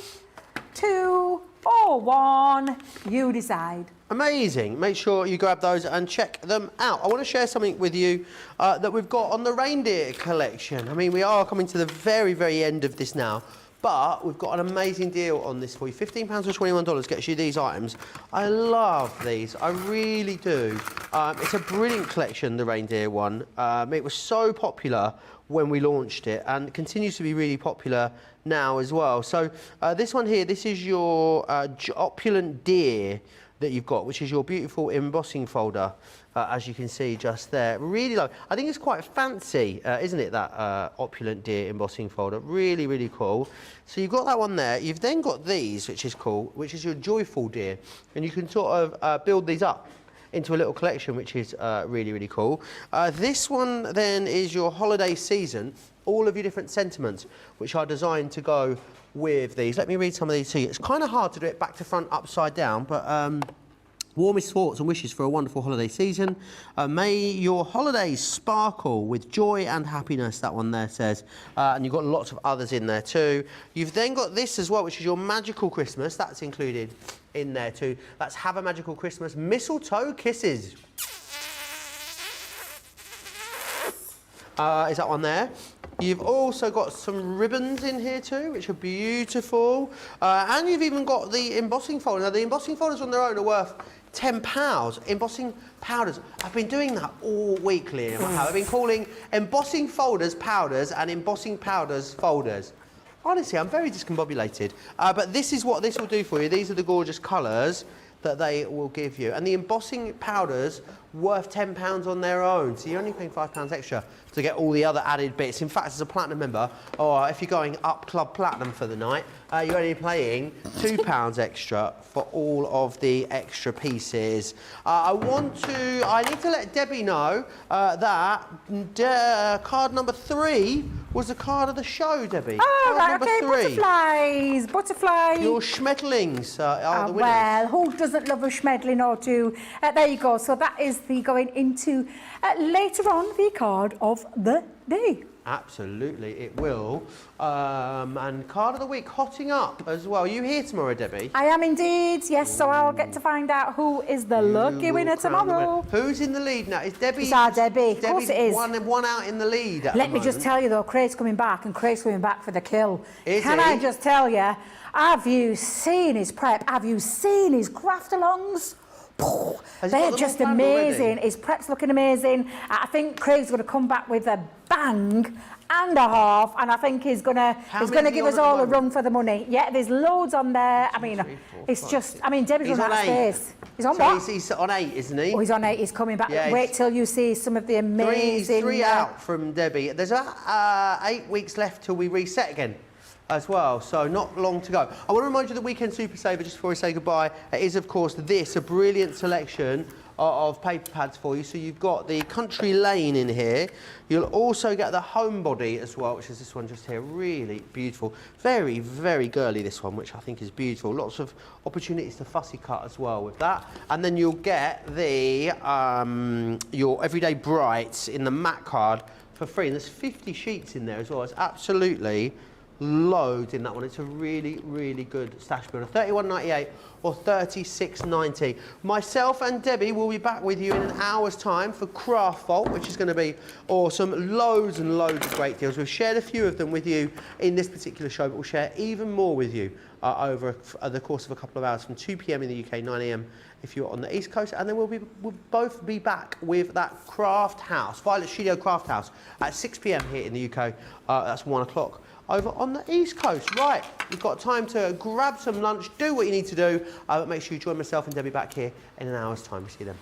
2, or 1, you decide. Amazing. Make sure you grab those and check them out. I want to share something with you that we've got on the reindeer collection. I mean, we are coming to the very, very end of this now, but we've got an amazing deal on this for you. £15 or $21 gets you these items. I love these. I really do. It's a brilliant collection, the reindeer one. It was so popular when we launched it and continues to be really popular now as well. So this one here, this is your opulent deer that you've got, which is your beautiful embossing folder, as you can see just there. Really love. I think it's quite fancy, isn't it, that opulent deer embossing folder? Really, really cool. So you've got that one there. You've then got these, which is cool, which is your joyful deer, and you can sort of build these up into a little collection, which is really, really cool. This one then is your holiday season, all of your different sentiments, which are designed to go with these. Let me read some of these to you. It's kind of hard to do it back to front, upside down, but warmest thoughts and wishes for a wonderful holiday season. May your holidays sparkle with joy and happiness, that one there says. And you've got lots of others in there too. You've then got this as well, which is your magical Christmas. That's included in there too. That's Have a Magical Christmas. Mistletoe Kisses. Is that one there? You've also got some ribbons in here too, which are beautiful. And you've even got the embossing folder. Now, the embossing folders on their own are worth £10. Embossing powders. I've been doing that all week, Liam. I've been calling embossing folders powders and embossing powders folders. Honestly, I'm very discombobulated. But this is what this will do for you. These are the gorgeous colours that they will give you. And the embossing powders worth £10 on their own. So you're only paying £5 extra to get all the other added bits. In fact, as a platinum member, or if you're going up Club Platinum for the night, you're only paying £2 extra for all of the extra pieces. I need to let Debbie know that card number 3 was the card of the show, Debbie. Oh, card right, number okay, 3. butterflies. Your Schmetterlings are the winners. Well, who doesn't love a schmedlin or two? There you go. So that is the going into later on the card of the day. Absolutely, it will. And card of the week hotting up as well. Are you here tomorrow, Debbie? I am indeed, yes. So I'll get to find out who is the lucky winner tomorrow. Who's in the lead now? Is Debbie? It's our Debbie. Of course it is. One out in the lead. Let me just tell you though, Craig's coming back, and Craig's coming back for the kill. Can I just tell you? Have you seen his prep? Have you seen his craft alongs? They're just amazing. His prep's looking amazing. I think Craig's going to come back with a bang and a half, and I think he's going to give us all a run for the money. Yeah, there's loads on there. I mean, it's just. I mean, Debbie's run out of space. He's on what? He's on 8, isn't he? Oh, he's on 8. He's coming back. Yeah, wait till you see some of the amazing. Three out from Debbie. There's 8 weeks left till we reset again as well, so not long to go. I want to remind you that Weekend Super Saver, just before we say goodbye, is of course a brilliant selection of paper pads for you. So you've got the Country Lane in here. You'll also get the Homebody as well, which is this one just here, really beautiful. Very, very girly, this one, which I think is beautiful. Lots of opportunities to fussy cut as well with that. And then you'll get the your Everyday Brights in the matte card for free. And there's 50 sheets in there as well. It's absolutely loads in that one. It's a really, really good stash builder. £31.98 or £36.90. Myself and Debbie will be back with you in an hour's time for Craft Vault, which is going to be awesome. Loads and loads of great deals. We've shared a few of them with you in this particular show, but we'll share even more with you over the course of a couple of hours from 2 p.m. in the UK, 9 a.m. if you're on the East Coast, and then we'll both be back with that Craft House, Violet Studio Craft House, at 6 p.m. here in the UK. That's 1 o'clock over on the East Coast. Right, you've got time to grab some lunch, do what you need to do, but make sure you join myself and Debbie back here in an hour's time. See you then.